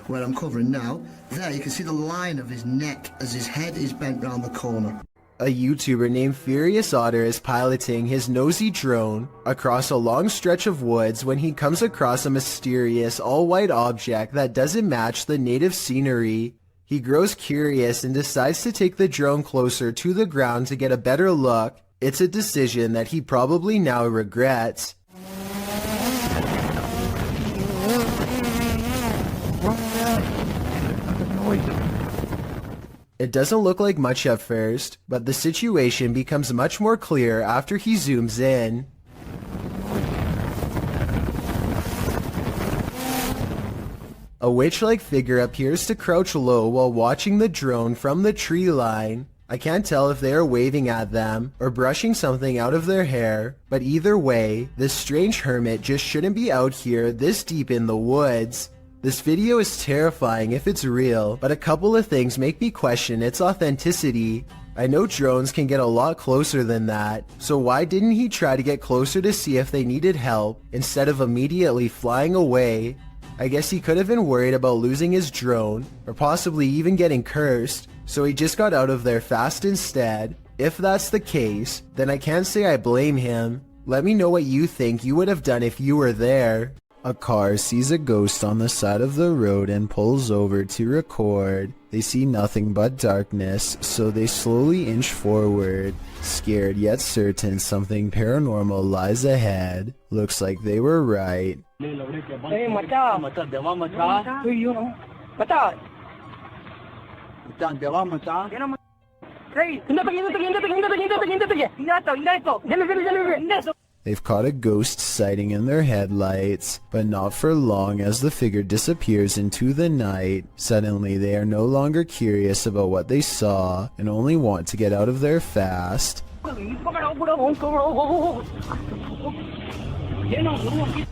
where I'm covering now. There you can see the line of his neck as his head is bent round the corner. A YouTuber named Furious Otter is piloting his nosy drone across a long stretch of woods when he comes across a mysterious all-white object that doesn't match the native scenery. He grows curious and decides to take the drone closer to the ground to get a better look. It's a decision that he probably now regrets. It doesn't look like much at first, but the situation becomes much more clear after he zooms in. A witch-like figure appears to crouch low while watching the drone from the tree line. I can't tell if they are waving at them or brushing something out of their hair, but either way, this strange hermit just shouldn't be out here this deep in the woods. This video is terrifying if it's real, but a couple of things make me question its authenticity. I know drones can get a lot closer than that, so why didn't he try to get closer to see if they needed help instead of immediately flying away? I guess he could have been worried about losing his drone, or possibly even getting cursed, so he just got out of there fast instead. If that's the case, then I can't say I blame him. Let me know what you think you would have done if you were there. A car sees a ghost on the side of the road and pulls over to record. They see nothing but darkness, so they slowly inch forward, scared yet certain something paranormal lies ahead. Looks like they were right. They've caught a ghost sighting in their headlights, but not for long as the figure disappears into the night. Suddenly they are no longer curious about what they saw and only want to get out of there fast.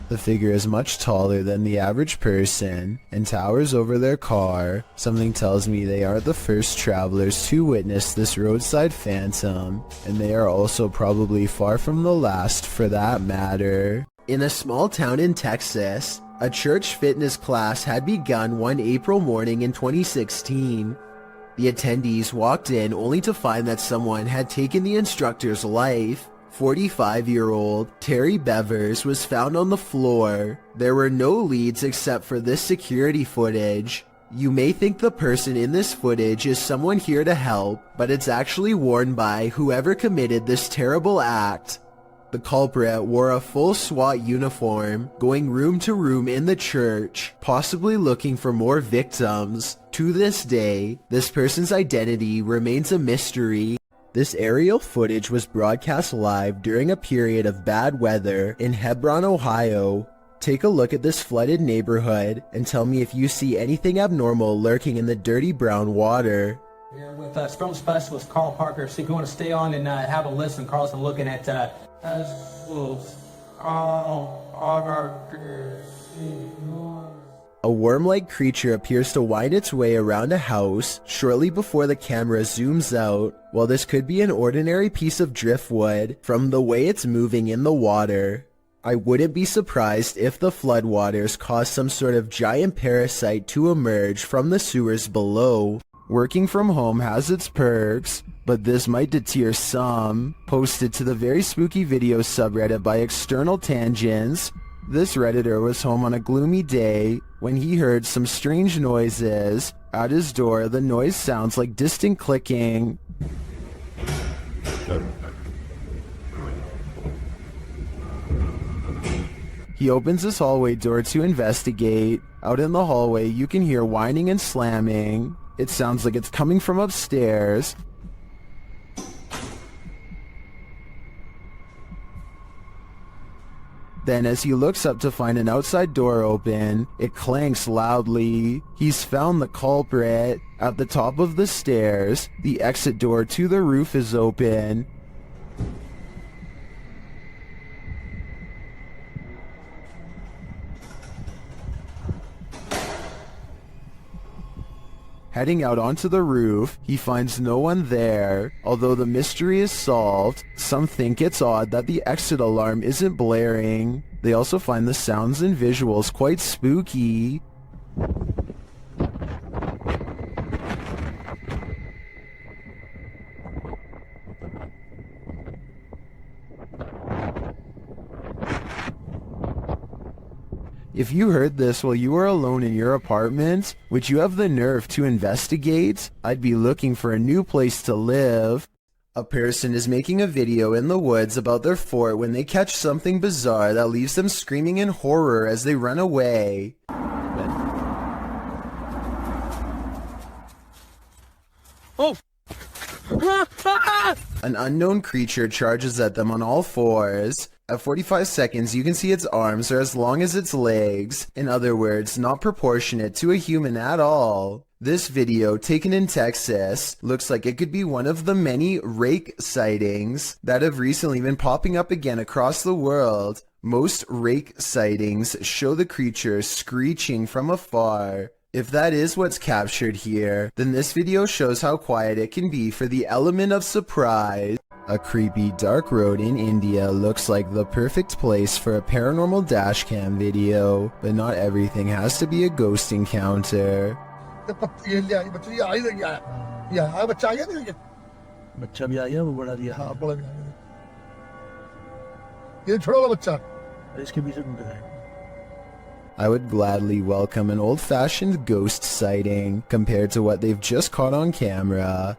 The figure is much taller than the average person and towers over their car. Something tells me they aren't the first travelers to witness this roadside phantom, and they are also probably far from the last for that matter. In a small town in Texas, a church fitness class had begun one April morning in 2016. The attendees walked in only to find that someone had taken the instructor's life. 45-year-old Terry Bevers was found on the floor. There were no leads except for this security footage. You may think the person in this footage is someone here to help, but it's actually worn by whoever committed this terrible act. The culprit wore a full SWAT uniform, going room to room in the church, possibly looking for more victims. To this day, this person's identity remains a mystery. This aerial footage was broadcast live during a period of bad weather in Hebron, Ohio. Take a look at this flooded neighborhood and tell me if you see anything abnormal lurking in the dirty brown water. Here with film specialist Carl Parker. See if you want to stay on and have a listen. Carl's been looking at A worm-like creature appears to wind its way around a house shortly before the camera zooms out. While this could be an ordinary piece of driftwood from the way it's moving in the water, I wouldn't be surprised if the floodwaters caused some sort of giant parasite to emerge from the sewers below. Working from home has its perks, but this might deter some. Posted to the Very Spooky Videos subreddit by External Tangents, this Redditor was home on a gloomy day when he heard some strange noises. At his door, the noise sounds like distant clicking. He opens his hallway door to investigate. Out in the hallway, you can hear whining and slamming. It sounds like it's coming from upstairs. Then as he looks up to find an outside door open, it clanks loudly. He's found the culprit. At the top of the stairs, the exit door to the roof is open. Heading out onto the roof, he finds no one there. Although the mystery is solved, some think it's odd that the exit alarm isn't blaring. They also find the sounds and visuals quite spooky. If you heard this while you were alone in your apartment, would you have the nerve to investigate? I'd be looking for a new place to live. A person is making a video in the woods about their fort when they catch something bizarre that leaves them screaming in horror as they run away. Oh! An unknown creature charges at them on all fours. At 45 seconds, you can see its arms are as long as its legs. In other words, not proportionate to a human at all. This video, taken in Texas, looks like it could be one of the many rake sightings that have recently been popping up again across the world. Most rake sightings show the creature screeching from afar. If that is what's captured here, then this video shows how quiet it can be for the element of surprise. A creepy dark road in India looks like the perfect place for a paranormal dashcam video, but not everything has to be a ghost encounter. I would gladly welcome an old-fashioned ghost sighting compared to what they've just caught on camera.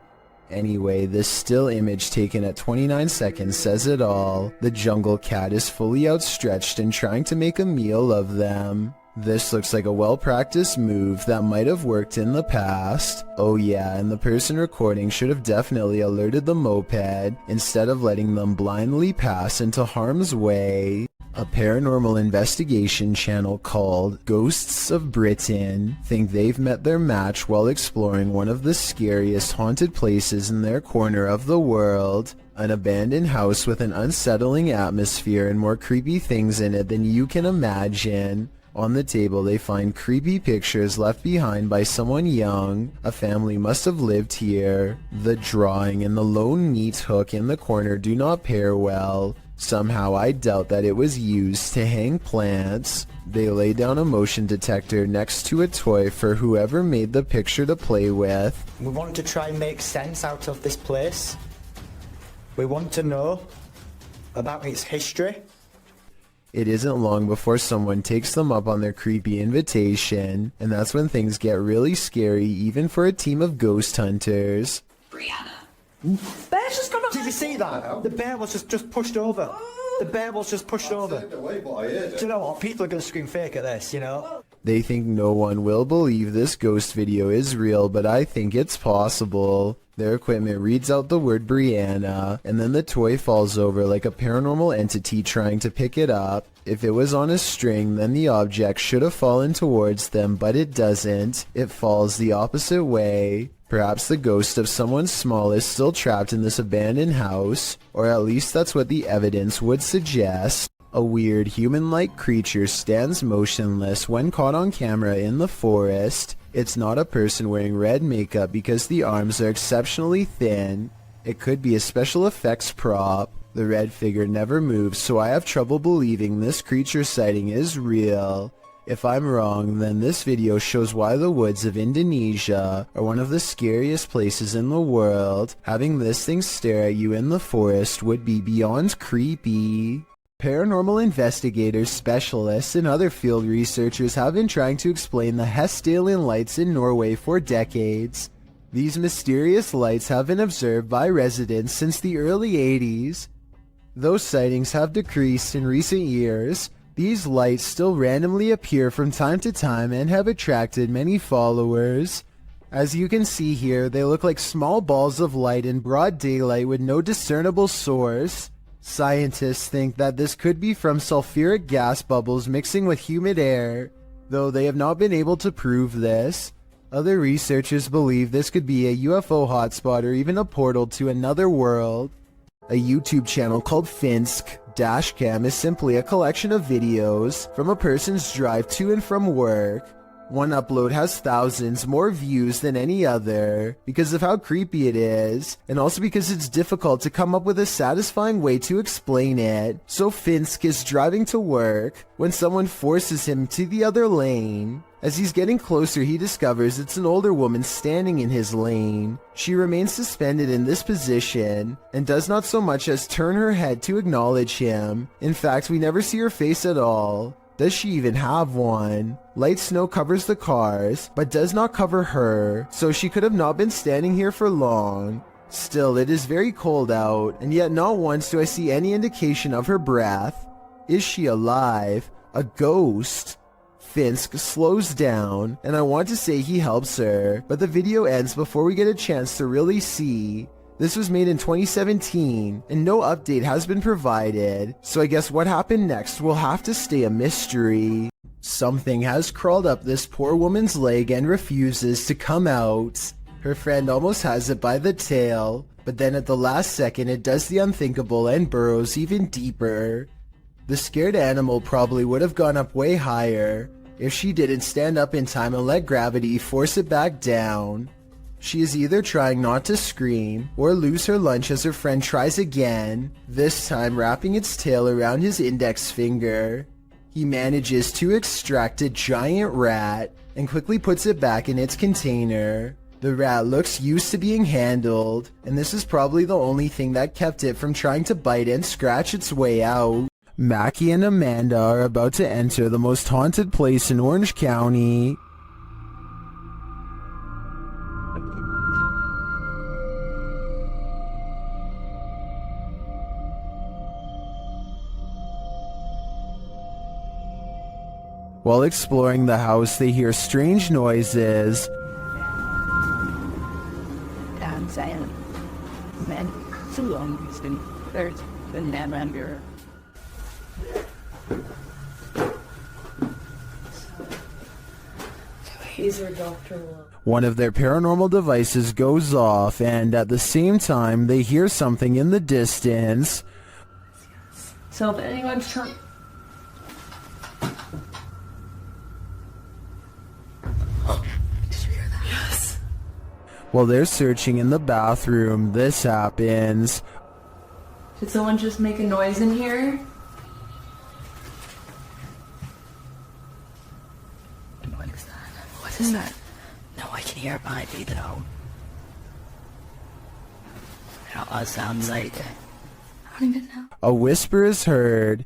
Anyway, this still image taken at 29 seconds says it all. The jungle cat is fully outstretched and trying to make a meal of them. This looks like a well-practiced move that might have worked in the past. Oh yeah, and the person recording should have definitely alerted the moped instead of letting them blindly pass into harm's way. A paranormal investigation channel called Ghosts of Britain think they've met their match while exploring one of the scariest haunted places in their corner of the world. An abandoned house with an unsettling atmosphere and more creepy things in it than you can imagine. On the table they find creepy pictures left behind by someone young. A family must have lived here. The drawing and the lone meat hook in the corner do not pair well. Somehow I doubt that it was used to hang plants. They lay down a motion detector next to a toy for whoever made the picture to play with. We want to try and make sense out of this place. We want to know about its history. It isn't long before someone takes them up on their creepy invitation, and that's when things get really scary even for a team of ghost hunters. Bear's just gone. Did you see that? The bear was just pushed over. The bear was just pushed over. Do you know what? People are going to scream fake at this, you know? They think no one will believe this ghost video is real, but I think it's possible. Their equipment reads out the word Brianna, and then the toy falls over like a paranormal entity trying to pick it up. If it was on a string, then the object should have fallen towards them, but it doesn't. It falls the opposite way. Perhaps the ghost of someone small is still trapped in this abandoned house, or at least that's what the evidence would suggest. A weird human-like creature stands motionless when caught on camera in the forest. It's not a person wearing red makeup because the arms are exceptionally thin. It could be a special effects prop. The red figure never moves, so I have trouble believing this creature sighting is real. If I'm wrong, then this video shows why the woods of Indonesia are one of the scariest places in the world. Having this thing stare at you in the forest would be beyond creepy. Paranormal investigators, specialists, and other field researchers have been trying to explain the Hestalian lights in Norway for decades. These mysterious lights have been observed by residents since the early 80s. Those sightings have decreased in recent years. These lights still randomly appear from time to time and have attracted many followers. As you can see here, they look like small balls of light in broad daylight with no discernible source. Scientists think that this could be from sulfuric gas bubbles mixing with humid air, though they have not been able to prove this. Other researchers believe this could be a UFO hotspot or even a portal to another world. A YouTube channel called Finsk Dashcam is simply a collection of videos from a person's drive to and from work. One upload has thousands more views than any other because of how creepy it is, and also because it's difficult to come up with a satisfying way to explain it. So Finsk is driving to work when someone forces him to the other lane. As he's getting closer, he discovers it's an older woman standing in his lane. She remains suspended in this position and does not so much as turn her head to acknowledge him. In fact, we never see her face at all. Does she even have one? Light snow covers the cars, but does not cover her, so she could have not been standing here for long. Still, it is very cold out, and yet not once do I see any indication of her breath. Is she alive? A ghost? Finsk slows down, and I want to say he helps her, but the video ends before we get a chance to really see. This was made in 2017, and no update has been provided, so I guess what happened next will have to stay a mystery. Something has crawled up this poor woman's leg and refuses to come out. Her friend almost has it by the tail, but then at the last second it does the unthinkable and burrows even deeper. The scared animal probably would have gone up way higher if she didn't stand up in time and let gravity force it back down. She is either trying not to scream or lose her lunch as her friend tries again, this time wrapping its tail around his index finger. He manages to extract a giant rat and quickly puts it back in its container. The rat looks used to being handled, and this is probably the only thing that kept it from trying to bite and scratch its way out. Mackie and Amanda are about to enter the most haunted place in Orange County. While exploring the house, they hear strange noises. I'm saying, man, so long there's been man around here. One of their paranormal devices goes off, and at the same time, they hear something in the distance. So if anyone's trying... While they're searching in the bathroom, this happens. Did someone just make a noise in here? What is that? What is that? No, I can hear it behind me though. It sounds like... I don't even know. A whisper is heard.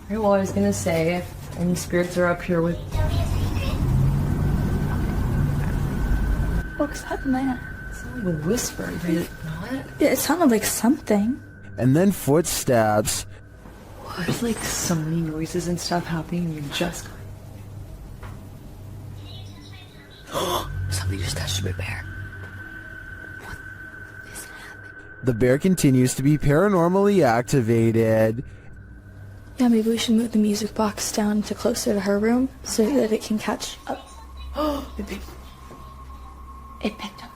Right, well, I was gonna say, if any spirits are up here with... What's that, man? It's not like a whisper, did it not? Yeah, it sounded like something. And then footsteps. There's like so many noises and stuff happening and you're just... Somebody just touched my bear. The bear continues to be paranormally activated. Yeah, maybe we should move the music box down to closer to her room so that it can catch up. It picked up.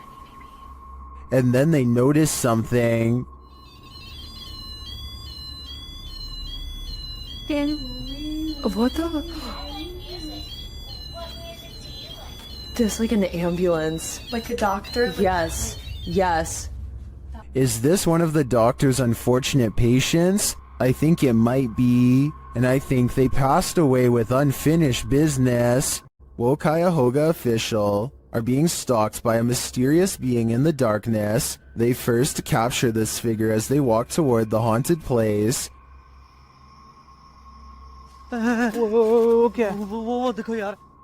And then they notice something. What the? There's like an ambulance. Like a doctor? Yes. Yes. Is this one of the doctor's unfortunate patients? I think it might be. And I think they passed away with unfinished business. Cuyahoga official are being stalked by a mysterious being in the darkness. They first capture this figure as they walk toward the haunted place.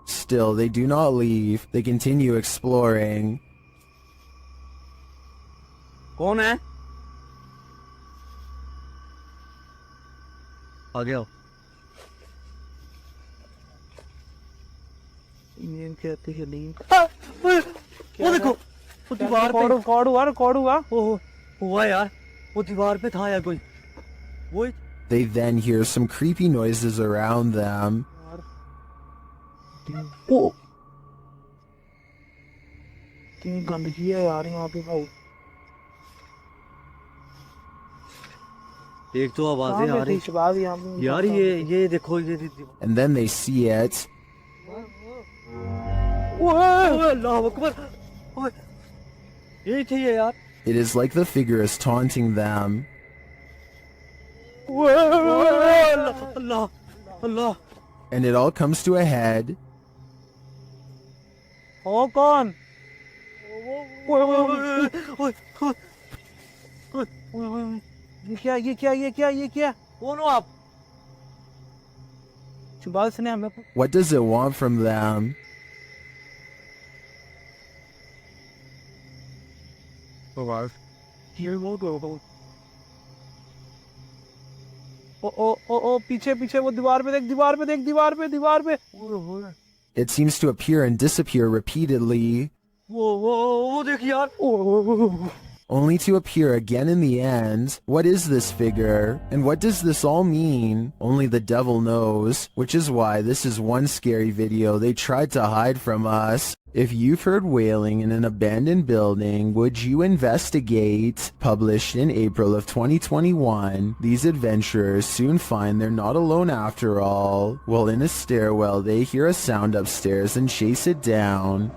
Still, they do not leave. They continue exploring. कौन है? आ गया। Indian कहते हैं नहीं। वो देखो, वो दीवार पे रिकॉर्ड हुआ। ओह, हुआ यार। वो दीवार पे था या कोई? वो They then hear some creepy noises around them. ओ, कितनी गंदगी है यार यहाँ पे भाई। एक तो आवाजें आ रही यार ये देखो ये And then they see it. अल्लाह अकबर यही थी ये यार It is like the figure is taunting them. Allah Allah And it all comes to a head. हो कौन ये क्या कौन हो आप What does it want from them? Here we'll go. ओ पीछे पीछे वो दीवार पे देख दीवार पे It seems to appear and disappear repeatedly, वो देख यार only to appear again in the end. What is this figure? And what does this all mean? Only the devil knows, which is why this is one scary video they tried to hide from us. If you've heard wailing in an abandoned building, would you investigate? Published in April of 2021, these adventurers soon find they're not alone after all. While in a stairwell, they hear a sound upstairs and chase it down.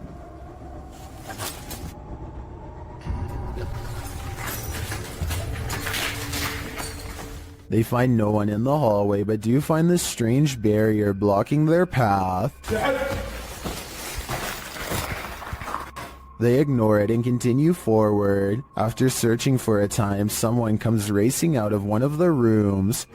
They find no one in the hallway, but do find this strange barrier blocking their path. They ignore it and continue forward. After searching for a time, someone comes racing out of one of the rooms.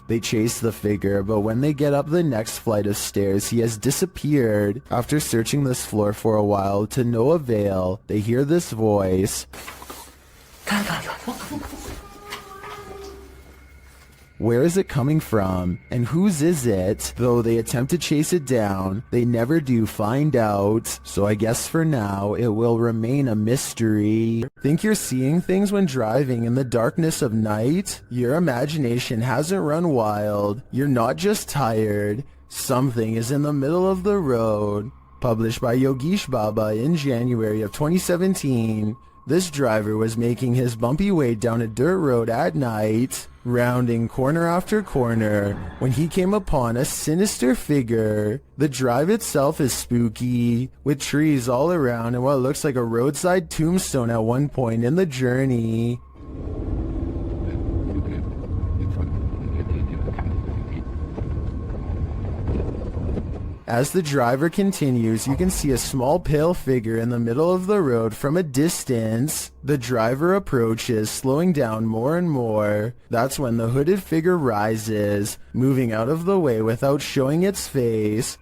They chase the figure, but when they get up the next flight of stairs, he has disappeared. After searching this floor for a while, to no avail, they hear this voice. Where is it coming from? And whose is it? Though they attempt to chase it down, they never do find out. So I guess for now, it will remain a mystery. Think you're seeing things when driving in the darkness of night? Your imagination hasn't run wild. You're not just tired. Something is in the middle of the road. Published by Yogesh Baba in January of 2017. This driver was making his bumpy way down a dirt road at night, rounding corner after corner, when he came upon a sinister figure. The drive itself is spooky, with trees all around and what looks like a roadside tombstone at one point in the journey. As the driver continues, you can see a small pale figure in the middle of the road from a distance. The driver approaches, slowing down more and more. That's when the hooded figure rises, moving out of the way without showing its face.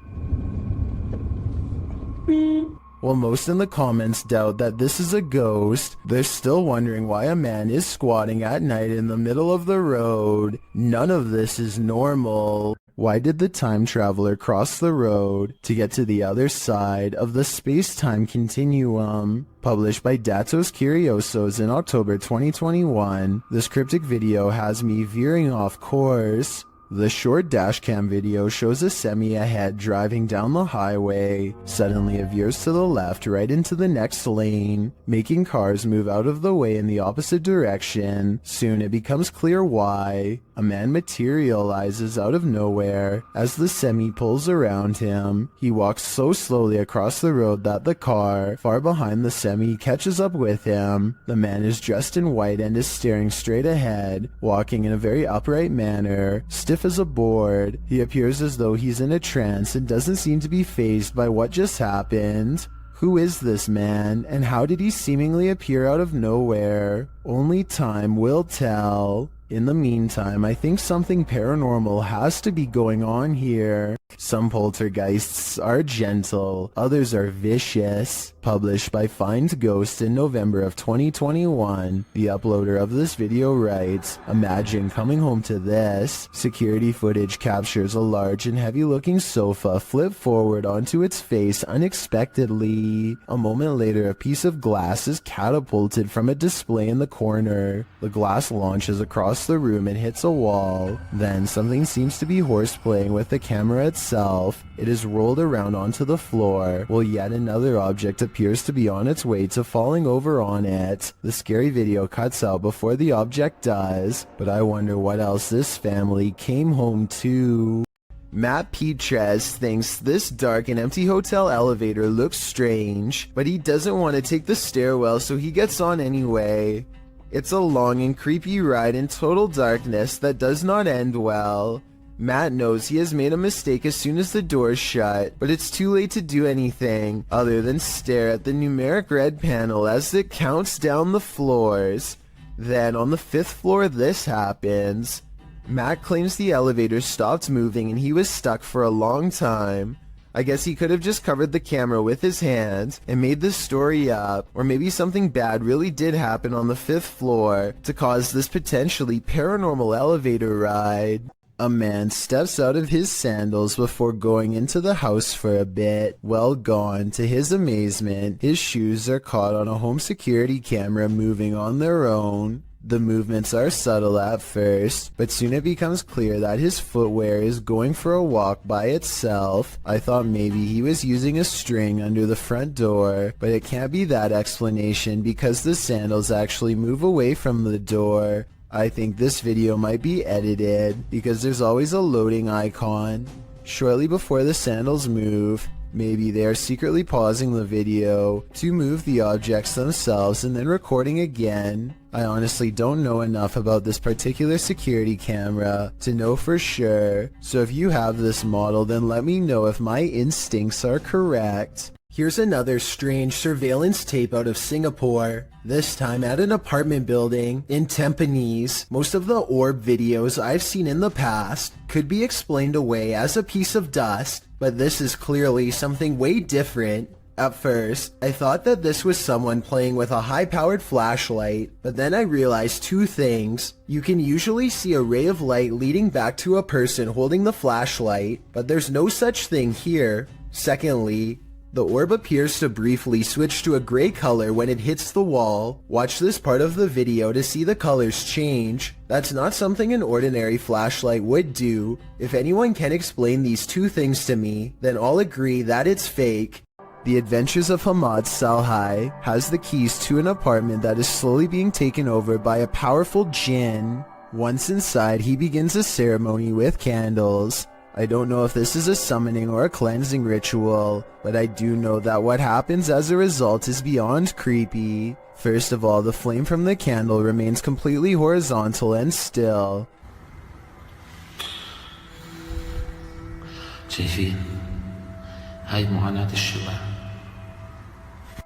While most in the comments doubt that this is a ghost, they're still wondering why a man is squatting at night in the middle of the road. None of this is normal. Why did the time traveler cross the road to get to the other side of the space-time continuum? Published by Datos Curiosos in October 2021, this cryptic video has me veering off course. The short dashcam video shows a semi ahead driving down the highway. Suddenly it veers to the left right into the next lane, making cars move out of the way in the opposite direction. Soon it becomes clear why. A man materializes out of nowhere as the semi pulls around him. He walks so slowly across the road that the car, far behind the semi, catches up with him. The man is dressed in white and is staring straight ahead, walking in a very upright manner, stiff as a board. He appears as though he's in a trance and doesn't seem to be fazed by what just happened. Who is this man, and how did he seemingly appear out of nowhere? Only time will tell. In the meantime, I think something paranormal has to be going on here. Some poltergeists are gentle, others are vicious. Published by Find Ghost in November of 2021, the uploader of this video writes, "Imagine coming home to this." Security footage captures a large and heavy-looking sofa flip forward onto its face unexpectedly. A moment later, a piece of glass is catapulted from a display in the corner. The glass launches across the room and hits a wall. Then something seems to be horseplaying with the camera itself. It is rolled around onto the floor, while yet another object appears to be on its way to falling over on it. The scary video cuts out before the object does, but I wonder what else this family came home to. Matt Petres thinks this dark and empty hotel elevator looks strange, but he doesn't want to take the stairwell, so he gets on anyway. It's a long and creepy ride in total darkness that does not end well. Matt knows he has made a mistake as soon as the doors shut, but it's too late to do anything other than stare at the numeric red panel as it counts down the floors. Then on the 5th floor this happens. Mac claims the elevator stopped moving and he was stuck for a long time. I guess he could have just covered the camera with his hand and made this story up, or maybe something bad really did happen on the 5th floor to cause this potentially paranormal elevator ride. A man steps out of his sandals before going into the house for a bit. Well gone. To his amazement, his shoes are caught on a home security camera moving on their own. The movements are subtle at first, but soon it becomes clear that his footwear is going for a walk by itself. I thought maybe he was using a string under the front door, but it can't be that explanation because the sandals actually move away from the door. I think this video might be edited because there's always a loading icon. Shortly before the sandals move, maybe they are secretly pausing the video to move the objects themselves and then recording again. I honestly don't know enough about this particular security camera to know for sure, so if you have this model then let me know if my instincts are correct. Here's another strange surveillance tape out of Singapore, this time at an apartment building in Tampines. Most of the orb videos I've seen in the past could be explained away as a piece of dust, but this is clearly something way different. At first, I thought that this was someone playing with a high-powered flashlight, but then I realized two things. You can usually see a ray of light leading back to a person holding the flashlight, but there's no such thing here. Secondly, the orb appears to briefly switch to a gray color when it hits the wall. Watch this part of the video to see the colors change. That's not something an ordinary flashlight would do. If anyone can explain these two things to me, then I'll agree that it's fake. The Adventures of Hamad Salhai has the keys to an apartment that is slowly being taken over by a powerful jinn. Once inside, he begins a ceremony with candles. I don't know if this is a summoning or a cleansing ritual, but I do know that what happens as a result is beyond creepy. First of all, the flame from the candle remains completely horizontal and still.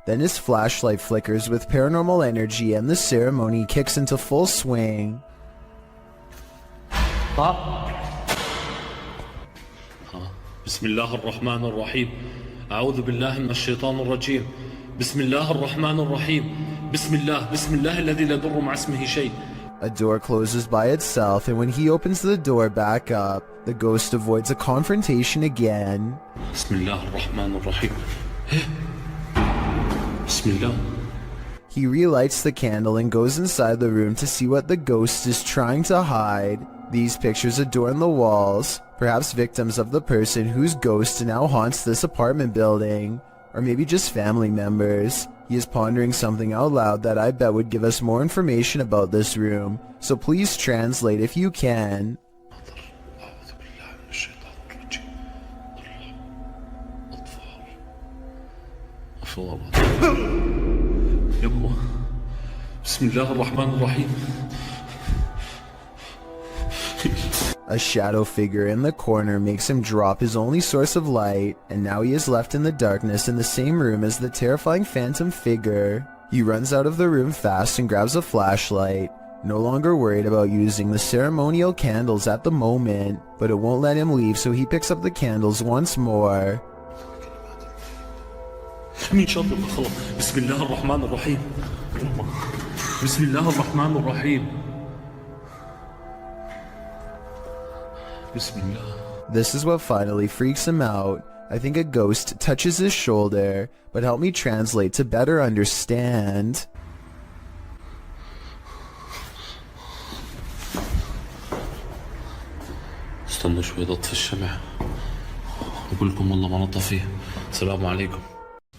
Then his flashlight flickers with paranormal energy and the ceremony kicks into full swing. بسم الله الرحمن الرحيم أعوذ بالله من الشيطان الرجيم بسم الله الرحمن الرحيم بسم الله الذي لا يضر مع اسمه شيء. A door closes by itself, and when he opens the door back up, the ghost avoids a confrontation again. بسم الله الرحمن الرحيم بسم الله. He relights the candle and goes inside the room to see what the ghost is trying to hide. These pictures adorn the walls, perhaps victims of the person whose ghost now haunts this apartment building, or maybe just family members. He is pondering something out loud that I bet would give us more information about this room, so please translate if you can. بسم الله الرحمن الرحيم. A shadow figure in the corner makes him drop his only source of light, and now he is left in the darkness in the same room as the terrifying phantom figure. He runs out of the room fast and grabs a flashlight, no longer worried about using the ceremonial candles at the moment, but it won't let him leave, so he picks up the candles once more. بسم الله الرحمن الرحيم بسم الله الرحمن الرحيم بسم الله. This is what finally freaks him out. I think a ghost touches his shoulder, but help me translate to better understand. استنوا شوي ضغط الشمع أقول لكم والله ما نطفيه. السلام عليكم.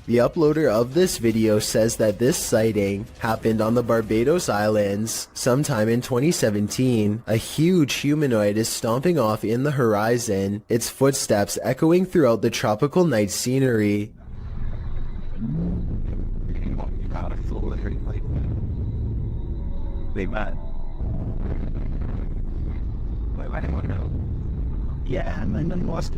The uploader of this video says that this sighting happened on the Barbados Islands sometime in 2017. A huge humanoid is stomping off in the horizon, its footsteps echoing throughout the tropical night scenery. Wait, man. Wait, I don't know. Yeah, man, I'm lost.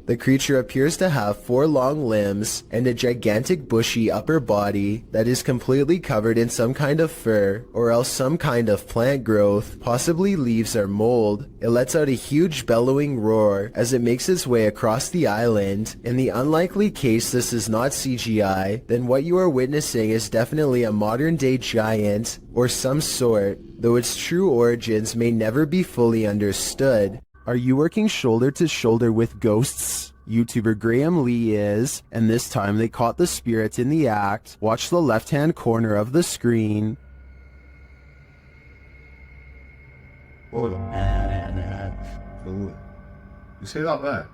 The creature appears to have 4 long limbs and a gigantic bushy upper body that is completely covered in some kind of fur or else some kind of plant growth, possibly leaves or mold. It lets out a huge bellowing roar as it makes its way across the island. In the unlikely case this is not CGI, then what you are witnessing is definitely a modern day giant or some sort, though its true origins may never be fully understood. Are you working shoulder to shoulder with ghosts? YouTuber Graham Lee is, and this time they caught the spirits in the act. Watch the left-hand corner of the screen. You say that back.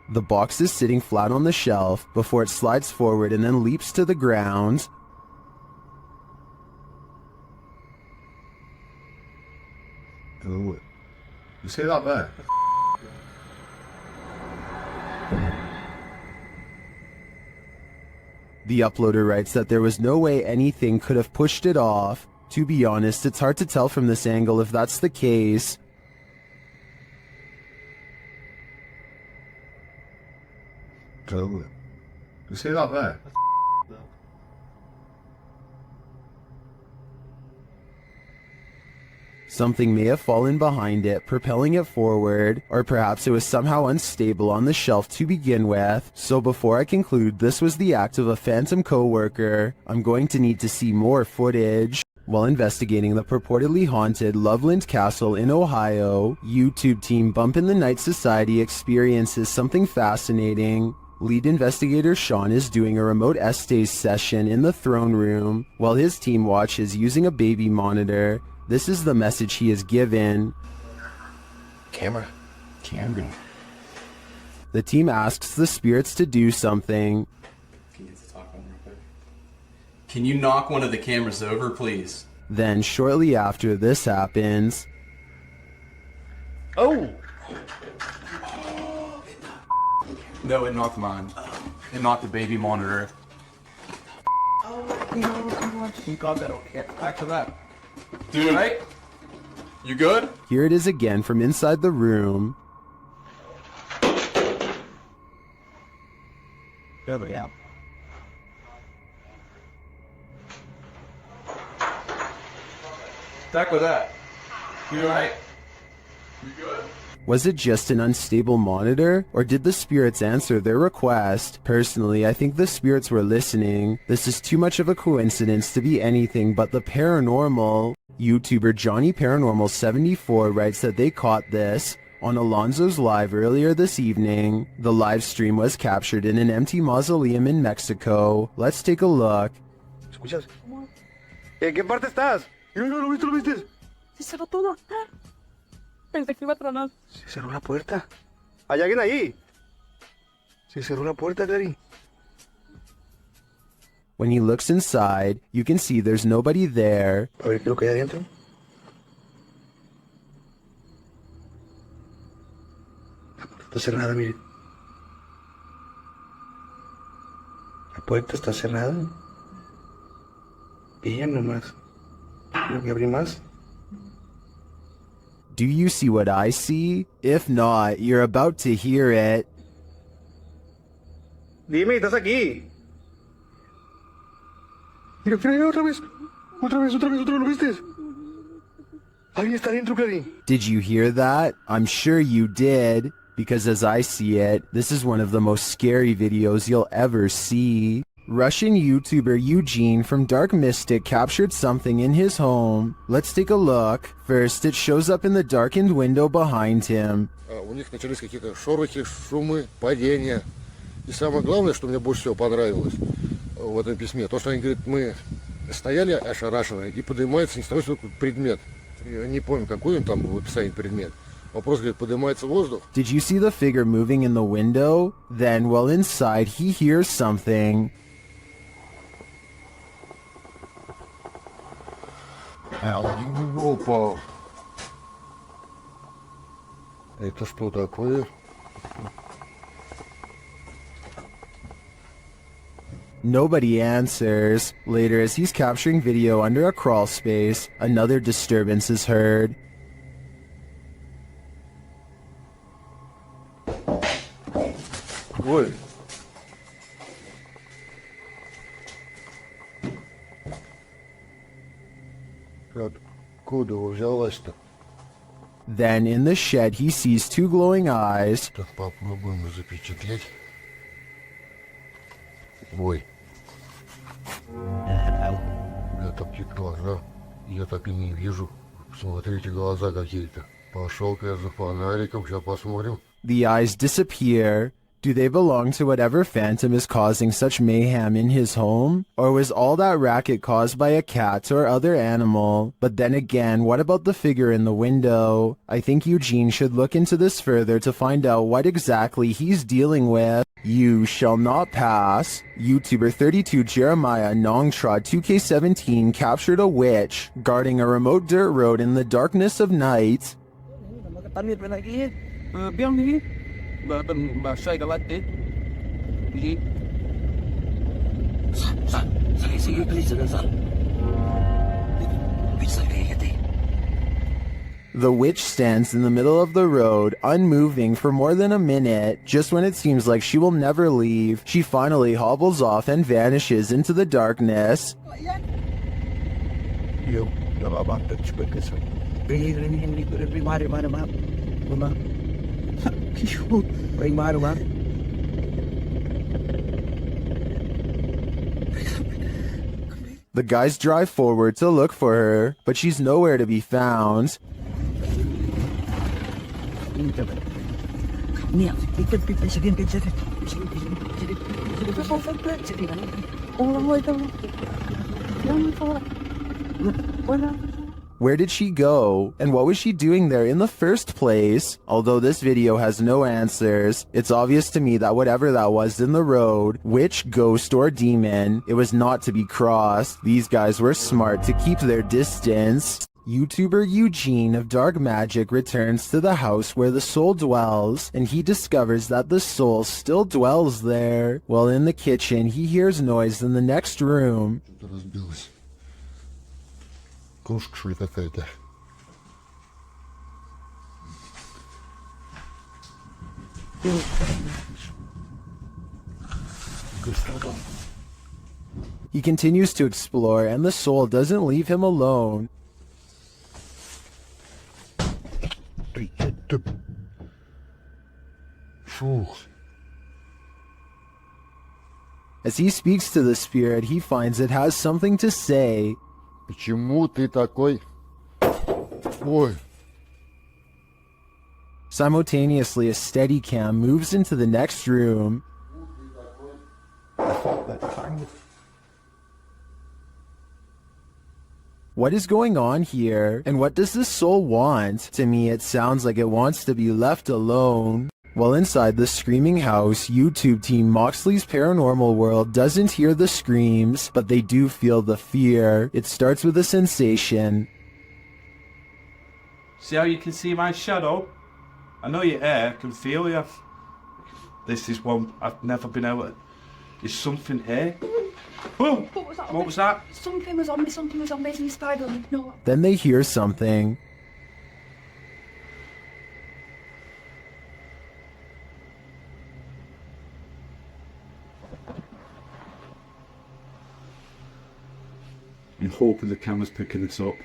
The box is sitting flat on the shelf before it slides forward and then leaps to the ground. You say that back. The uploader writes that there was no way anything could have pushed it off. To be honest, it's hard to tell from this angle if that's the case. You say that back. Something may have fallen behind it, propelling it forward, or perhaps it was somehow unstable on the shelf to begin with. So before I conclude this was the act of a phantom co-worker, I'm going to need to see more footage. While investigating the purportedly haunted Loveland Castle in Ohio, YouTube team Bump in the Night Society experiences something fascinating. Lead investigator Sean is doing a remote Estes session in the throne room, while his team watches using a baby monitor. This is the message he is given. Camera. The team asks the spirits to do something. Can you knock one of the cameras over, please? Then shortly after this happens, Oh! No, it knocked mine. It knocked the baby monitor. Oh, no, come on. You got that, okay. Back to that. Dude, right? You good? Here it is again from inside the room. Yeah. Back with that. You alright? You good? Was it just an unstable monitor, or did the spirits answer their request? Personally, I think the spirits were listening. This is too much of a coincidence to be anything but the paranormal. YouTuber Johnny Paranormal 74 writes that they caught this on Alonzo's live earlier this evening. The live stream was captured in an empty mausoleum in Mexico. Let's take a look. ¿Escuchas? ¿En qué parte estás? No, ¿lo viste? Se cerró todo. Pensé que iba a tronar. Se cerró la puerta. ¿Hay alguien ahí? Se cerró la puerta, Clary. When he looks inside, you can see there's nobody there. A ver qué es lo que hay adentro. La puerta está cerrada, miren. La puerta está cerrada. Bien nomás. Tengo que abrir más. Do you see what I see? If not, you're about to hear it. Dime, estás aquí. Mira, otra vez. ¿Lo viste? Alguien está adentro, Clary. Did you hear that? I'm sure you did, because as I see it, this is one of the most scary videos you'll ever see. Russian YouTuber Eugene from Dark Mystic captured something in his home. Let's take a look. First, it shows up in the darkened window behind him. У них начались какие-то шорохи, шумы, падения. И самое главное, что мне больше всего понравилось в этом письме, то, что они говорят, мы стояли ошарашенные, и поднимается ни с того, что предмет. Я не помню, какой он там в описании предмет. Вопрос, говорит, поднимается воздух. Did you see the figure moving in the window? Then, while inside, he hears something. Опа! Это что такое? Nobody answers. Later, as he's capturing video under a crawl space, another disturbance is heard. Ой. Откуда взялась-то? Then, in the shed, he sees two glowing eyes. Так попробуем запечатлеть. Ой. Я такие глаза, я так и не вижу. Смотрите, глаза какие-то. Пошел-ка я за фонариком, сейчас посмотрим. The eyes disappear. Do they belong to whatever phantom is causing such mayhem in his home? Or was all that racket caused by a cat or other animal? But then again, what about the figure in the window? I think Eugene should look into this further to find out what exactly he's dealing with. You shall not pass. YouTuber 32 Jeremiah Nongtrod 2K17 captured a witch guarding a remote dirt road in the darkness of night. The witch stands in the middle of the road, unmoving for more than a minute. Just when it seems like she will never leave, she finally hobbles off and vanishes into the darkness. The guys drive forward to look for her, but she's nowhere to be found. Where did she go? And what was she doing there in the first place? Although this video has no answers, it's obvious to me that whatever that was in the road, witch, ghost, or demon, it was not to be crossed. These guys were smart to keep their distance. YouTuber Eugene of Dark Magic returns to the house where the soul dwells, and he discovers that the soul still dwells there. While in the kitchen, he hears noise in the next room. Кошка, что ли, какая-то? He continues to explore, and the soul doesn't leave him alone. As he speaks to the spirit, he finds it has something to say. Почему ты такой? Ой. Simultaneously, a Steadicam moves into the next room. What is going on here? And what does this soul want? To me, it sounds like it wants to be left alone. While inside the screaming house, YouTube team Moxley's Paranormal World doesn't hear the screams, but they do feel the fear. It starts with a sensation. See how you can see my shadow? I know you're here, I can feel you. This is one I've never been able to... Is something here? Oh, What was that? What was that? Something was on me, basically spied on me. No. Then they hear something. I'm hoping the camera's picking this up.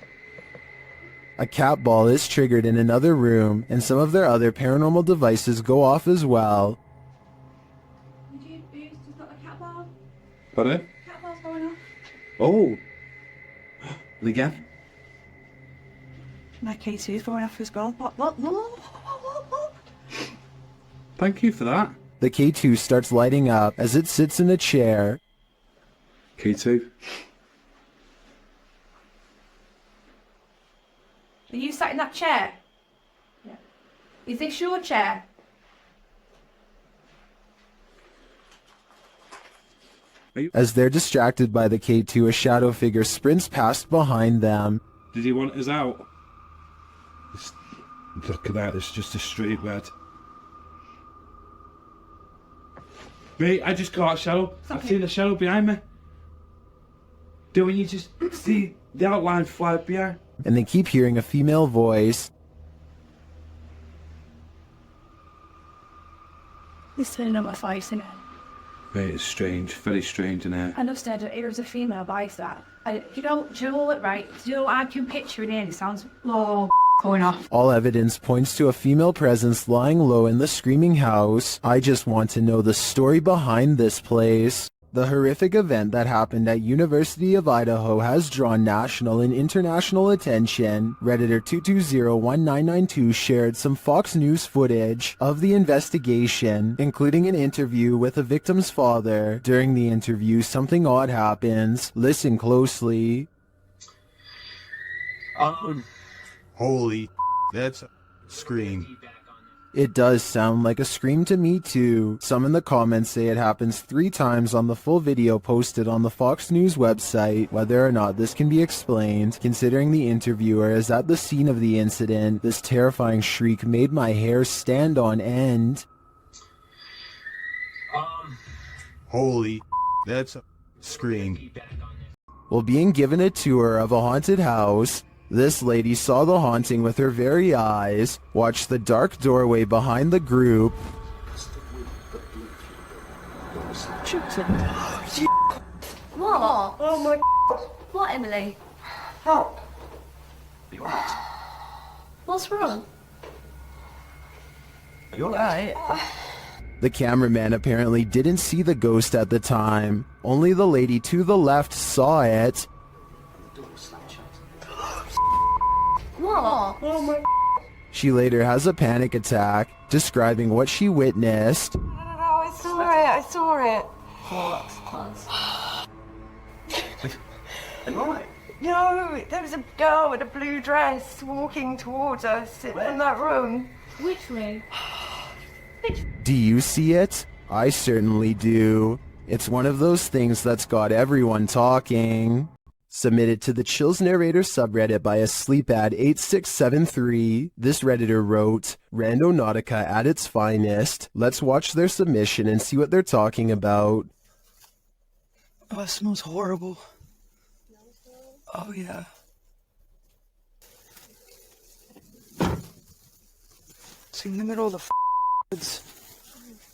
A cat ball is triggered in another room, and some of their other paranormal devices go off as well. Pardon? Cat ball's going off. Oh! Again? My K2 is going off as well. What? Thank you for that. The K2 starts lighting up as it sits in a chair. K2. Are you sat in that chair? Yeah. Is this your chair? As they're distracted by the K2, a shadow figure sprints past behind them. Did he want us out? Look at that, it's just a straight red. Mate, I just got a shadow. I've seen a shadow behind me. Don't you just see the outline fly behind? And they keep hearing a female voice. He's turning on my face, innit? Mate, it's strange. Very strange in here. I understand it was a female voice that. Do you know what, right? Do you know what I can picture it in? It sounds going off. All evidence points to a female presence lying low in the screaming house. I just want to know the story behind this place. The horrific event that happened at University of Idaho has drawn national and international attention. Redditor 2201992 shared some Fox News footage of the investigation, including an interview with the victim's father. During the interview, something odd happens. Listen closely. Holy, that's a scream. It does sound like a scream to me too. Some in the comments say it happens 3 times on the full video posted on the Fox News website. Whether or not this can be explained, considering the interviewer is at the scene of the incident, this terrifying shriek made my hair stand on end. Holy, that's a scream. While being given a tour of a haunted house, this lady saw the haunting with her very eyes, watched the dark doorway behind the group. What? Oh my God. What, Emily? Help. What's wrong? You're right. The cameraman apparently didn't see the ghost at the time. Only the lady to the left saw it. What? Oh my. She later has a panic attack, describing what she witnessed. I saw it. No, there was a girl with a blue dress walking towards us in that room. Which room? Do you see it? I certainly do. It's one of those things that's got everyone talking. Submitted to the Chills Narrator subreddit by a sleepad8673, this redditor wrote, Randonautica at its finest. Let's watch their submission and see what they're talking about. Oh, it smells horrible. Oh, yeah. It's in the middle of the woods.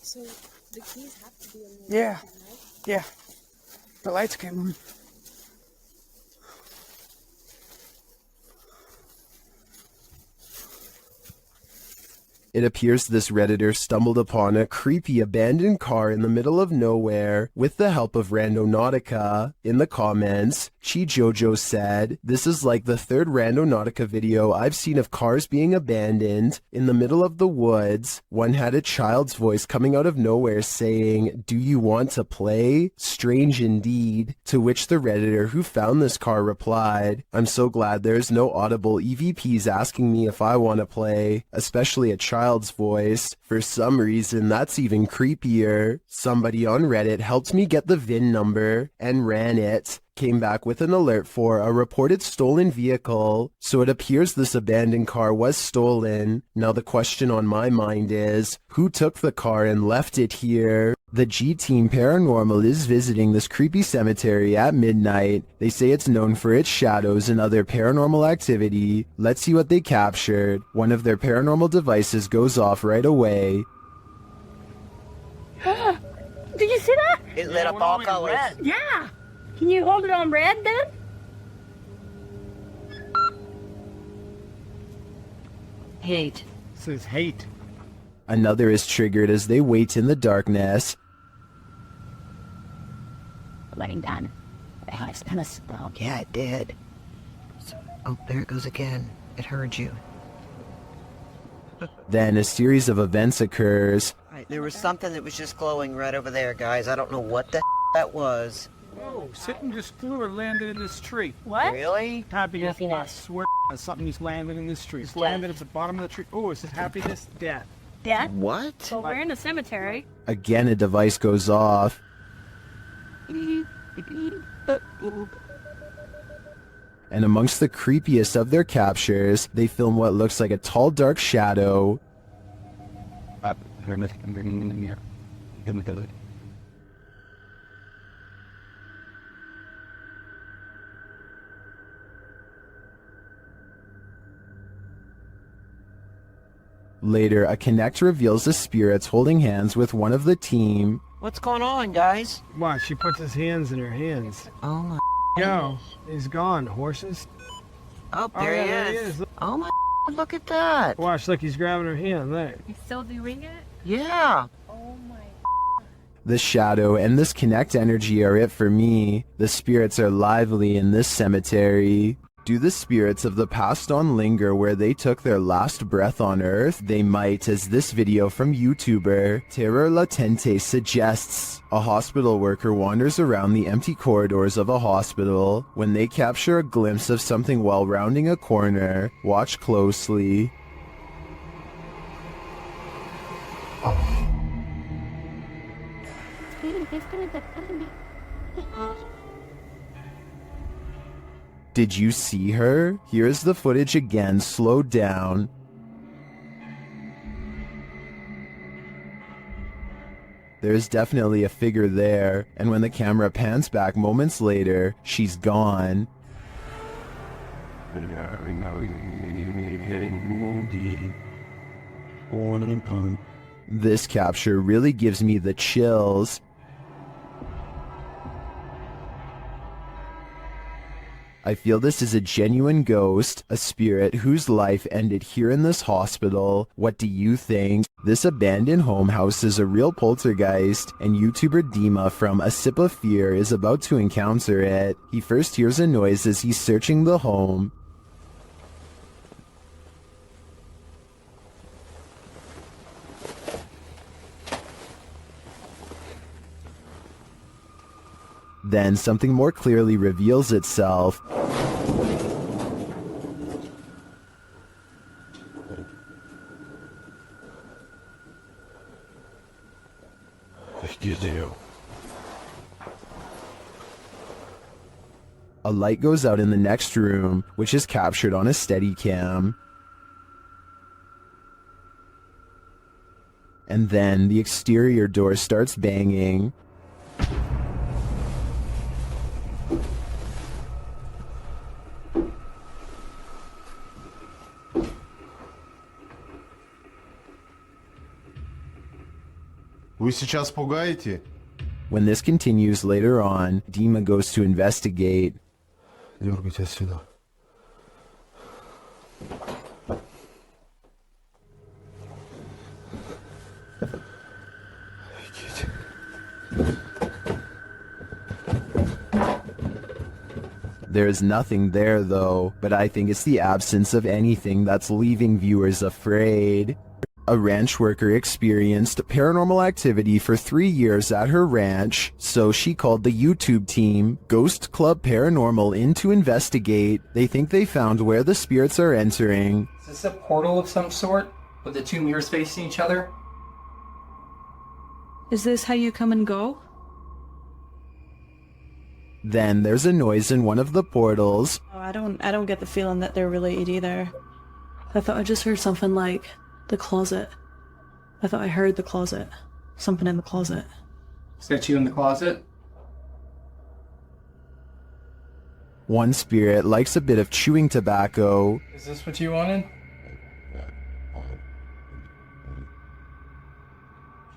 So the keys have to be in there. Yeah. Yeah. The lights came on. It appears this redditor stumbled upon a creepy abandoned car in the middle of nowhere with the help of Randonautica. In the comments, Chi Jojo said, "This is like the 3rd Randonautica video I've seen of cars being abandoned in the middle of the woods. One had a child's voice coming out of nowhere saying, 'Do you want to play?' Strange indeed." To which the redditor who found this car replied, "I'm so glad there's no audible EVPs asking me if I want to play, especially a child's voice. For some reason, that's even creepier. Somebody on Reddit helped me get the VIN number and ran it. Came back with an alert for a reported stolen vehicle, so it appears this abandoned car was stolen. Now the question on my mind is, who took the car and left it here?" The G-Team Paranormal is visiting this creepy cemetery at midnight. They say it's known for its shadows and other paranormal activity. Let's see what they captured. One of their paranormal devices goes off right away. Did you see that? It lit up all colors. Yeah. Can you hold it on red then? Hate. This is hate. Another is triggered as they wait in the darkness. Laying down. Yeah, it did. Oh, there it goes again. It heard you. Then a series of events occurs. There was something that was just glowing right over there, guys. I don't know what the that was. Whoa, something just flew or landed in this tree. What? Really? Happiness, I swear something just landed in this tree. It's landed at the bottom of the tree. Oh, it says happiness, death. Death? What? Well, we're in a cemetery. Again, a device goes off. And amongst the creepiest of their captures, they film what looks like a tall, dark shadow. Later, a Connect reveals the spirits holding hands with one of the team. What's going on, guys? Watch, she puts his hands in her hands. Oh my. Yo, he's gone. Horses. Oh, there yeah, he is. Oh my. Look at that. Watch, look, he's grabbing her hand. There. He's still doing it? Yeah. The shadow and this Connect energy are it for me. The spirits are lively in this cemetery. Do the spirits of the past on linger where they took their last breath on Earth? They might, as this video from YouTuber Terror Latente suggests. A hospital worker wanders around the empty corridors of a hospital. When they capture a glimpse of something while rounding a corner, watch closely. Did you see her? Here's the footage again, slowed down. There's definitely a figure there, and when the camera pans back moments later, she's gone. This capture really gives me the chills. I feel this is a genuine ghost, a spirit whose life ended here in this hospital. What do you think? This abandoned home house is a real poltergeist, and YouTuber Dima from A Sip of Fear is about to encounter it. He first hears a noise as he's searching the home. Then something more clearly reveals itself. A light goes out in the next room, which is captured on a Steadicam. And then the exterior door starts banging. Вы сейчас пугаете? When this continues later on, Dima goes to investigate. Дергайте отсюда. There is nothing there though, but I think it's the absence of anything that's leaving viewers afraid. A ranch worker experienced paranormal activity for 3 years at her ranch, so she called the YouTube team, Ghost Club Paranormal, in to investigate. They think they found where the spirits are entering. Is this a portal of some sort, with the two mirrors facing each other? Is this how you come and go? Then there's a noise in one of the portals. Oh, I don't get the feeling that they're related either. I thought I just heard something like the closet. I thought I heard the closet. Something in the closet. Is that you in the closet? One spirit likes a bit of chewing tobacco. Is this what you wanted?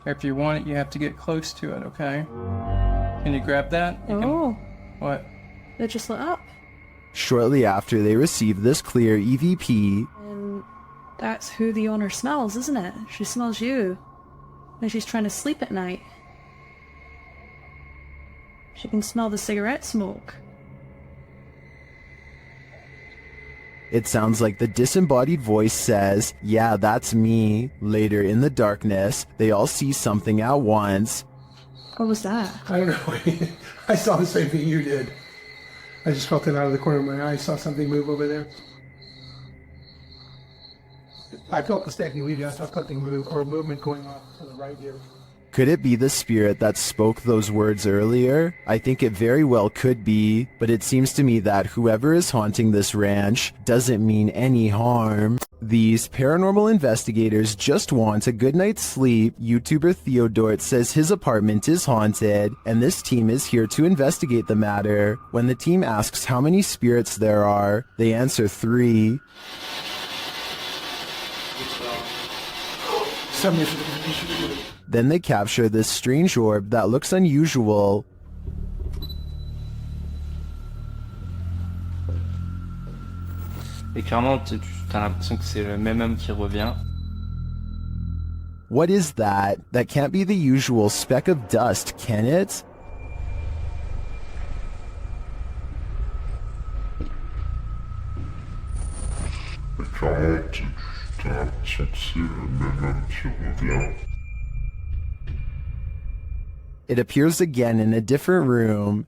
If you want it, you have to get close to it, okay? Can you grab that? What? It just lit up. Shortly after they receive this clear EVP, And that's who the owner smells, isn't it? She smells you. When she's trying to sleep at night. She can smell the cigarette smoke. it sounds like the disembodied voice says, "Yeah, that's me." Later in the darkness, they all see something at once. What was that? I don't know. I saw the same thing you did. I just felt it out of the corner of my eye. I saw something move over there. I felt the stacking leave. I saw something move, or movement going on to the right here. Could it be the spirit that spoke those words earlier? I think it very well could be, but it seems to me that whoever is haunting this ranch doesn't mean any harm. These paranormal investigators just want a good night's sleep. YouTuber Theodort says his apartment is haunted, and this team is here to investigate the matter. When the team asks how many spirits there are, they answer 3. Then they capture this strange orb that looks unusual. Et clairement, t'as l'impression que c'est le même homme qui revient. What is that? That can't be the usual speck of dust, can it? It appears again in a different room.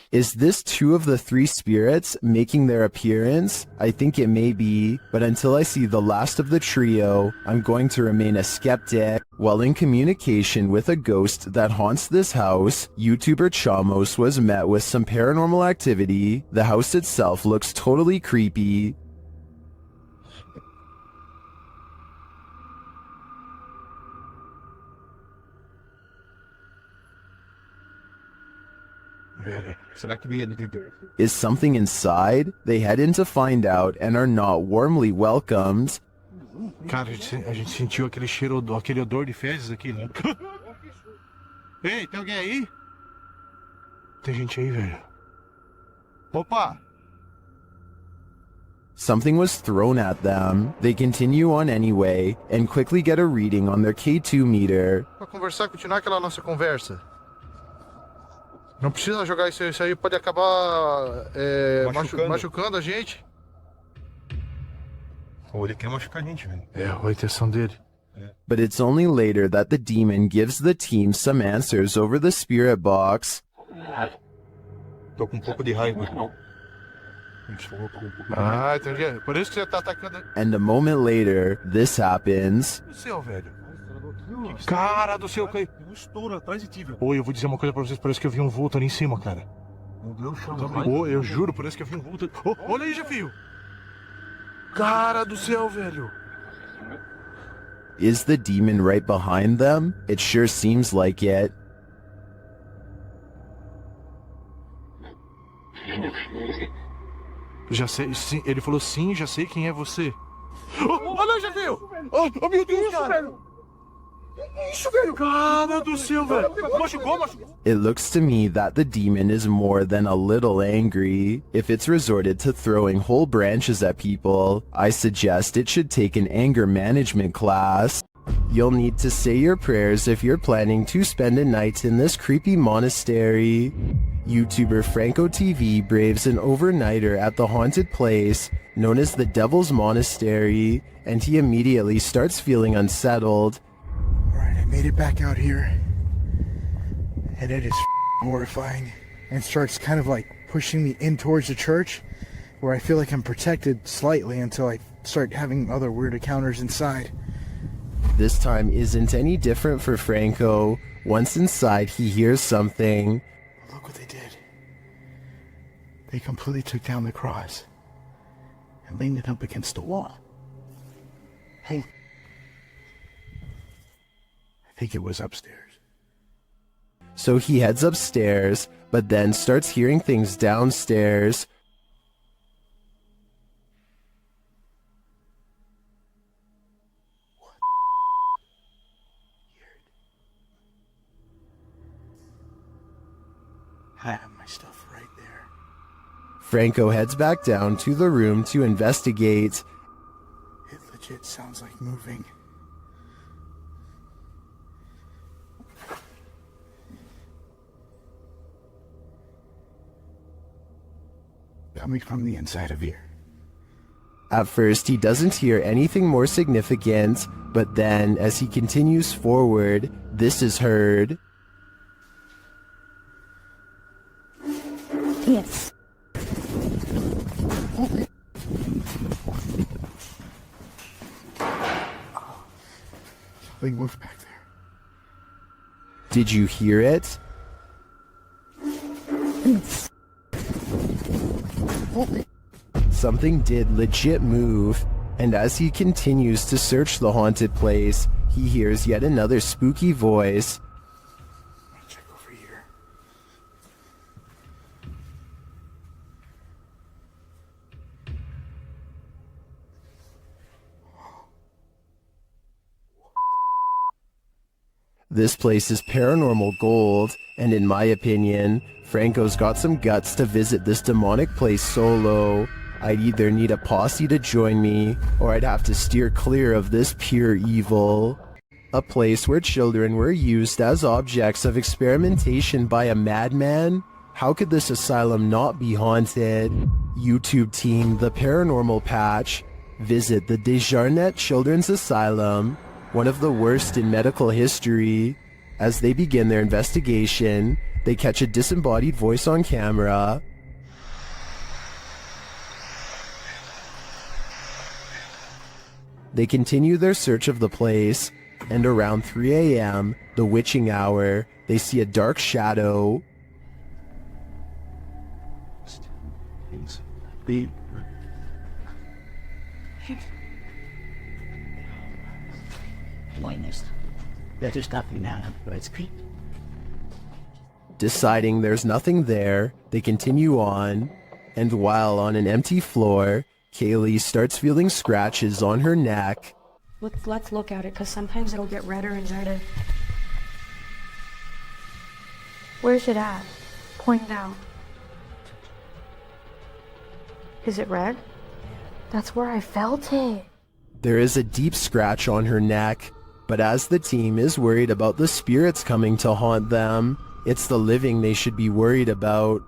Is this two of the three spirits making their appearance? I think it may be, but until I see the last of the trio, I'm going to remain a skeptic. While in communication with a ghost that haunts this house, YouTuber Chamos was met with some paranormal activity. The house itself looks totally creepy. Is something inside? They head in to find out and are not warmly welcomed. Cara, a gente sentiu aquele cheiro, aquele odor de fezes aqui, né? Ei, tem alguém aí? Tem gente aí, velho. Opa! Something was thrown at them. They continue on anyway and quickly get a reading on their K2 meter. Pra conversar, continuar aquela nossa conversa. Não precisa jogar isso aí pode acabar machucando a gente. Ou ele quer machucar a gente, velho. É, a intenção dele. But it's only later that the demon gives the team some answers over the spirit box. Tô com um pouco de raiva. Ah, entendi. Por isso que você tá atacando. And a moment later, this happens. O céu, velho. Cara do céu, caiu. Um estouro atrás de ti, velho. Oi, eu vou dizer uma coisa pra vocês, parece que eu vi um vulto ali em cima, cara. Meu Deus, chama. Ô, eu juro, parece que eu vi um vulto. Oh, olha aí, Jefio. Cara do céu, velho. Is the demon right behind them? It sure seems like it. Já sei, sim, ele falou sim, já sei quem é você. Olha, Jefio. Oh, meu Deus, cara. Isso, velho! Cara do céu, velho! Machucou. It looks to me that the demon is more than a little angry. If it's resorted to throwing whole branches at people, I suggest it should take an anger management class. You'll need to say your prayers if you're planning to spend a night in this creepy monastery. YouTuber Franco TV braves an overnighter at the haunted place known as the Devil's Monastery, and he immediately starts feeling unsettled. Alright, I made it back out here, and it is horrifying, and starts kind of like pushing me in towards the church, where I feel like I'm protected slightly until I start having other weird encounters inside. This time isn't any different for Franco. Once inside, he hears something. Look what they did. They completely took down the cross and leaned it up against the wall. Hey. I think it was upstairs. So he heads upstairs, but then starts hearing things downstairs. I have my stuff right there. Franco heads back down to the room to investigate. It legit sounds like moving. Coming from the inside of here. At first, he doesn't hear anything more significant, but then, as he continues forward, this is heard. Yes. Something moved back there. Did you hear it? Something did legit move, and as he continues to search the haunted place, he hears yet another spooky voice. Check over here. This place is paranormal gold, and in my opinion, Franco's got some guts to visit this demonic place solo. I'd either need a posse to join me, or I'd have to steer clear of this pure evil. A place where children were used as objects of experimentation by a madman? How could this asylum not be haunted? YouTube team The Paranormal Patch. Visit the Desjardins Children's Asylum, one of the worst in medical history. As they begin their investigation, they catch a disembodied voice on camera. They continue their search of the place, and around 3 a.m., the witching hour, they see a dark shadow. Deciding there's nothing there, they continue on, and while on an empty floor, Kaylee starts feeling scratches on her neck. Let's look at it, because sometimes it'll get redder and redder. Where's it at? Point down. Is it red? That's where I felt it. There is a deep scratch on her neck, but as the team is worried about the spirits coming to haunt them, it's the living they should be worried about.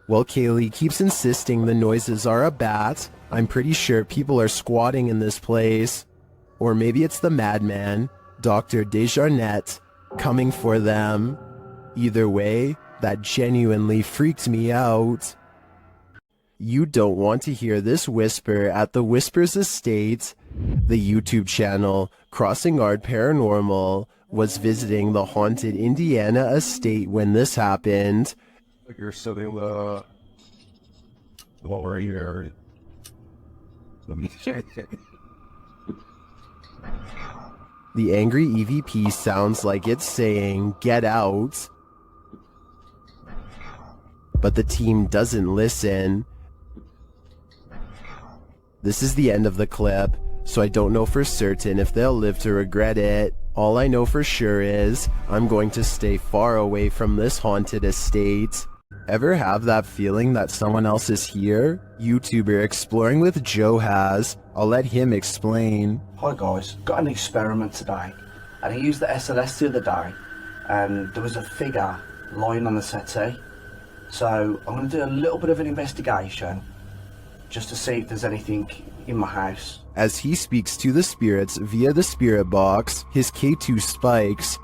While Kaylee keeps insisting the noises are a bat, I'm pretty sure people are squatting in this place. Or maybe it's the madman, Dr. Desjardins, coming for them. Either way, that genuinely freaked me out. You don't want to hear this whisper at the Whispers Estate. The YouTube channel, Crossing Art Paranormal, was visiting the haunted Indiana estate when this happened. You're sitting what were you? Let me check. The angry EVP sounds like it's saying, "Get out." But the team doesn't listen. This is the end of the clip, so I don't know for certain if they'll live to regret it. All I know for sure is, I'm going to stay far away from this haunted estate. Ever have that feeling that someone else is here? YouTuber Exploring with Joe has. I'll let him explain. Hi guys, got an experiment today, and I used the SLS the other day, and there was a figure lying on the settee. So I'm going to do a little bit of an investigation, just to see if there's anything in my house. As he speaks to the spirits via the spirit box, his K2 spikes.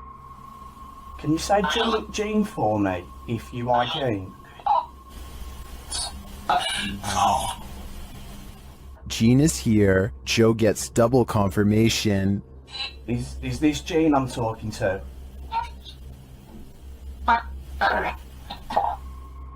Can you say Jean for me, if you are Jean? Jean is here. Joe gets double confirmation. Is this Jean I'm talking to?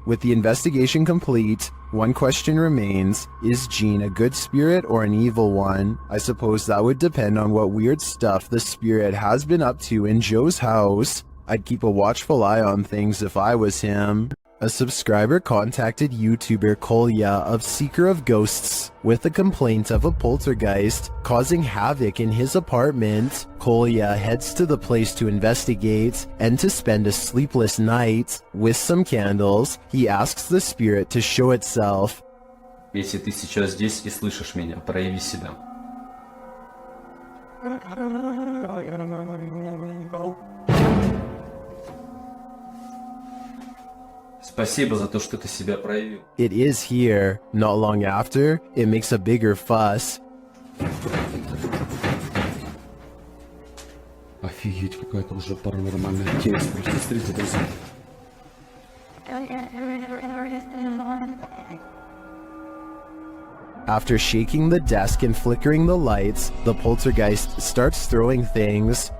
With the investigation complete, one question remains. Is Jean a good spirit or an evil one? I suppose that would depend on what weird stuff the spirit has been up to in Joe's house. I'd keep a watchful eye on things if I was him. A subscriber contacted YouTuber Kolya of Seeker of Ghosts with a complaint of a poltergeist causing havoc in his apartment. Kolya heads to the place to investigate, and to spend a sleepless night. With some candles, he asks the spirit to show itself. Если ты сейчас здесь и слышишь меня, прояви себя. Спасибо за то, что ты себя проявил. It is here. Not long after, it makes a bigger fuss. Офигеть, какая-то уже паранормальная тема. Просто смотрите, друзья. After shaking the desk and flickering the lights, the poltergeist starts throwing things.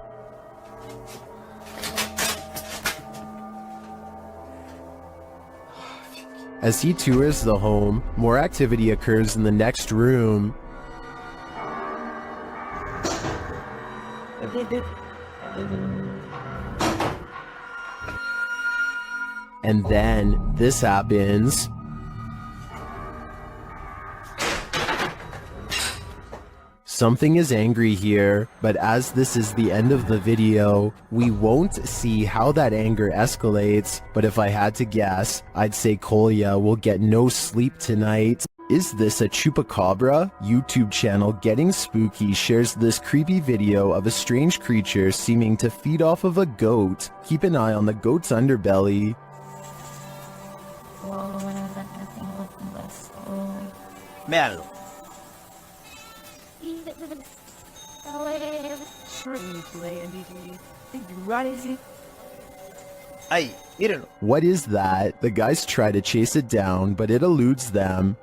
As he tours the home, more activity occurs in the next room. And then this happens. Something is angry here, but as this is the end of the video, we won't see how that anger escalates, but if I had to guess, I'd say Kolya will get no sleep tonight. Is this a chupacabra? YouTube channel Getting Spooky shares this creepy video of a strange creature seeming to feed off of a goat. Keep an eye on the goat's underbelly. Véanlo. Ahí, mírenlo. What is that? The guys try to chase it down, but it eludes them.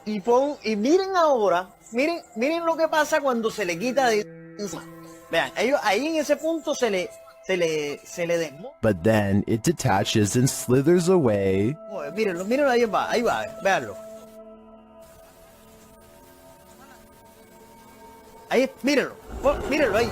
Y miren ahora, miren lo que pasa cuando se le quita de encima. Vean, ellos ahí en ese punto se le desmonta. But then it detaches and slithers away. Mírenlo, ahí va, véanlo. Ahí, mírenlo ahí.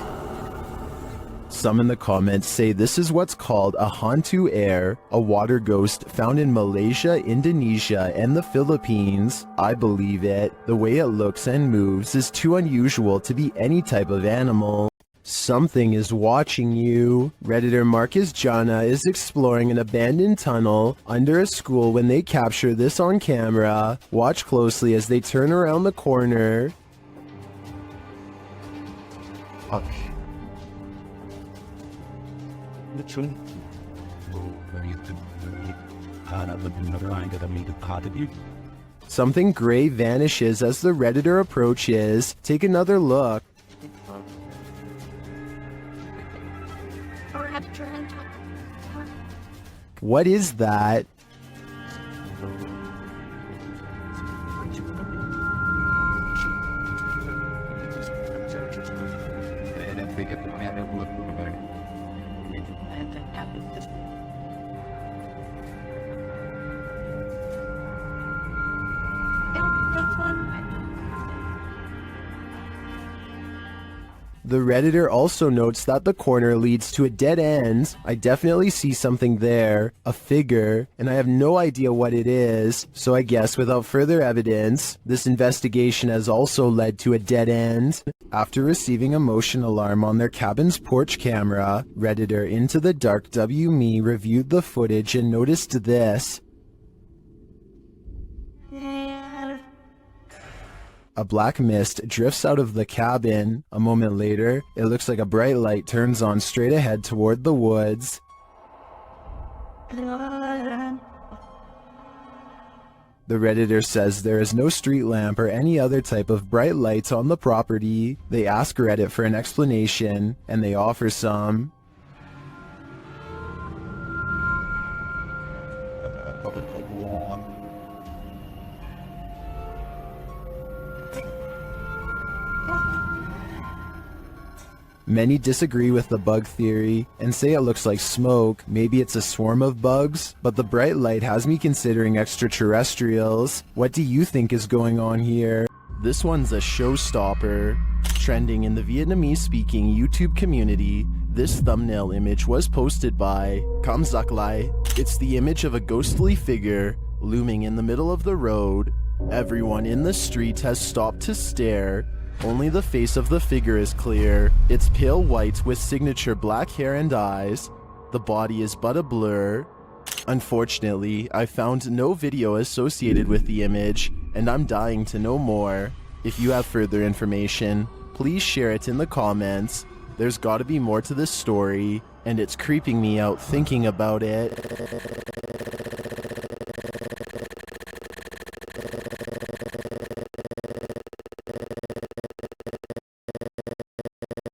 Some in the comments say this is what's called a hantu air, a water ghost found in Malaysia, Indonesia, and the Philippines. I believe it. The way it looks and moves is too unusual to be any type of animal. Something is watching you. Redditor Marcus Jana is exploring an abandoned tunnel under a school when they capture this on camera. Watch closely as they turn around the corner. Something gray vanishes as the Redditor approaches. Take another look. What is that? The Redditor also notes that the corner leads to a dead end. I definitely see something there, a figure, and I have no idea what it is, so I guess without further evidence, this investigation has also led to a dead end. After receiving a motion alarm on their cabin's porch camera, Redditor Into the Dark WMe reviewed the footage and noticed this. A black mist drifts out of the cabin. A moment later, it looks like a bright light turns on straight ahead toward the woods. The Redditor says there is no street lamp or any other type of bright lights on the property. They ask Reddit for an explanation, and they offer some. Many disagree with the bug theory and say it looks like smoke. Maybe it's a swarm of bugs, but the bright light has me considering extraterrestrials. What do you think is going on here? This one's a showstopper. Trending in the Vietnamese-speaking YouTube community, this thumbnail image was posted by Kam Zak Lai. It's the image of a ghostly figure looming in the middle of the road. Everyone in the street has stopped to stare. Only the face of the figure is clear. It's pale white with signature black hair and eyes. The body is but a blur. Unfortunately, I found no video associated with the image, and I'm dying to know more. If you have further information, please share it in the comments. There's gotta be more to this story, and it's creeping me out thinking about it.